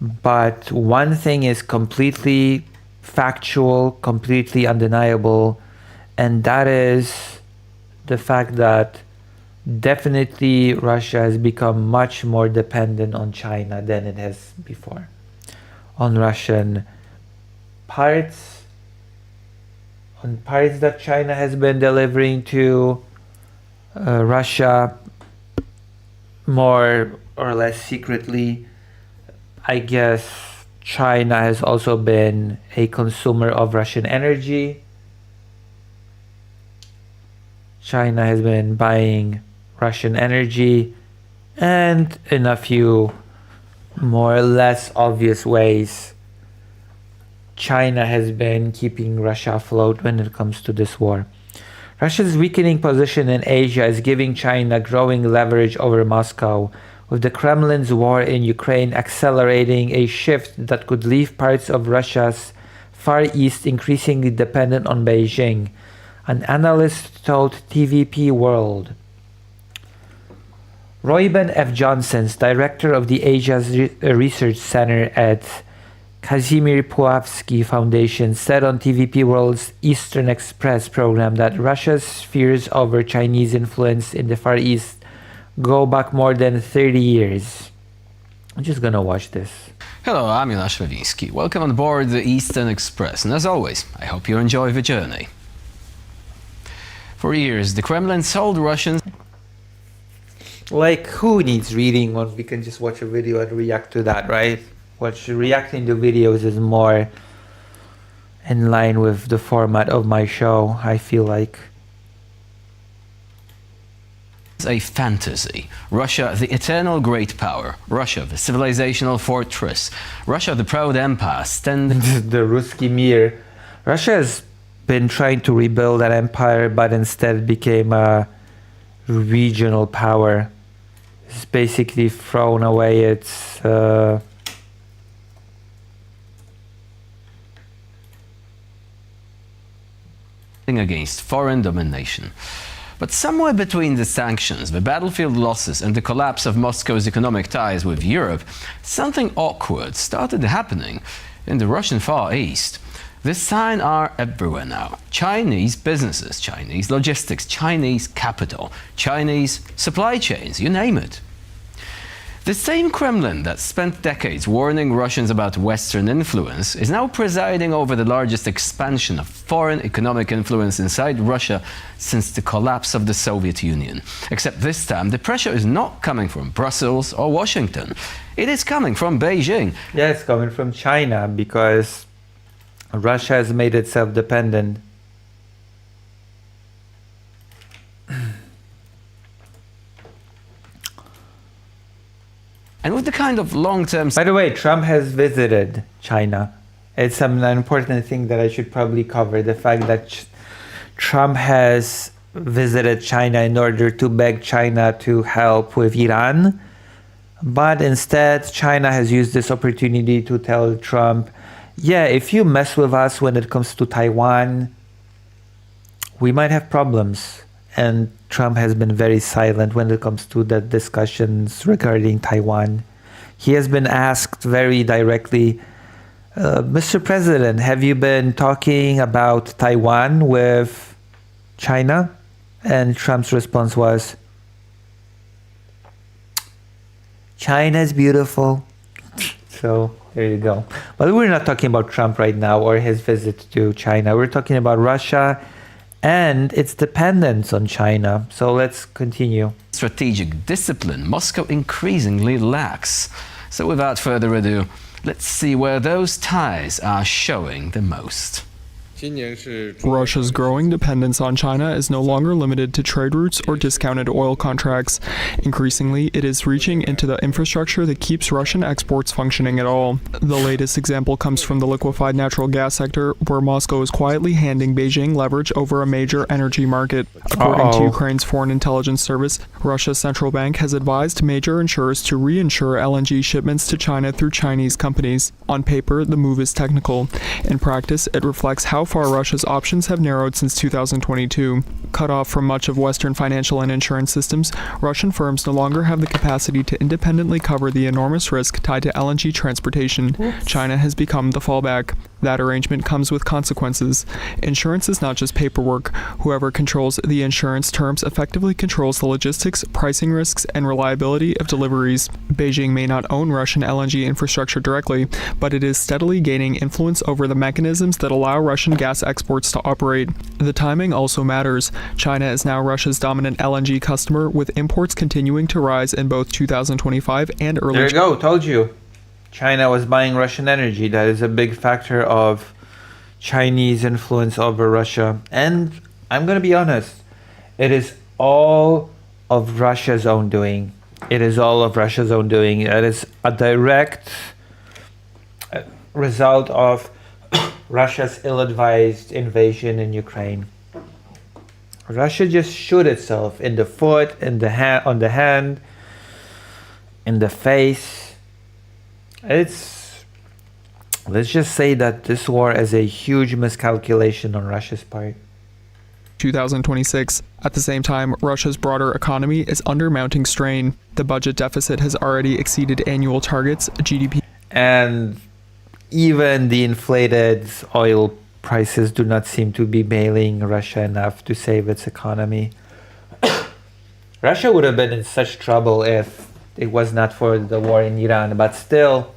but one thing is completely factual, completely undeniable, and that is the fact that definitely Russia has become much more dependent on China than it has before. On Russian parts, on parts that China has been delivering to Russia more or less secretly. I guess China has also been a consumer of Russian energy. China has been buying Russian energy, and in a few more or less obvious ways, China has been keeping Russia afloat when it comes to this war. Russia's weakening position in Asia is giving China growing leverage over Moscow, with the Kremlin's war in Ukraine accelerating a shift that could leave parts of Russia's Far East increasingly dependent on Beijing, an analyst told TVP World. Royben F. Johnson, director of the Asia's Research Center at Kazimir Puavsky Foundation, said on TVP World's Eastern Express program that Russia's fears over Chinese influence in the Far East go back more than 30 years. I'm just gonna watch this. Hello, I'm Jonasz Lewiński. Welcome on board the Eastern Express, and as always, I hope you enjoy the journey. For years, the Kremlin sold Russians... Like, who needs reading when we can just watch a video and react to that, right? Reacting to videos is more in line with the format of my show, I feel like. A fantasy. Russia, the eternal great power. Russia, the civilizational fortress. Russia, the proud empire standing... The Ruski Mir. Russia has been trying to rebuild that empire, but instead became a regional power. It's basically thrown away its... against foreign domination. But somewhere between the sanctions, the battlefield losses, and the collapse of Moscow's economic ties with Europe, something awkward started happening in the Russian Far East. The signs are everywhere now. Chinese businesses, Chinese logistics, Chinese capital, Chinese supply chains, you name it. The same Kremlin that spent decades warning Russians about Western influence is now presiding over the largest expansion of foreign economic influence inside Russia since the collapse of the Soviet Union. Except this time, the pressure is not coming from Brussels or Washington. It is coming from Beijing. Yeah, it's coming from China, because Russia has made itself dependent. And with the kind of long-term... By the way, Trump has visited China. It's an important thing that I should probably cover. The fact that Trump has visited China in order to beg China to help with Iran. But instead, China has used this opportunity to tell Trump, yeah, if you mess with us when it comes to Taiwan, we might have problems. And Trump has been very silent when it comes to the discussions regarding Taiwan. He has been asked very directly, Mr. President, have you been talking about Taiwan with China? And Trump's response was, China's beautiful. So there you go. But we're not talking about Trump right now or his visit to China. We're talking about Russia and its dependence on China. So let's continue. Strategic discipline Moscow increasingly lacks. So without further ado, let's see where those ties are showing the most. Russia's growing dependence on China is no longer limited to trade routes or discounted oil contracts. Increasingly, it is reaching into the infrastructure that keeps Russian exports functioning at all. The latest example comes from the liquefied natural gas sector, where Moscow is quietly handing Beijing leverage over a major energy market. According to Ukraine's Foreign Intelligence Service, Russia's central bank has advised major insurers to reinsure LNG shipments to China through Chinese companies. On paper, the move is technical. In practice, it reflects how far Russia's options have narrowed since 2022. Cut off from much of Western financial and insurance systems, Russian firms no longer have the capacity to independently cover the enormous risk tied to LNG transportation. China has become the fallback. That arrangement comes with consequences. Insurance is not just paperwork. Whoever controls the insurance terms effectively controls the logistics, pricing risks, and reliability of deliveries. Beijing may not own Russian LNG infrastructure directly, but it is steadily gaining influence over the mechanisms that allow Russian gas exports to operate. The timing also matters. China is now Russia's dominant LNG customer, with imports continuing to rise in both 2025 and early. There you go, told you. China was buying Russian energy. That is a big factor of Chinese influence over Russia. And I'm going to be honest, it is all of Russia's own doing. It is all of Russia's own doing. It is a direct result of Russia's ill-advised invasion in Ukraine. Russia just shot itself in the foot, in the hand, on the hand, in the face. Let's just say that this war is a huge miscalculation on Russia's part. 2026. At the same time, Russia's broader economy is under mounting strain. The budget deficit has already exceeded annual targets, GDP. And even the inflated oil prices do not seem to be bailing Russia enough to save its economy. Russia would have been in such trouble if it was not for the war in Iran, but still,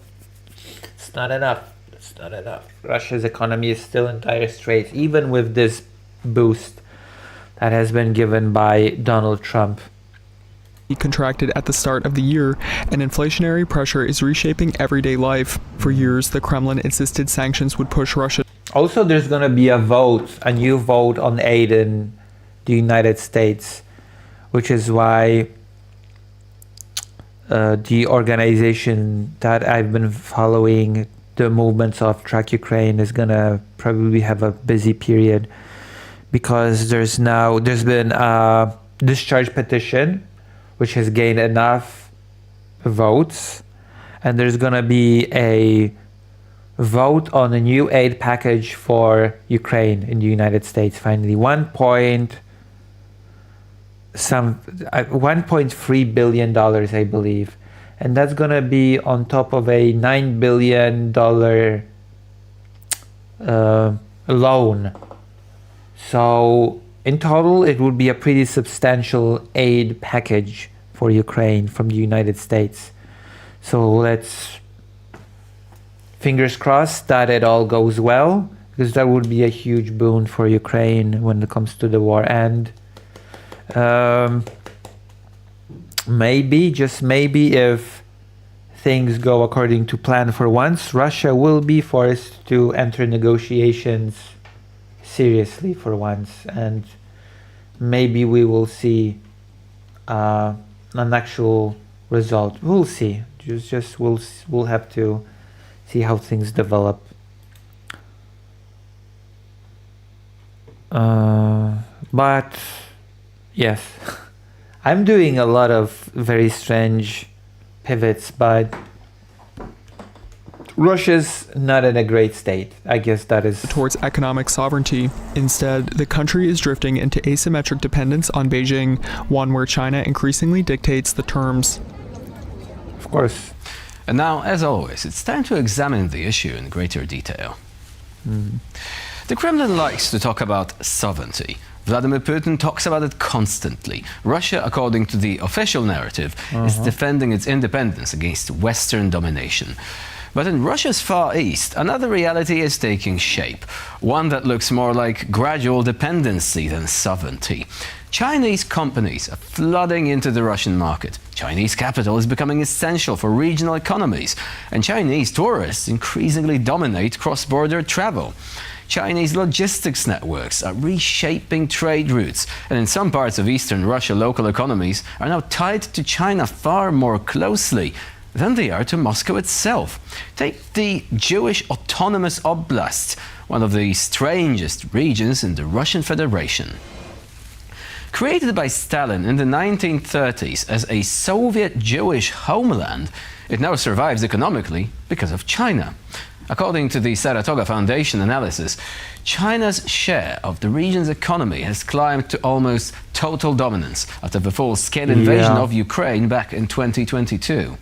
it's not enough. It's not enough. Russia's economy is still in dire straits, even with this boost that has been given by Donald Trump. He contracted at the start of the year, and inflationary pressure is reshaping everyday life. For years, the Kremlin insisted sanctions would push Russia. Also, there's going to be a new vote on aid in the United States, which is why the organization that I've been following, the movements of Track Ukraine, is gonna probably have a busy period, because there's been a discharge petition which has gained enough votes, and there's gonna be a vote on a new aid package for Ukraine in the United States. Finally, $1.3 billion, I believe, and that's gonna be on top of a $9 billion loan. So in total, it would be a pretty substantial aid package for Ukraine from the United States. So let's fingers crossed that it all goes well, because that would be a huge boon for Ukraine when it comes to the war end. Maybe, just maybe, if things go according to plan for once, Russia will be forced to enter negotiations seriously for once, and maybe we will see an actual result. We'll see. We'll have to see how things develop. But Yes. I'm doing a lot of very strange pivots, but Russia's not in a great state. I guess that is towards economic sovereignty. Instead, the country is drifting into asymmetric dependence on Beijing, one where China increasingly dictates the terms. Of course. And now, as always, it's time to examine the issue in greater detail. The Kremlin likes to talk about sovereignty. Vladimir Putin talks about it constantly. Russia, according to the official narrative, is defending its independence against Western domination. But in Russia's Far East, another reality is taking shape, one that looks more like gradual dependency than sovereignty. Chinese companies are flooding into the Russian market. Chinese capital is becoming essential for regional economies, and Chinese tourists increasingly dominate cross-border travel. Chinese logistics networks are reshaping trade routes, and in some parts of eastern Russia, local economies are now tied to China far more closely than they are to Moscow itself. Take the Jewish Autonomous Oblast, one of the strangest regions in the Russian Federation. Created by Stalin in the 1930s as a Soviet Jewish homeland, it now survives economically because of China. According to the Saratoga Foundation analysis, China's share of the region's economy has climbed to almost total dominance after the full-scale invasion of Ukraine back in 2022.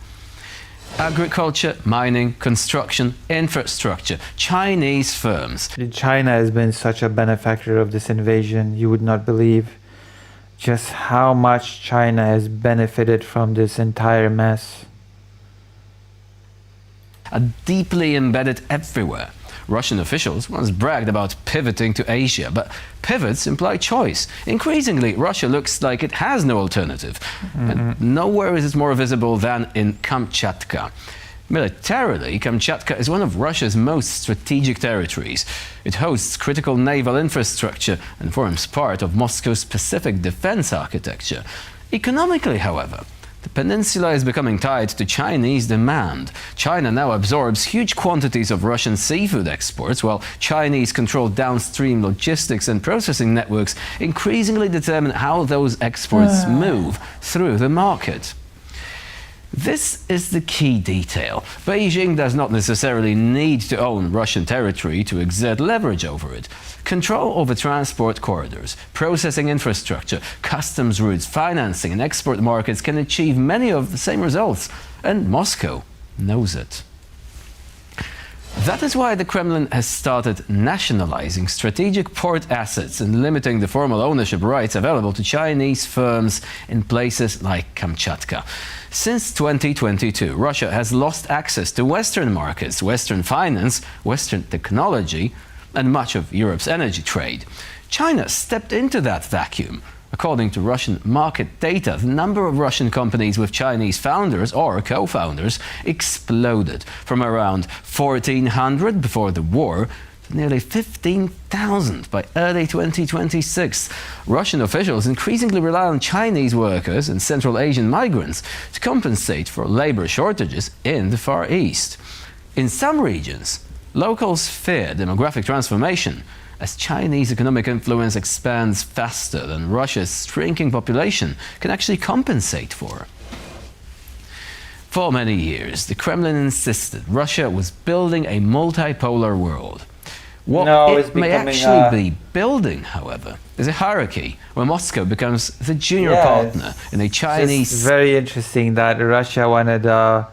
Agriculture, mining, construction, infrastructure, Chinese firms. China has been such a benefactor of this invasion. You would not believe just how much China has benefited from this entire mess. Are deeply embedded everywhere. Russian officials once bragged about pivoting to Asia, but pivots imply choice. Increasingly, Russia looks like it has no alternative. And nowhere is it more visible than in Kamchatka. Militarily, Kamchatka is one of Russia's most strategic territories. It hosts critical naval infrastructure and forms part of Moscow's Pacific defense architecture. Economically, however, the peninsula is becoming tied to Chinese demand. China now absorbs huge quantities of Russian seafood exports, while Chinese-controlled downstream logistics and processing networks increasingly determine how those exports move through the market. This is the key detail. Beijing does not necessarily need to own Russian territory to exert leverage over it. Control over transport corridors, processing infrastructure, customs routes, financing and export markets can achieve many of the same results, and Moscow knows it. That is why the Kremlin has started nationalizing strategic port assets and limiting the formal ownership rights available to Chinese firms in places like Kamchatka. Since 2022, Russia has lost access to Western markets, Western finance, Western technology, and much of Europe's energy trade. China stepped into that vacuum. According to Russian market data, the number of Russian companies with Chinese founders or co-founders exploded from around 1,400 before the war to nearly 15,000 by early 2026. Russian officials increasingly rely on Chinese workers and Central Asian migrants to compensate for labor shortages in the Far East. In some regions, locals fear demographic transformation as Chinese economic influence expands faster than Russia's shrinking population can actually compensate for. For many years, the Kremlin insisted Russia was building a multipolar world. What it may actually be building, however, is a hierarchy where Moscow becomes the junior partner in a Chinese... It's very interesting that Russia wanted a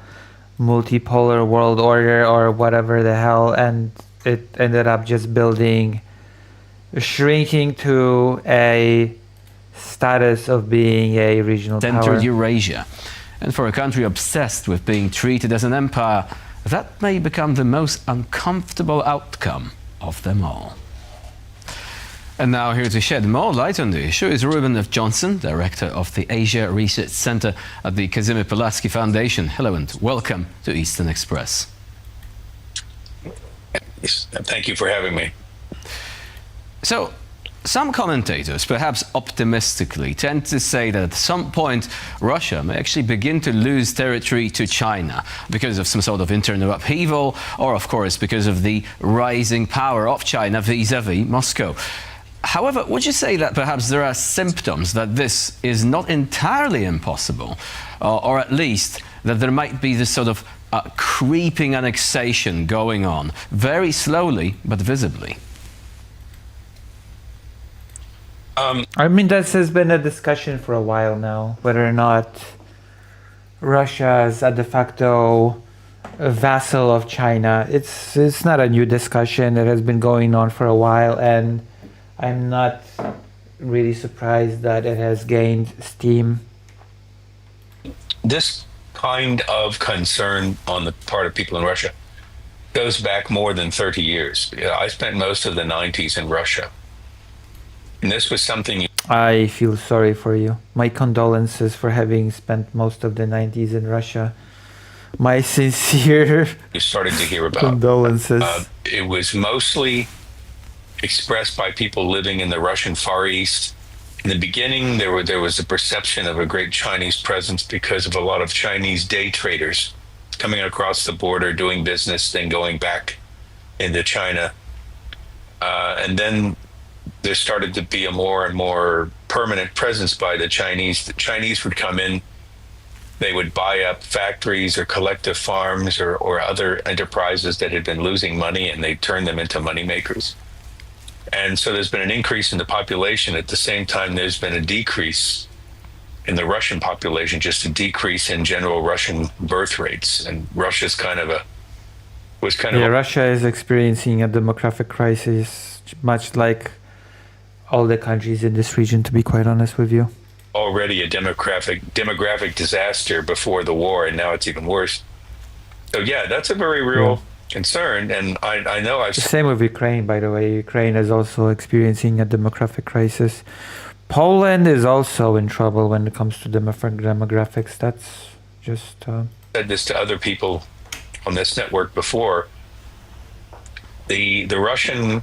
multipolar world order or whatever the hell, and it ended up just shrinking to a status of being a regional power. Centered Eurasia. And for a country obsessed with being treated as an empire, that may become the most uncomfortable outcome of them all. And now here to shed more light on the issue is Ruben F. Johnson, Director of the Asia Research Center at the Kazimierz Pulaski Foundation. Hello and welcome to Eastern Express. Thank you for having me. So, some commentators, perhaps optimistically, tend to say that at some point Russia may actually begin to lose territory to China because of some sort of internal upheaval, or of course because of the rising power of China vis-a-vis Moscow. However, would you say that perhaps there are symptoms that this is not entirely impossible, or at least that there might be this sort of creeping annexation going on, very slowly but visibly? I mean, this has been a discussion for a while now, whether or not Russia is a de facto vassal of China. It's not a new discussion. It has been going on for a while, and I'm not really surprised that it has gained steam. This kind of concern on the part of people in Russia goes back more than 30 years. I spent most of the 90s in Russia. And this was something... I feel sorry for you. My condolences for having spent most of the 90s in Russia. My sincere you started to hear about. Condolences. It was mostly expressed by people living in the Russian Far East. In the beginning, there was a perception of a great Chinese presence because of a lot of Chinese day traders coming across the border, doing business, then going back into China. And then there started to be a more and more permanent presence by the Chinese. The Chinese would come in, they would buy up factories or collective farms or other enterprises that had been losing money, and they'd turn them into money makers. And so there's been an increase in the population. At the same time, there's been a decrease in the Russian population, just a decrease in general Russian birth rates. And Russia's Russia is experiencing a demographic crisis, much like all the countries in this region, to be quite honest with you. Already a demographic disaster before the war, and now it's even worse. So yeah, that's a very real concern, and I know I've... Same with Ukraine, by the way. Ukraine is also experiencing a demographic crisis. Poland is also in trouble when it comes to demographics. That's just... said this to other people on this network before. The Russian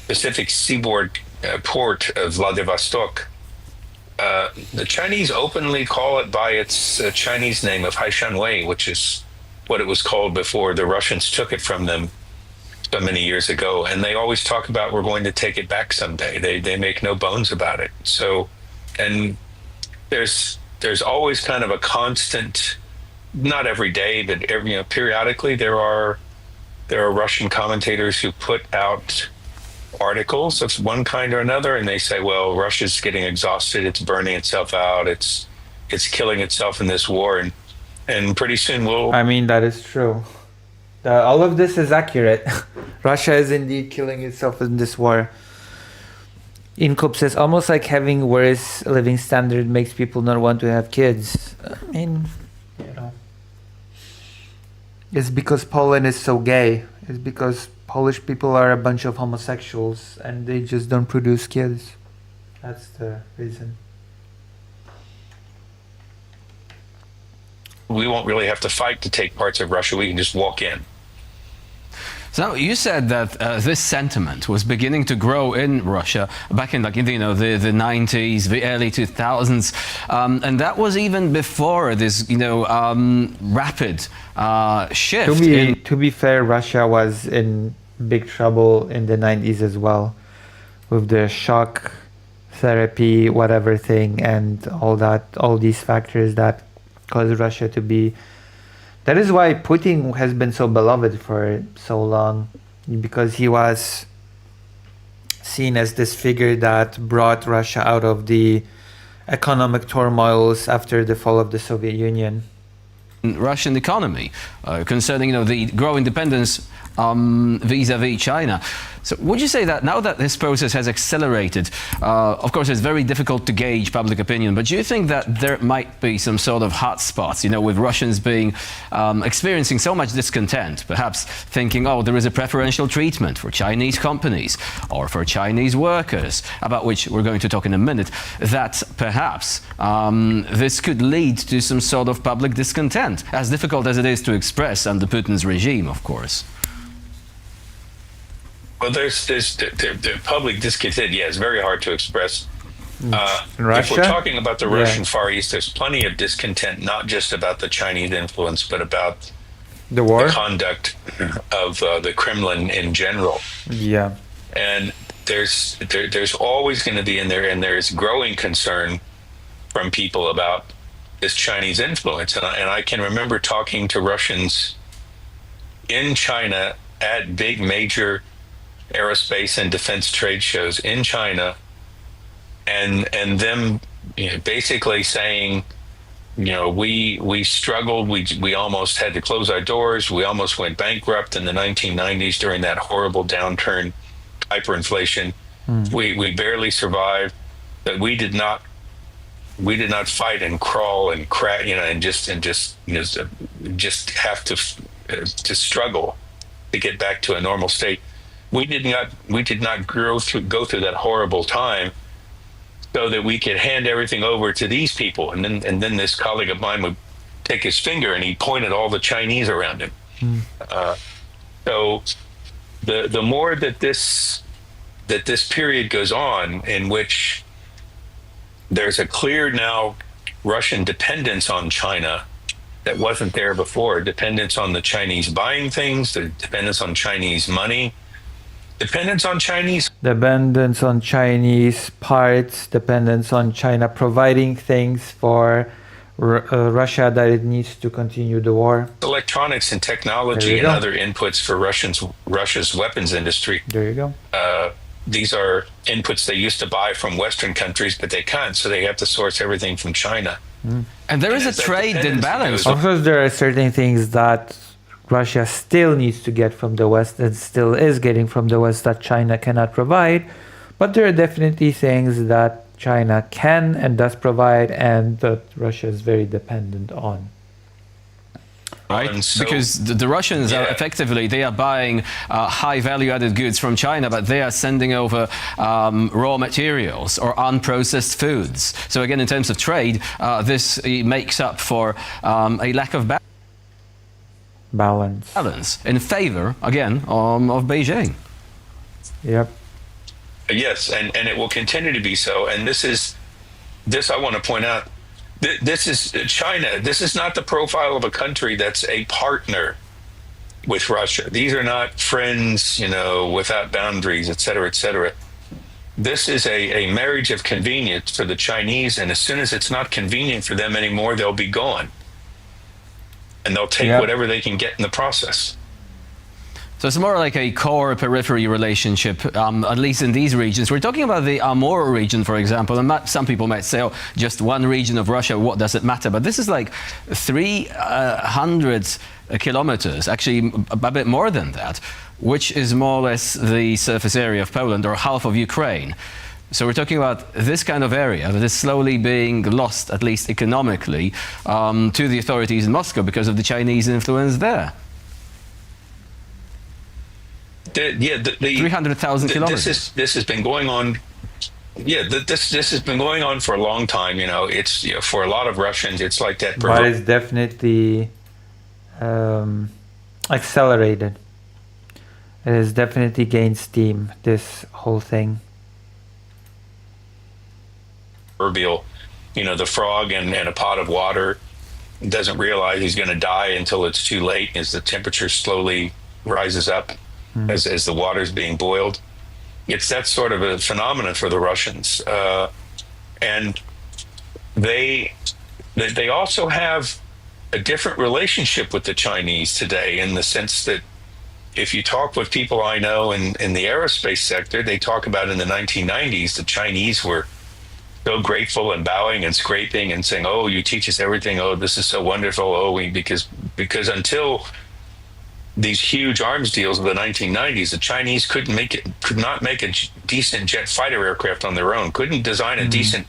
Pacific seaboard port of Vladivostok, the Chinese openly call it by its Chinese name of Haishanwei, which is what it was called before the Russians took it from them so many years ago. And they always talk about, we're going to take it back someday. They make no bones about it. So, and there's always kind of a constant, not every day, but periodically there are Russian commentators who put out articles of one kind or another, and they say, well, Russia's getting exhausted, it's burning itself out, it's killing itself in this war, and pretty soon we'll... I mean, that is true. All of this is accurate. Russia is indeed killing itself in this war. Inkup says, almost like having worse living standard makes people not want to have kids. I mean, it's because Poland is so gay. It's because Polish people are a bunch of homosexuals and they just don't produce kids. That's the reason. We won't really have to fight to take parts of Russia. We can just walk in. So you said that this sentiment was beginning to grow in Russia back in the 90s, the early 2000s, and that was even before this rapid shift. To be fair, Russia was in big trouble in the 90s as well, with the shock therapy, whatever thing, and all these factors that caused Russia to be. That is why Putin has been so beloved for so long, because he was seen as this figure that brought Russia out of the economic turmoils after the fall of the Soviet Union. Russian economy, concerning the growing dependence vis-a-vis China. So would you say that now that this process has accelerated, of course it's very difficult to gauge public opinion, but do you think that there might be some sort of hot spots, with Russians being experiencing so much discontent, perhaps thinking, oh, there is a preferential treatment for Chinese companies or for Chinese workers, about which we're going to talk in a minute, that perhaps this could lead to some sort of public discontent, as difficult as it is to express under Putin's regime, of course? Well, there's the public discontent. Yeah, it's very hard to express. If we're talking about the Russian Far East, there's plenty of discontent, not just about the Chinese influence, but about the war, the conduct of the Kremlin in general. Yeah. And there's always going to be and there's growing concern from people about this Chinese influence. And I can remember talking to Russians in China at big major aerospace and defense trade shows in China, and them basically saying, we struggled, we almost had to close our doors, we almost went bankrupt in the 1990s during that horrible downturn, hyperinflation. We barely survived. That we did not fight and crawl and crack, and just have to struggle to get back to a normal state. We did not go through that horrible time so that we could hand everything over to these people. And then this colleague of mine would take his finger and he'd point at all the Chinese around him. So the more that this period goes on, in which there's a clear now Russian dependence on China that wasn't there before, dependence on the Chinese buying things, the dependence on Chinese money, dependence on Chinese parts, dependence on China providing things for Russia that it needs to continue the war. Electronics and technology and other inputs for Russia's weapons industry. There you go. These are inputs they used to buy from Western countries, but they can't, so they have to source everything from China. And there is a trade imbalance. Of course, there are certain things that Russia still needs to get from the West and still is getting from the West that China cannot provide. But there are definitely things that China can and does provide and that Russia is very dependent on. Right, because the Russians are effectively, they are buying high value-added goods from China, but they are sending over raw materials or unprocessed foods. So again, in terms of trade, this makes up for a lack of balance in favor, again, of Beijing. Yep. Yes, and it will continue to be so. And this I want to point out, this is China. This is not the profile of a country that's a partner with Russia. These are not friends, without boundaries, et cetera, et cetera. This is a marriage of convenience for the Chinese, and as soon as it's not convenient for them anymore, they'll be gone. And they'll take whatever they can get in the process. So it's more like a core periphery relationship, at least in these regions. We're talking about the Amur region, for example, and some people might say, oh, just one region of Russia, what does it matter? But this is like 300 kilometers, actually a bit more than that, which is more or less the surface area of Poland or half of Ukraine. So we're talking about this kind of area that is slowly being lost, at least economically, to the authorities in Moscow because of the Chinese influence there. 300,000 kilometers. This has been going on. Yeah, this has been going on for a long time. It's for a lot of Russians, it's like that. But it's definitely accelerated. It has definitely gained steam. This whole thing. Proverbial, the frog in a pot of water doesn't realize he's going to die until it's too late, as the temperature slowly rises up. As the water's being boiled. It's that sort of a phenomenon for the Russians. And they also have a different relationship with the Chinese today, in the sense that if you talk with people I know in the aerospace sector, they talk about in the 1990s, the Chinese were so grateful and bowing and scraping and saying, oh, you teach us everything. Oh, this is so wonderful. Oh, because until these huge arms deals of the 1990s, the Chinese could not make a decent jet fighter aircraft on their own, couldn't design a decent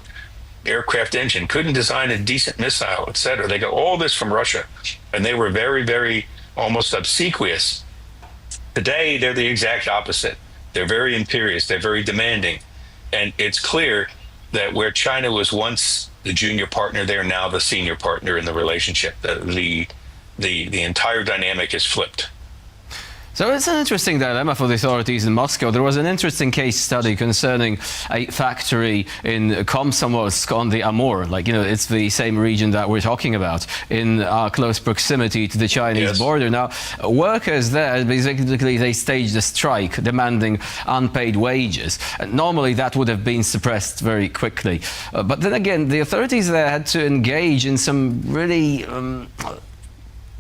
aircraft engine, couldn't design a decent missile, etc. They got all this from Russia, and they were very, very almost obsequious. Today, they're the exact opposite. They're very imperious, they're very demanding, and it's clear that where China was once the junior partner, they're now the senior partner in the relationship. The entire dynamic is flipped. So it's an interesting dilemma for the authorities in Moscow. There was an interesting case study concerning a factory in Komsomolsk on the Amur. Like, it's the same region that we're talking about, in close proximity to the Chinese border. Now, workers there, basically, they staged a strike demanding unpaid wages. And normally, that would have been suppressed very quickly. But then again, the authorities there had to engage in some really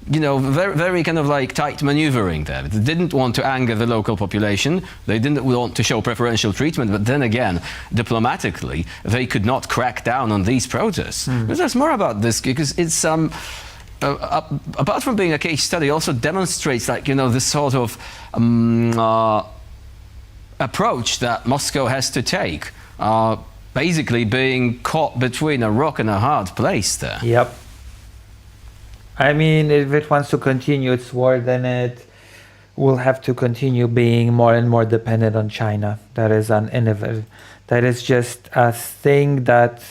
very, very kind of like tight maneuvering there. They didn't want to anger the local population. They didn't want to show preferential treatment. But then again, diplomatically, they could not crack down on these protests. But there's more about this, because it's apart from being a case study, also demonstrates this sort of approach that Moscow has to take. Basically being caught between a rock and a hard place there. Yep. I mean, if it wants to continue its war, then it will have to continue being more and more dependent on China. That is that is just a thing that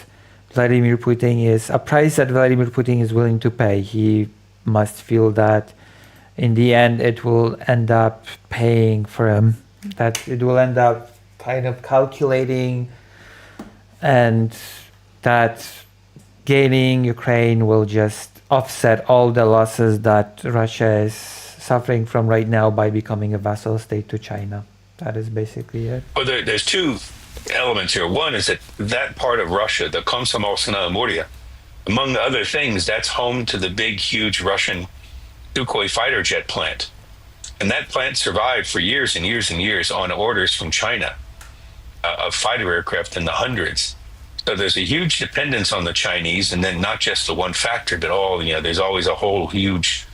Vladimir Putin a price that Vladimir Putin is willing to pay. He must feel that in the end it will end up paying for him. That it will end up kind of calculating, and that gaining Ukraine will just offset all the losses that Russia is suffering from right now by becoming a vassal state to China. That is basically it. Well, there's two elements here. One is that part of Russia, the Komsomolsk and Amuria, among other things, that's home to the big, huge Russian Sukhoi fighter jet plant. And that plant survived for years and years and years on orders from China of fighter aircraft in the hundreds. So there's a huge dependence on the Chinese, and then not just the one factor, but there's always a whole huge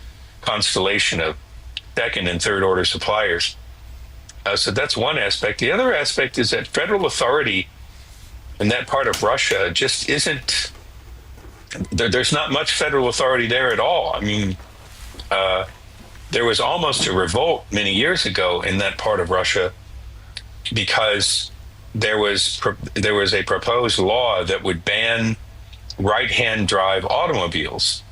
constellation of second and third order suppliers. So that's one aspect. The other aspect is that federal authority in that part of Russia just isn't, there's not much federal authority there at all. I mean, there was almost a revolt many years ago in that part of Russia because there was a proposed law that would ban right-hand drive automobiles,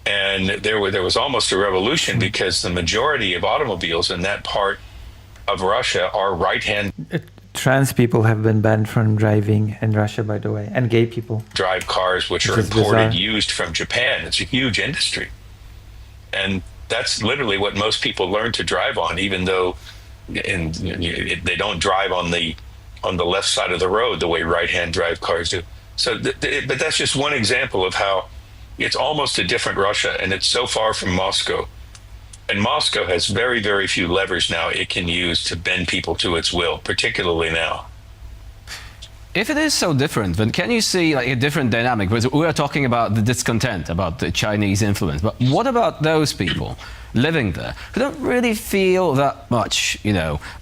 and there was almost a revolution because the majority of automobiles in that part of Russia are right-hand. Trans people have been banned from driving in Russia, by the way, and gay people Drive cars which are imported, used from Japan. It's a huge industry, and that's literally what most people learn to drive on, even though they don't drive on the left side of the road the way right-hand drive cars do. So, but that's just one example of how it's almost a different Russia, and it's so far from Moscow. And Moscow has very, very few levers now it can use to bend people to its will, particularly now. If it is so different, then can you see a different dynamic? Because we are talking about the discontent, about the Chinese influence. But what about those people living there who don't really feel that much,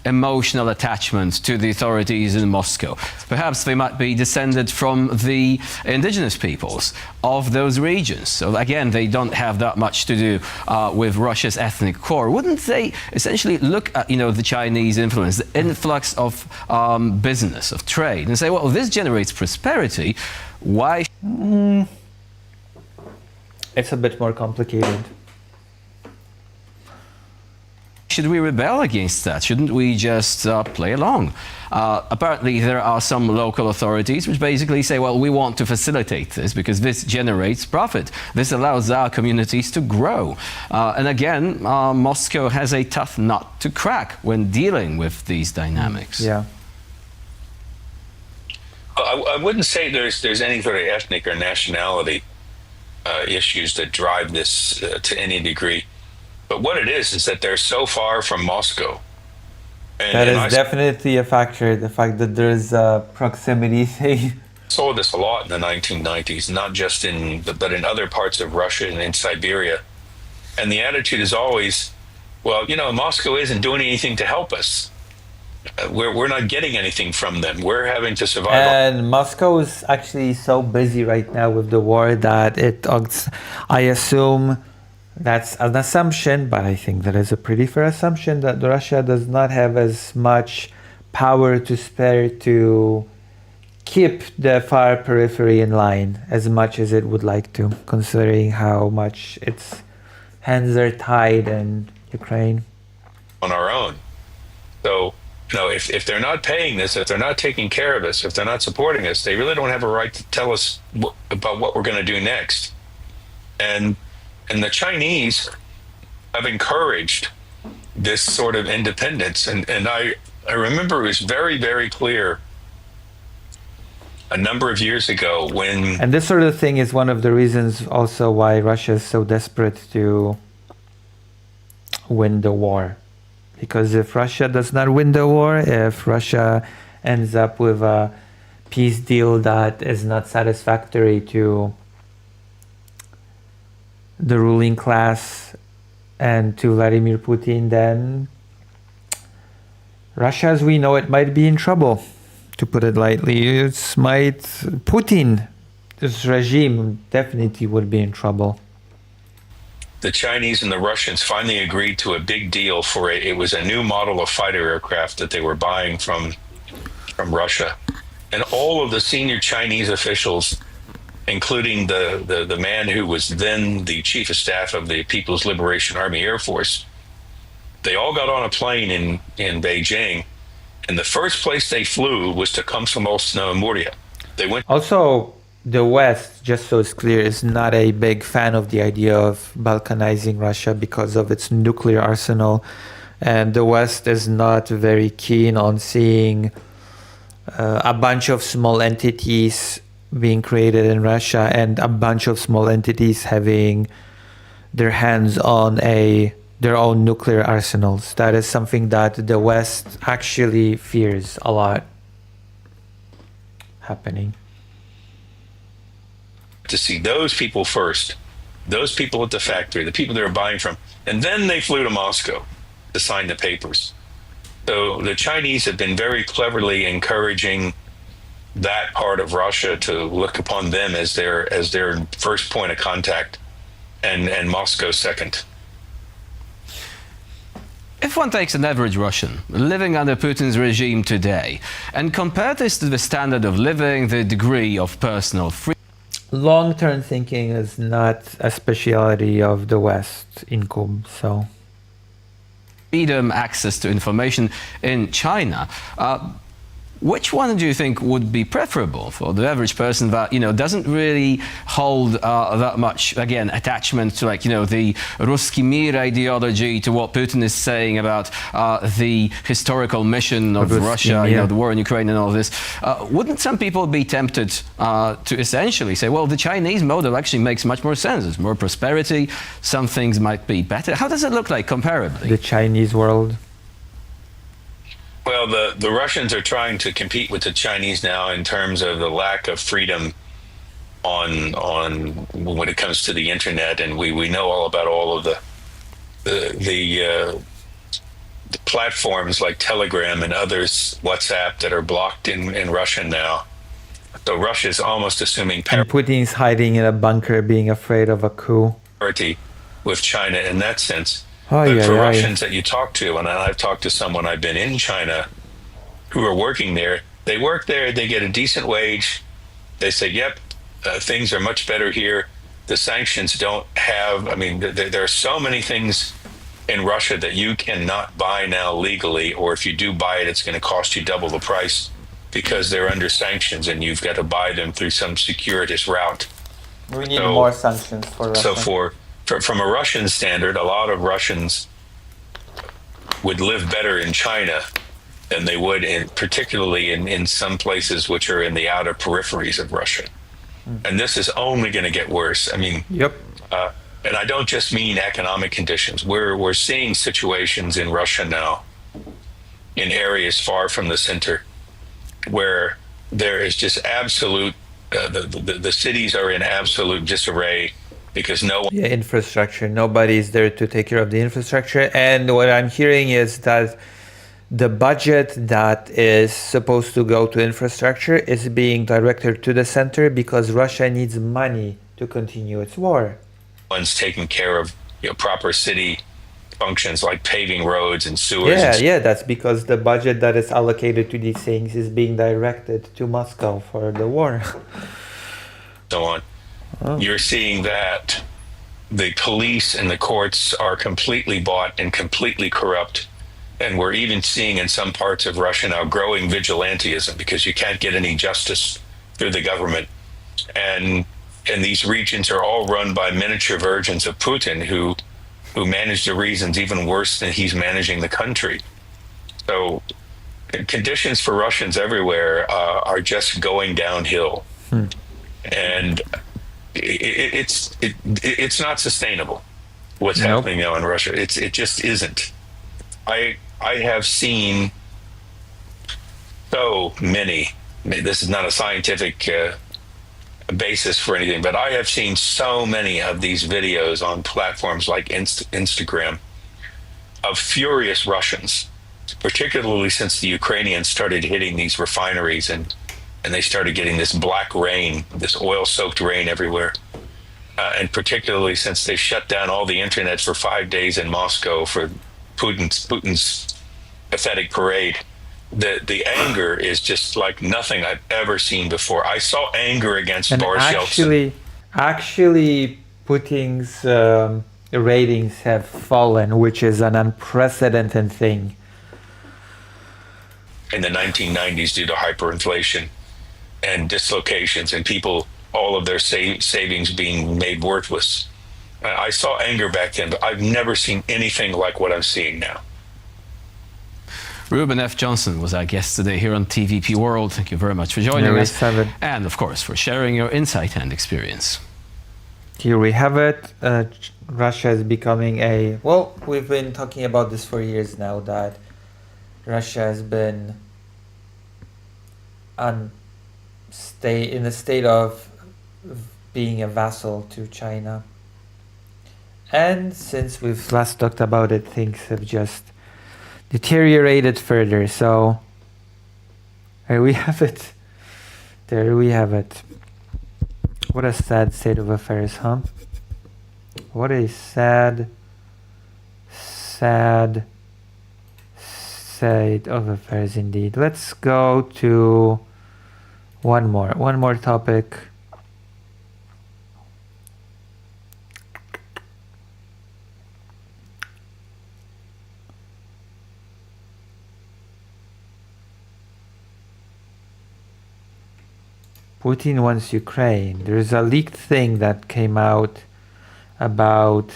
emotional attachment to the authorities in Moscow? Perhaps they might be descended from the indigenous peoples of those regions. So again, they don't have that much to do with Russia's ethnic core. Wouldn't they essentially look at, the Chinese influence, the influx of business, of trade, and say, well, this generates prosperity, why? It's a bit more complicated. Should we rebel against that? Shouldn't we just play along? Apparently, there are some local authorities which basically say, well, we want to facilitate this because this generates profit. This allows our communities to grow. And again, Moscow has a tough nut to crack when dealing with these dynamics. Yeah. I wouldn't say there's any sort of ethnic or nationality issues that drive this to any degree. But what it is that they're so far from Moscow. That is definitely a factor, the fact that there's a proximity thing. Saw this a lot in the 1990s, not just but in other parts of Russia and in Siberia. And the attitude is always, well, Moscow isn't doing anything to help us. We're not getting anything from them. We're having to survive. And Moscow is actually so busy right now with the war that I assume that's an assumption, but I think that is a pretty fair assumption that Russia does not have as much power to spare to keep the far periphery in line as much as it would like to, considering how much its hands are tied in Ukraine. on our own. So, if they're not paying this, if they're not taking care of us, if they're not supporting us, they really don't have a right to tell us about what we're going to do next. And the Chinese have encouraged this sort of independence. And I remember it was very, very clear a number of years ago when... And this sort of thing is one of the reasons also why Russia is so desperate to win the war. Because if Russia does not win the war, if Russia ends up with a peace deal that is not satisfactory to the ruling class and to Vladimir Putin, then Russia as we know it might be in trouble, to put it lightly. This regime definitely would be in trouble. The Chinese and the Russians finally agreed to a big deal for it was a new model of fighter aircraft that they were buying from Russia. And all of the senior Chinese officials, including the man who was then the chief of staff of the People's Liberation Army Air Force, they all got on a plane in Beijing, and the first place they flew was to Komsomolsk-na-Amur. They went... Also, the West, just so it's clear, is not a big fan of the idea of balkanizing Russia because of its nuclear arsenal. And the West is not very keen on seeing a bunch of small entities being created in Russia and a bunch of small entities having their hands on their own nuclear arsenals. That is something that the West actually fears a lot happening. To see those people first, those people at the factory, the people they were buying from, and then they flew to Moscow to sign the papers. So the Chinese have been very cleverly encouraging that part of Russia to look upon them as their first point of contact, and Moscow second. If one takes an average Russian living under Putin's regime today and compare this to the standard of living, the degree of personal freedom... Long-term thinking is not a speciality of the West, Income, so... freedom, access to information in China. Which one do you think would be preferable for the average person that, doesn't really hold that much, again, attachment to, the Ruski Mir ideology, to what Putin is saying about the historical mission of Russia, the war in Ukraine and all this? Wouldn't some people be tempted to essentially say, well, the Chinese model actually makes much more sense. There's more prosperity. Some things might be better. How does it look like comparably? The Chinese world. Well, the Russians are trying to compete with the Chinese now in terms of the lack of freedom on when it comes to the internet, and we know all about all of the platforms like Telegram and others, WhatsApp, that are blocked in Russia now. So Russia is almost assuming and Putin's hiding in a bunker, being afraid of a coup. Parity with China in that sense. Oh, but for Russians that you talk to, and I've talked to someone, I've been in China, who are working there. They work there, they get a decent wage. They say, yep, things are much better here. The sanctions don't have, there are so many things in Russia that you cannot buy now legally, or if you do buy it, it's going to cost you double the price because they're under sanctions and you've got to buy them through some circuitous route. We need more sanctions for Russia. So from a Russian standard, a lot of Russians would live better in China than they would particularly in some places which are in the outer peripheries of Russia. And this is only going to get worse. Yep. And I don't just mean economic conditions. We're seeing situations in Russia now, in areas far from the center, where there is just absolute, the cities are in absolute disarray. Because infrastructure. Nobody's there to take care of the infrastructure. And what I'm hearing is that the budget that is supposed to go to infrastructure is being directed to the center because Russia needs money to continue its war. One's taking care of proper city functions like paving roads and sewers. Yeah, that's because the budget that is allocated to these things is being directed to Moscow for the war. So on. Oh. You're seeing that the police and the courts are completely bought and completely corrupt, and we're even seeing in some parts of Russia now growing vigilantism because you can't get any justice through the government. And these regions are all run by miniature versions of Putin who manage the regions even worse than he's managing the country. So conditions for Russians everywhere are just going downhill. And it's not sustainable what's happening now in Russia. It just isn't. I have seen so many. This is not a scientific basis for anything, but I have seen so many of these videos on platforms like Instagram of furious Russians, particularly since the Ukrainians started hitting these refineries and they started getting this black rain, this oil-soaked rain everywhere. And particularly since they shut down all the internet for 5 days in Moscow for Putin's pathetic parade. The anger is just like nothing I've ever seen before. I saw anger against Boris Yeltsin. Actually, Putin's ratings have fallen, which is an unprecedented thing. In the 1990s, due to hyperinflation and dislocations, and people, all of their savings being made worthless. I saw anger back then, but I've never seen anything like what I'm seeing now. Ruben F. Johnson was our guest today here on TVP World. Thank you very much for joining us. And of course, for sharing your insight and experience. Here we have it. Russia is becoming we've been talking about this for years now, that Russia has been in a state of being a vassal to China. And since we've last talked about it, things have just deteriorated further. So there we have it. There we have it. What a sad state of affairs, huh? What a sad state of affairs indeed. Let's go to one more topic. Putin wants Ukraine. There's a leaked thing that came out about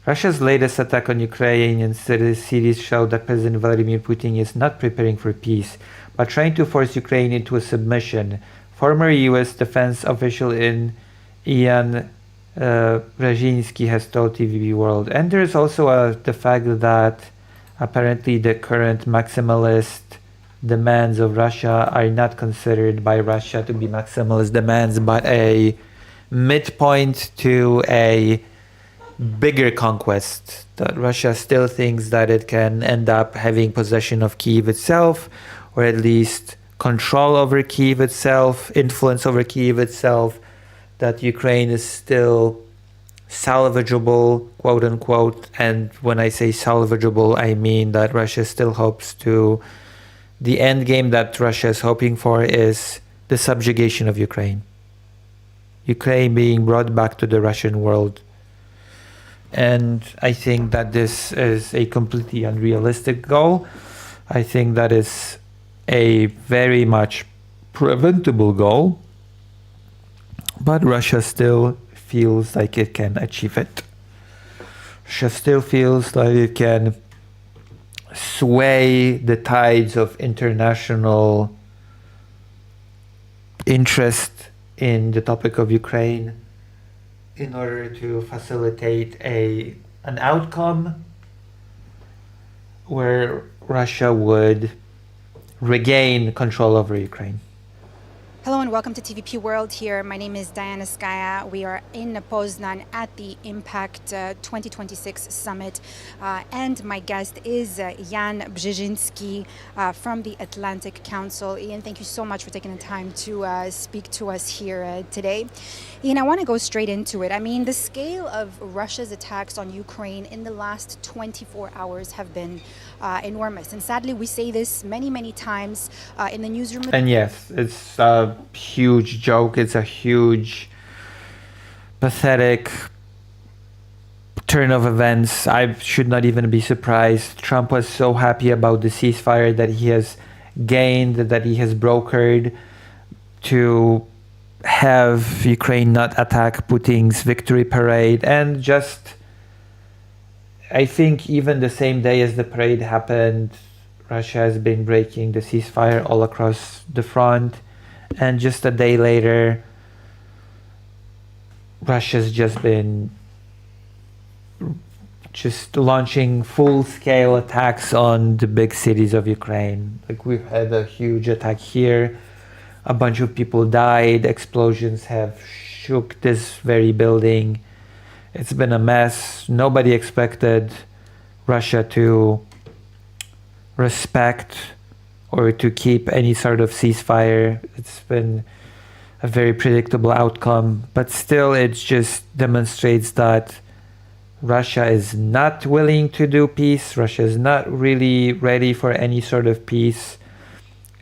Russia's latest attack on Ukrainian cities showed that President Vladimir Putin is not preparing for peace, but trying to force Ukraine into a submission. Former U.S. defense official Ian Brzezinski has told TVP World. And there's also the fact that apparently the current maximalist demands of Russia are not considered by Russia to be maximalist demands, but a midpoint to a bigger conquest. That Russia still thinks that it can end up having possession of Kyiv itself, or at least control over Kyiv itself, influence over Kyiv itself, that Ukraine is still salvageable, quote unquote. And when I say salvageable, I mean that Russia still hopes to. The end game that Russia is hoping for is the subjugation of Ukraine. Ukraine being brought back to the Russian world. And I think that this is a completely unrealistic goal. I think that is a very much preventable goal. But Russia still feels like it can achieve it. Russia still feels like it can sway the tides of international interest in the topic of Ukraine in order to facilitate an outcome where Russia would regain control over Ukraine. Hello and welcome to TVP World here. My name is Diana Skaya. We are in Poznan at the Impact 2026 Summit. And my guest is Jan Brzezinski from the Atlantic Council. Ian, thank you so much for taking the time to speak to us here today. Ian, I want to go straight into it. I mean, the scale of Russia's attacks on Ukraine in the last 24 hours have been enormous. And sadly, we say this many, many times in the newsroom. And yes, it's a huge joke. It's a huge, pathetic turn of events. I should not even be surprised. Trump was so happy about the ceasefire that he has gained, that he has brokered to have Ukraine not attack Putin's victory parade. And just, I think even the same day as the parade happened, Russia has been breaking the ceasefire all across the front. And just a day later, Russia's just been launching full-scale attacks on the big cities of Ukraine. Like, we've had a huge attack here. A bunch of people died. Explosions have shook this very building. It's been a mess. Nobody expected Russia to respect or to keep any sort of ceasefire. It's been a very predictable outcome, but still it just demonstrates that Russia is not willing to do peace. Russia is not really ready for any sort of peace.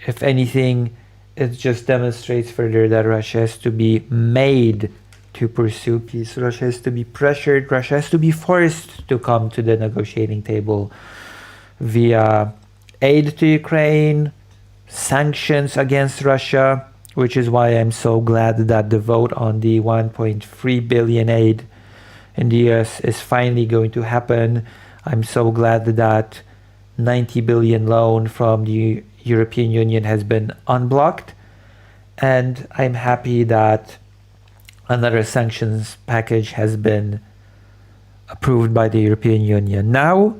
If anything, it just demonstrates further that Russia has to be made to pursue peace. Russia has to be pressured. Russia has to be forced to come to the negotiating table via aid to Ukraine, sanctions against Russia, which is why I'm so glad that the vote on the 1.3 billion aid in the US is finally going to happen. I'm so glad that 90 billion loan from the European Union has been unblocked. And I'm happy that another sanctions package has been approved by the European Union. Now,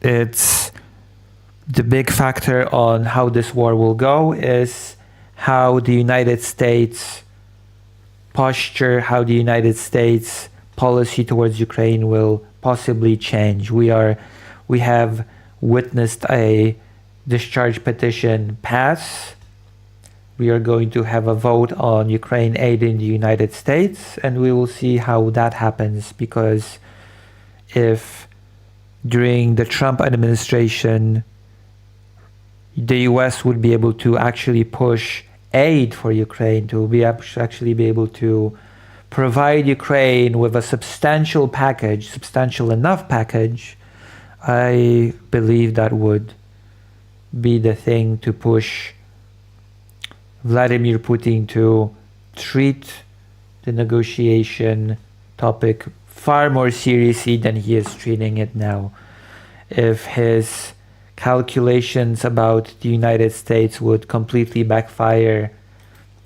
it's the big factor on how this war will go is how the United States posture, how the United States policy towards Ukraine will possibly change. We have witnessed a discharge petition pass. We are going to have a vote on Ukraine aid in the United States, and we will see how that happens, because if during the Trump administration the US would be able to actually push aid for Ukraine, to be actually be able to provide Ukraine with a substantial package, substantial enough package, I believe that would be the thing to push Vladimir Putin to treat the negotiation topic far more seriously than he is treating it now. If his calculations about the United States would completely backfire,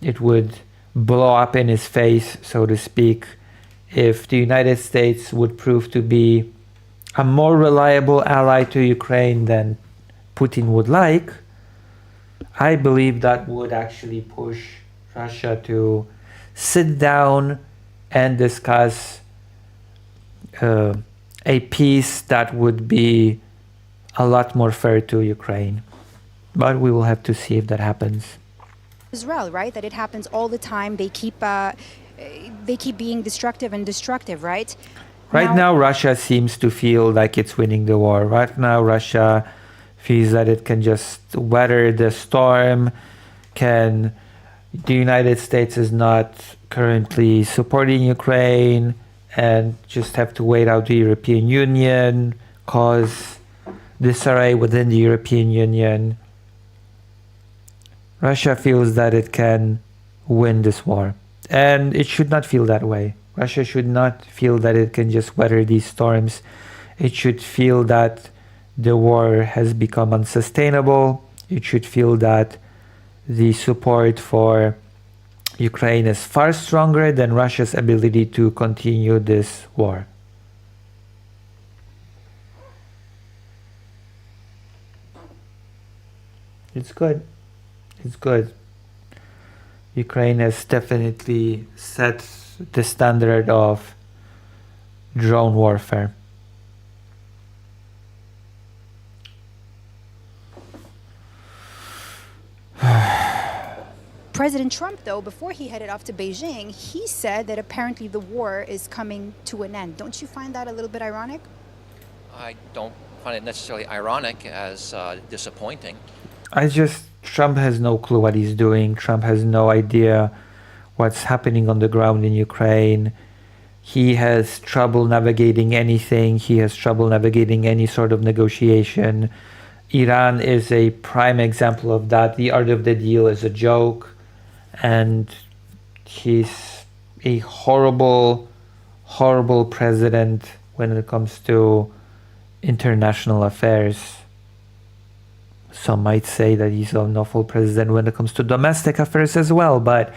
it would blow up in his face, so to speak. If the United States would prove to be a more reliable ally to Ukraine than Putin would like, I believe that would actually push Russia to sit down and discuss a peace that would be a lot more fair to Ukraine. But we will have to see if that happens. Israel, right? That it happens all the time. They keep being destructive and destructive, right? Right now, Russia seems to feel like it's winning the war. Right now, Russia feels that it can just weather the storm. The United States is not currently supporting Ukraine and just have to wait out the European Union, cause disarray within the European Union. Russia feels that it can win this war, and it should not feel that way. Russia should not feel that it can just weather these storms. It should feel that the war has become unsustainable. It should feel that the support for Ukraine is far stronger than Russia's ability to continue this war. It's good. It's good. Ukraine has definitely set the standard of drone warfare. President Trump, though, before he headed off to Beijing, he said that apparently the war is coming to an end. Don't you find that a little bit ironic? I don't find it necessarily ironic, as disappointing. Trump has no clue what he's doing. Trump has no idea what's happening on the ground in Ukraine. He has trouble navigating anything. He has trouble navigating any sort of negotiation. Iran is a prime example of that. The art of the deal is a joke, and he's a horrible, horrible president when it comes to international affairs. Some might say that he's an awful president when it comes to domestic affairs as well, but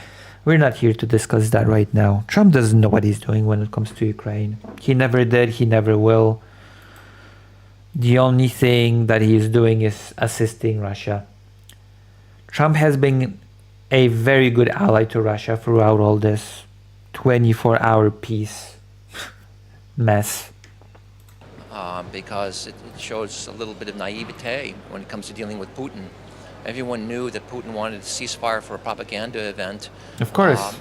we're not here to discuss that right now. Trump doesn't know what he's doing when it comes to Ukraine. He never did, he never will. The only thing that he is doing is assisting Russia. Trump has been a very good ally to Russia throughout all this 24-hour peace mess. Because it shows a little bit of naivete when it comes to dealing with Putin. Everyone knew that Putin wanted a ceasefire for a propaganda event. Of course.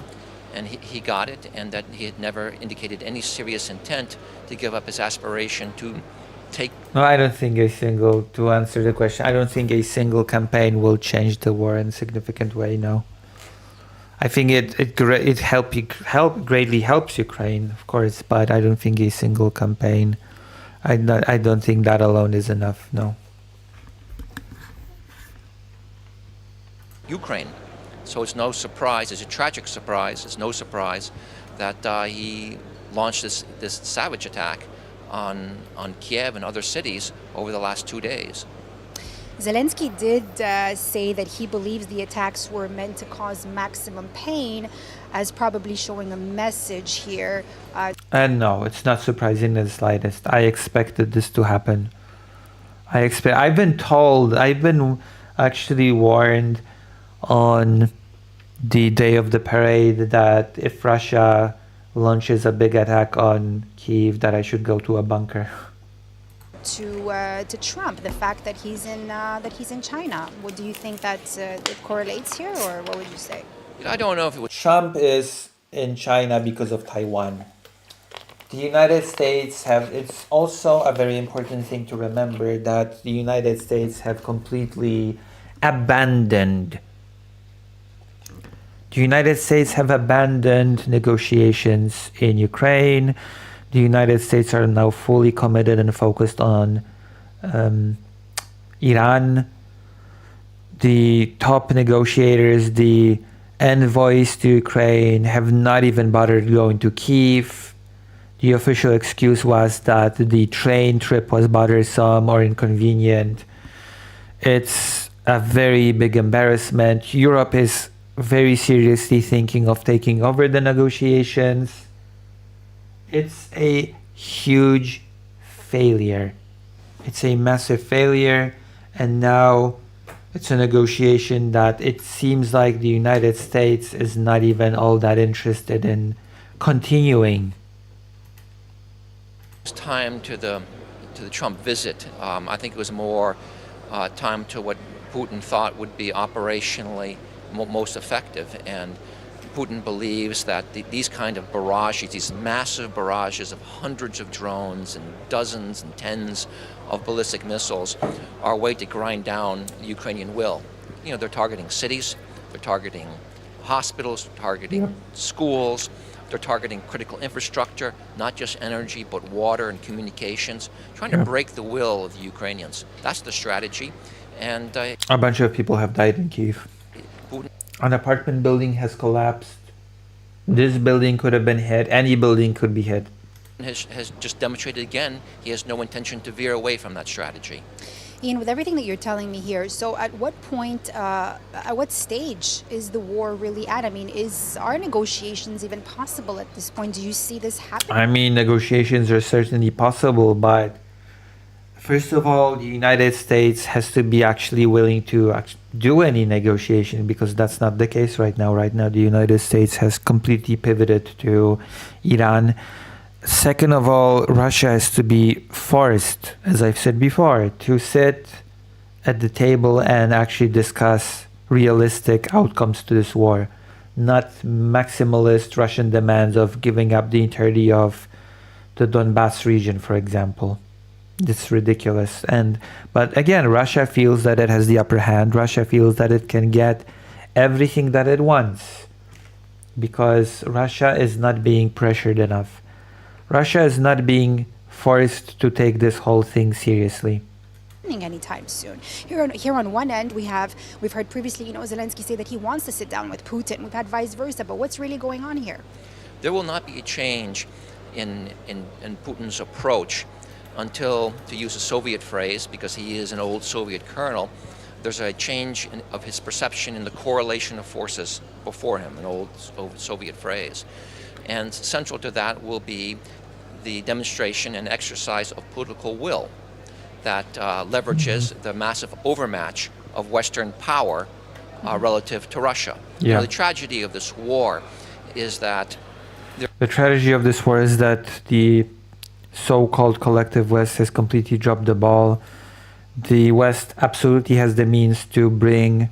And he got it, and that he had never indicated any serious intent to give up his aspiration to take... No, I don't think to answer the question, I don't think a single campaign will change the war in a significant way, no. I think it greatly helps Ukraine, of course, but I don't think a single campaign, I don't think that alone is enough, no. Ukraine. So it's no surprise, it's a tragic surprise, it's no surprise that he launched this savage attack on Kiev and other cities over the last 2 days. Zelensky did say that he believes the attacks were meant to cause maximum pain, as probably showing a message here. And no, it's not surprising in the slightest. I expected this to happen. I've been actually warned on the day of the parade that if Russia launches a big attack on Kyiv, that I should go to a bunker. To Trump, the fact that he's in China. What do you think that it correlates here, or what would you say? I don't know if it would... Trump is in China because of Taiwan. The United States it's also a very important thing to remember that the United States have completely abandoned negotiations in Ukraine. The United States are now fully committed and focused on Iran. The top negotiators, the envoys to Ukraine, have not even bothered going to Kyiv. The official excuse was that the train trip was bothersome or inconvenient. It's a very big embarrassment. Europe is very seriously thinking of taking over the negotiations. It's a huge failure. It's a massive failure, and now it's a negotiation that it seems like the United States is not even all that interested in continuing. Time to the Trump visit. I think it was more time to what Putin thought would be operationally most effective, and Putin believes that these kind of barrages, these massive barrages of hundreds of drones and dozens and tens of ballistic missiles, are a way to grind down the Ukrainian will. You know, they're targeting cities, they're targeting hospitals, targeting schools, they're targeting critical infrastructure, not just energy, but water and communications, trying to break the will of the Ukrainians. That's the strategy. And a bunch of people have died in Kyiv. An apartment building has collapsed. This building could have been hit. Any building could be hit. Has just demonstrated again he has no intention to veer away from that strategy. Ian, with everything that you're telling me here, so at what point, at what stage is the war really at? I mean, are negotiations even possible at this point? Do you see this happening? I mean, negotiations are certainly possible, but first of all, the United States has to be actually willing to do any negotiation, because that's not the case right now. Right now, the United States has completely pivoted to Iran. Second of all, Russia has to be forced, as I've said before, to sit at the table and actually discuss realistic outcomes to this war, not maximalist Russian demands of giving up the entirety of the Donbass region, for example. It's ridiculous. But again, Russia feels that it has the upper hand. Russia feels that it can get everything that it wants because Russia is not being pressured enough. Russia is not being forced to take this whole thing seriously. Anytime soon. Here on one end, we've heard previously, Zelensky say that he wants to sit down with Putin. We've had vice versa, but what's really going on here? There will not be a change in Putin's approach until, to use a Soviet phrase, because he is an old Soviet colonel, there's a change of his perception in the correlation of forces before him, an old Soviet phrase. And central to that will be the demonstration and exercise of political will that leverages the massive overmatch of Western power relative to Russia. Yeah. The tragedy of this war is that the tragedy of this war is that the so-called collective West has completely dropped the ball. The West absolutely has the means to bring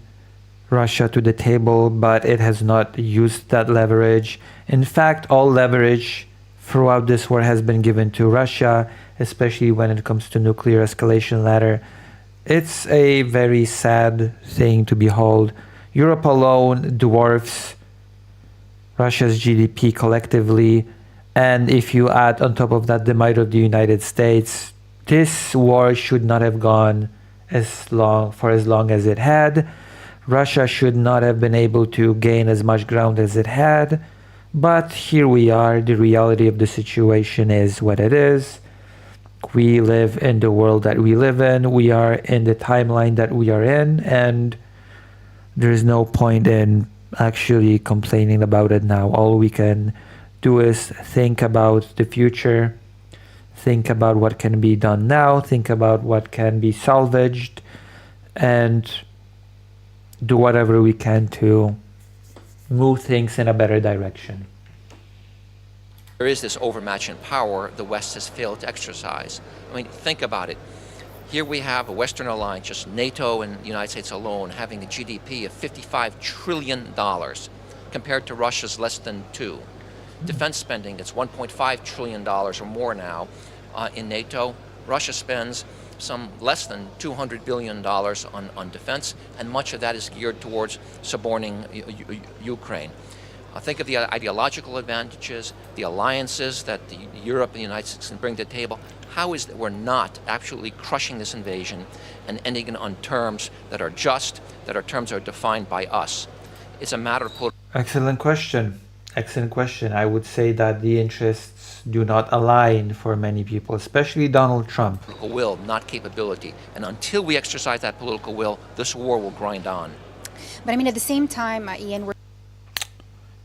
Russia to the table, but it has not used that leverage. In fact, all leverage throughout this war has been given to Russia, especially when it comes to nuclear escalation ladder. It's a very sad thing to behold. Europe alone dwarfs Russia's GDP collectively, and if you add on top of that the might of the United States, this war should not have gone for as long as it had. Russia should not have been able to gain as much ground as it had, but here we are. The reality of the situation is what it is. We live in the world that we live in. We are in the timeline that we are in, and there's no point in actually complaining about it now. All we can do is think about the future, think about what can be done now, think about what can be salvaged, and do whatever we can to move things in a better direction. there is this overmatch in power the West has failed to exercise. I mean, think about it. Here we have a Western alliance, just NATO and the United States alone, having a GDP of $55 trillion compared to Russia's less than $2. Defense spending, it's $1.5 trillion or more now in NATO. Russia spends some less than $200 billion on defense, and much of that is geared towards suborning Ukraine. Think of the ideological advantages, the alliances that Europe and the United States can bring to the table. How is it we're not absolutely crushing this invasion and ending it on terms that are just, that our terms are defined by us? It's a matter of political... Excellent question. Excellent question. I would say that the interests do not align for many people, especially Donald Trump. Political will, not capability. And until we exercise that political will, this war will grind on. But I mean, at the same time, Ian,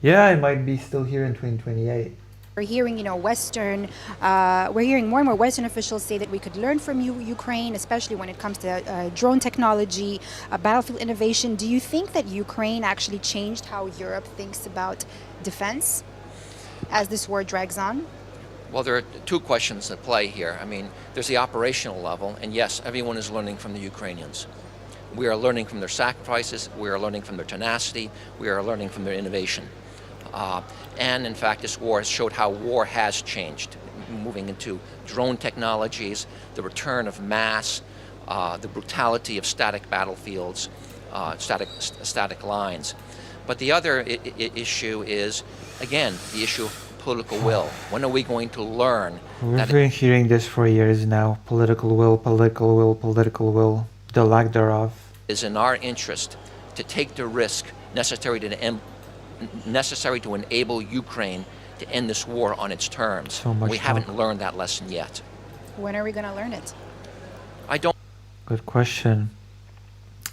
Yeah, I might be still here in 2028. we're hearing, we're hearing more and more Western officials say that we could learn from Ukraine, especially when it comes to drone technology, battlefield innovation. Do you think that Ukraine actually changed how Europe thinks about defense as this war drags on? Well, there are two questions at play here. I mean, there's the operational level, and yes, everyone is learning from the Ukrainians. We are learning from their sacrifices, we are learning from their tenacity, we are learning from their innovation. And in fact, this war has showed how war has changed, moving into drone technologies, the return of mass, the brutality of static battlefields, static lines. But the other issue is, again, the issue of political will. When are we going to learn? We've been hearing this for years now. Political will, political will, political will. The lack thereof. Is in our interest to take the risk necessary to enable Ukraine to end this war on its terms. So much we haven't learned that lesson yet. When are we going to learn it? I don't. Good question.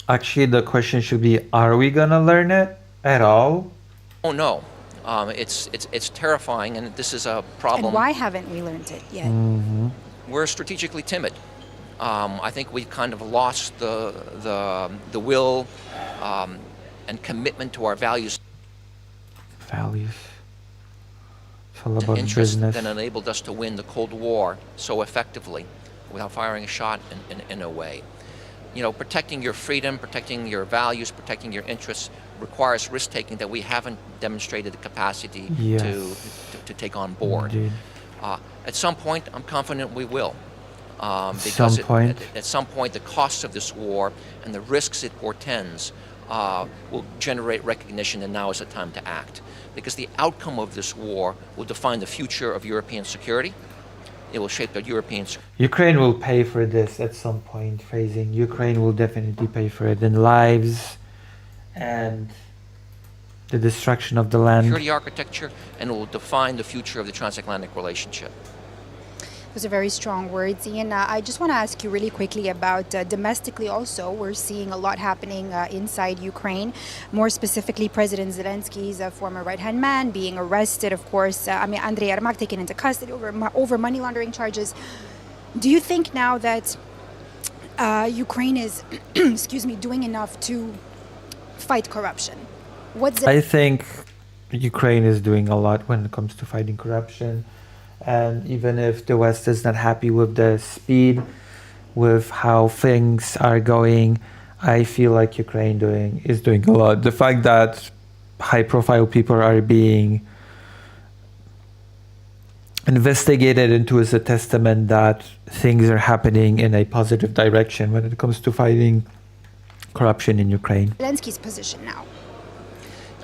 Actually, the question should be, are we going to learn it at all? Oh no. It's terrifying, and this is a problem. And why haven't we learned it yet? Mm-hmm. We're strategically timid. I think we kind of lost the will and commitment to our values. Values. It's all about interest business. that enabled us to win the Cold War so effectively without firing a shot in a way. You know, protecting your freedom, protecting your values, protecting your interests requires risk-taking that we haven't demonstrated the capacity Yes. to take on board. Indeed. At some point, I'm confident we will. At Because some point. at some point, the costs of this war and the risks it portends will generate recognition that now is the time to act. Because the outcome of this war will define the future of European security. It will shape the European security. Ukraine will pay for this at some point, phrasing. Ukraine will definitely pay for it in lives and the destruction of the land. Security architecture, and it will define the future of the transatlantic relationship. Those are very strong words, Ian. I just want to ask you really quickly about domestically also. We're seeing a lot happening inside Ukraine. More specifically, President Zelensky's former right-hand man being arrested, of course. Andrei Yermak taken into custody over money laundering charges. Do you think now that Ukraine is, excuse me, doing enough to fight corruption? I think Ukraine is doing a lot when it comes to fighting corruption. And even if the West is not happy with the speed, with how things are going, I feel like Ukraine is doing a lot. The fact that high-profile people are being investigated into is a testament that things are happening in a positive direction when it comes to fighting corruption in Ukraine. Zelensky's position now.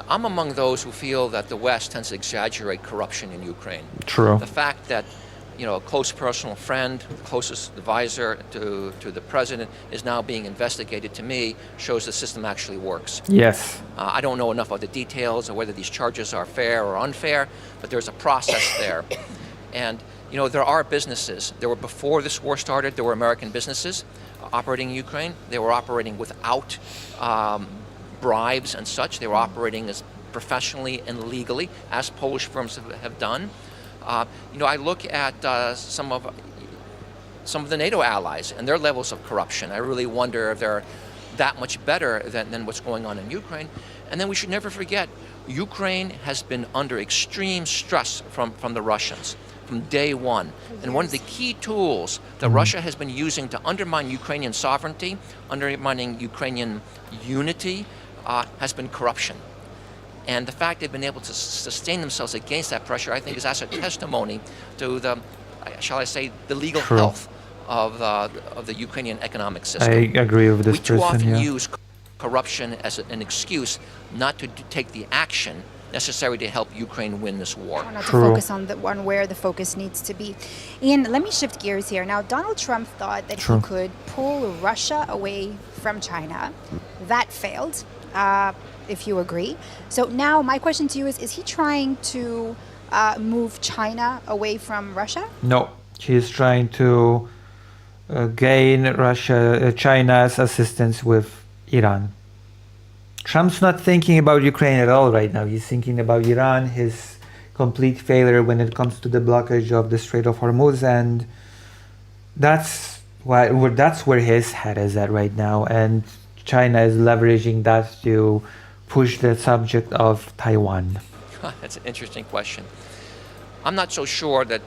I'm among those who feel that the West tends to exaggerate corruption in Ukraine. True. The fact that, a close personal friend, closest advisor to the president is now being investigated, to me, shows the system actually works. Yes. I don't know enough of the details of whether these charges are fair or unfair, but there's a process there. And, there are businesses. Before this war started, there were American businesses operating in Ukraine. They were operating without bribes and such. They were operating as professionally and legally, as Polish firms have done. I look at some of the NATO allies and their levels of corruption. I really wonder if they're that much better than what's going on in Ukraine. And then we should never forget, Ukraine has been under extreme stress from the Russians from day one. And one of the key tools that Russia has been using to undermine Ukrainian sovereignty, undermining Ukrainian unity, has been corruption. And the fact they've been able to sustain themselves against that pressure, I think, is as a testimony to the, shall I say, the legal health of the Ukrainian economic system. I agree with this person. We too often use corruption as an excuse not to take the action necessary to help Ukraine win this war. Not to focus on the one where the focus needs to be. Ian, let me shift gears here. Now, Donald Trump thought that he could pull Russia away from China. That failed. If you agree. So now my question to you is he trying to move China away from Russia? No, he is trying to gain China's assistance with Iran. Trump's not thinking about Ukraine at all right now. He's thinking about Iran, his complete failure when it comes to the blockage of the Strait of Hormuz, and that's where his head is at right now. And China is leveraging that to push the subject of Taiwan. That's an interesting question. I'm not so sure that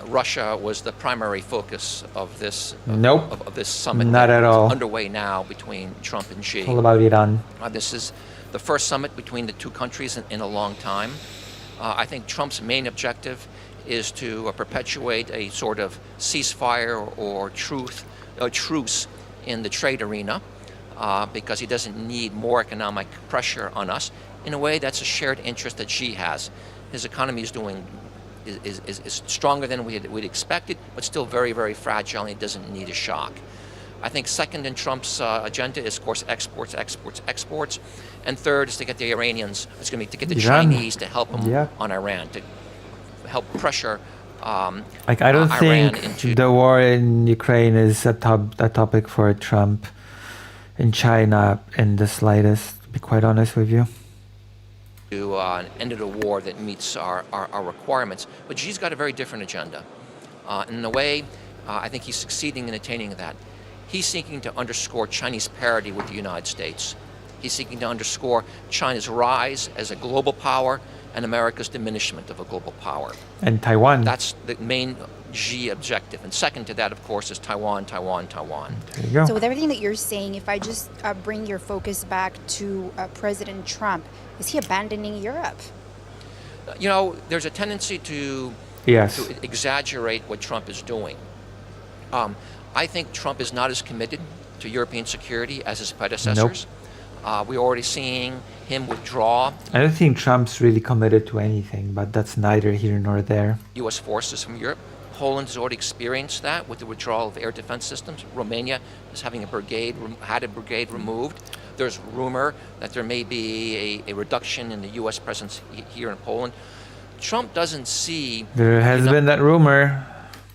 Russia was the primary focus of this of this summit. Not at all. Underway now between Trump and Xi. It's all about Iran. This is the first summit between the two countries in a long time. I think Trump's main objective is to perpetuate a sort of ceasefire or truce in the trade arena. Because he doesn't need more economic pressure on us. In a way, that's a shared interest that Xi has. His economy is stronger than we'd expected, but still very, very fragile, and he doesn't need a shock. I think second in Trump's agenda is, of course, exports. And third is to get the Iranians, to get the Chinese to help him on Iran, to help pressure I don't think the war in Ukraine is a topic for Trump in China in the slightest, to be quite honest with you. To an end of the war that meets our requirements. But Xi's got a very different agenda. In a way, I think he's succeeding in attaining that. He's seeking to underscore Chinese parity with the United States. He's seeking to underscore China's rise as a global power and America's diminishment of a global power. And Taiwan. That's the main Xi objective. And second to that, of course, is Taiwan. There you go. So with everything that you're saying, if I just bring your focus back to President Trump, is he abandoning Europe? There's a tendency to exaggerate what Trump is doing. I think Trump is not as committed to European security as his predecessors. We're already seeing him withdraw I don't think Trump's really committed to anything, but that's neither here nor there. U.S. forces from Europe. Poland has already experienced that with the withdrawal of air defense systems. Romania is having had a brigade removed. There's rumor that there may be a reduction in the U.S. presence here in Poland. Trump doesn't see There has been that rumor.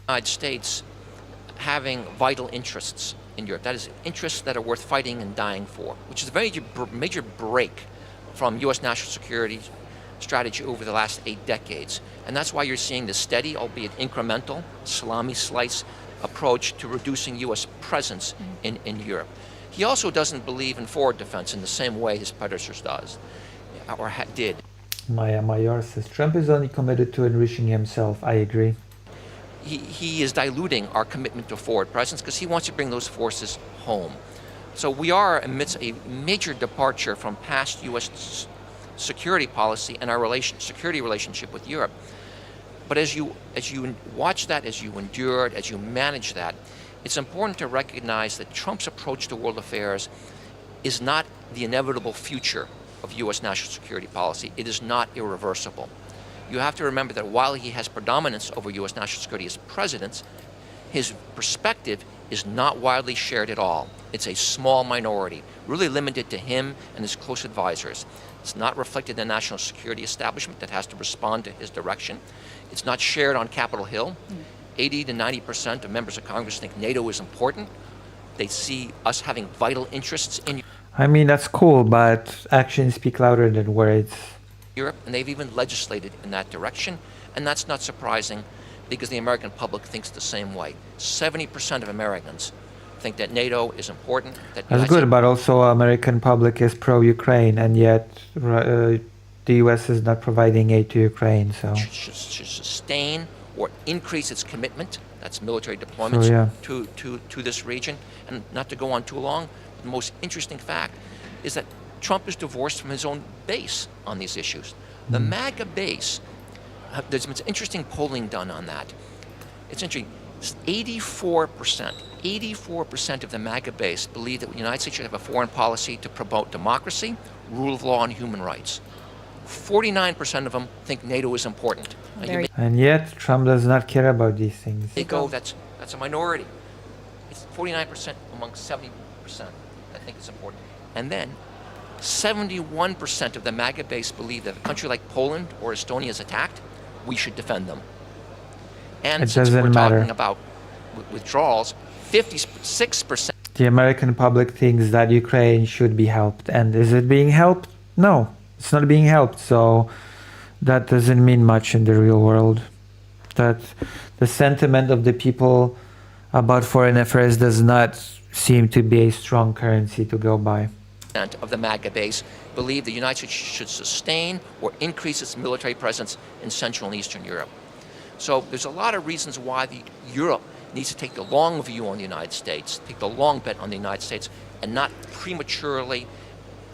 the United States having vital interests in Europe. That is, interests that are worth fighting and dying for, which is a major break from U.S. national security strategy over the last 8 decades. And that's why you're seeing this steady, albeit incremental, salami slice approach to reducing U.S. presence in Europe. He also doesn't believe in forward defense in the same way his predecessors did. Maya Mayor says Trump is only committed to enriching himself. I agree. He is diluting our commitment to forward presence because he wants to bring those forces home. So we are amidst a major departure from past U.S. security policy and our security relationship with Europe. But as you watch that, as you endure it, as you manage that, it's important to recognize that Trump's approach to world affairs is not the inevitable future of U.S. national security policy. It is not irreversible. You have to remember that while he has predominance over U.S. national security as president, his perspective is not widely shared at all. It's a small minority, really limited to him and his close advisors. It's not reflected in the national security establishment that has to respond to his direction. It's not shared on Capitol Hill. 80 to 90% of members of Congress think NATO is important. They see us having vital interests in I mean, that's cool, but actions speak louder than words. Europe, and they've even legislated in that direction, and that's not surprising because the American public thinks the same way. 70% of Americans think that NATO is important. That's good, but also American public is pro-Ukraine, and yet the U.S. is not providing aid to Ukraine. So should sustain or increase its commitment. That's military deployments to this region. And not to go on too long, the most interesting fact is that Trump is divorced from his own base on these issues. The MAGA base, there's been interesting polling done on that. It's interesting. 84% of the MAGA base believe that the United States should have a foreign policy to promote democracy, rule of law, and human rights. 49% of them think NATO is important. And yet Trump does not care about these things. That's a minority. It's 49% among 70% that think it's important. And then 71% of the MAGA base believe that if a country like Poland or Estonia is attacked, we should defend them. And it since we're doesn't matter. talking about withdrawals, 56%. The American public thinks that Ukraine should be helped. And is it being helped? No, it's not being helped. So that doesn't mean much in the real world. That the sentiment of the people about foreign affairs does not seem to be a strong currency to go by. Of the MAGA base believe the United States should sustain or increase its military presence in Central and Eastern Europe. So there's a lot of reasons why Europe needs to take the long view on the United States, take the long bet on the United States, and not prematurely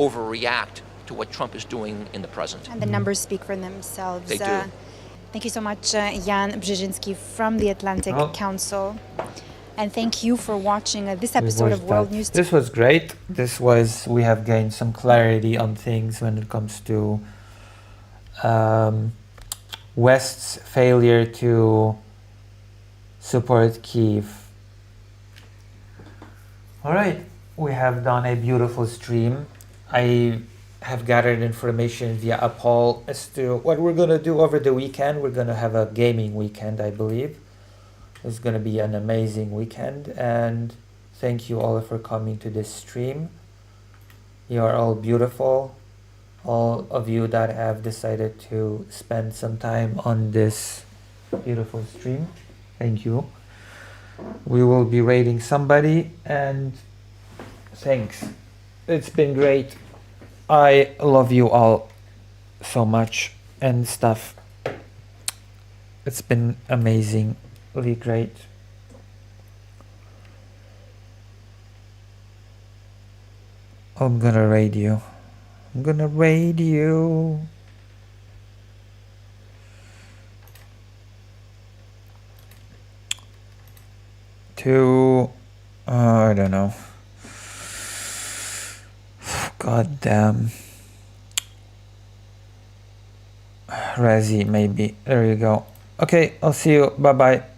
overreact to what Trump is doing in the present. And the numbers speak for themselves. They do. Thank you so much, Jan Brzezinski from the Atlantic Council. And thank you for watching this episode of World News. This was great. We have gained some clarity on things when it comes to West's failure to support Kyiv. All right, we have done a beautiful stream. I have gathered information via a poll as to what we're going to do over the weekend. We're going to have a gaming weekend, I believe. It's going to be an amazing weekend, and thank you all for coming to this stream. You are all beautiful. All of you that have decided to spend some time on this beautiful stream. Thank you. We will be rating somebody, and thanks. It's been great. I love you all so much and stuff. It's been amazing. Really great. I'm gonna raid you. I'm gonna raid you. To I don't know. God damn. Resi, maybe. There you go. Okay, I'll see you. Bye bye.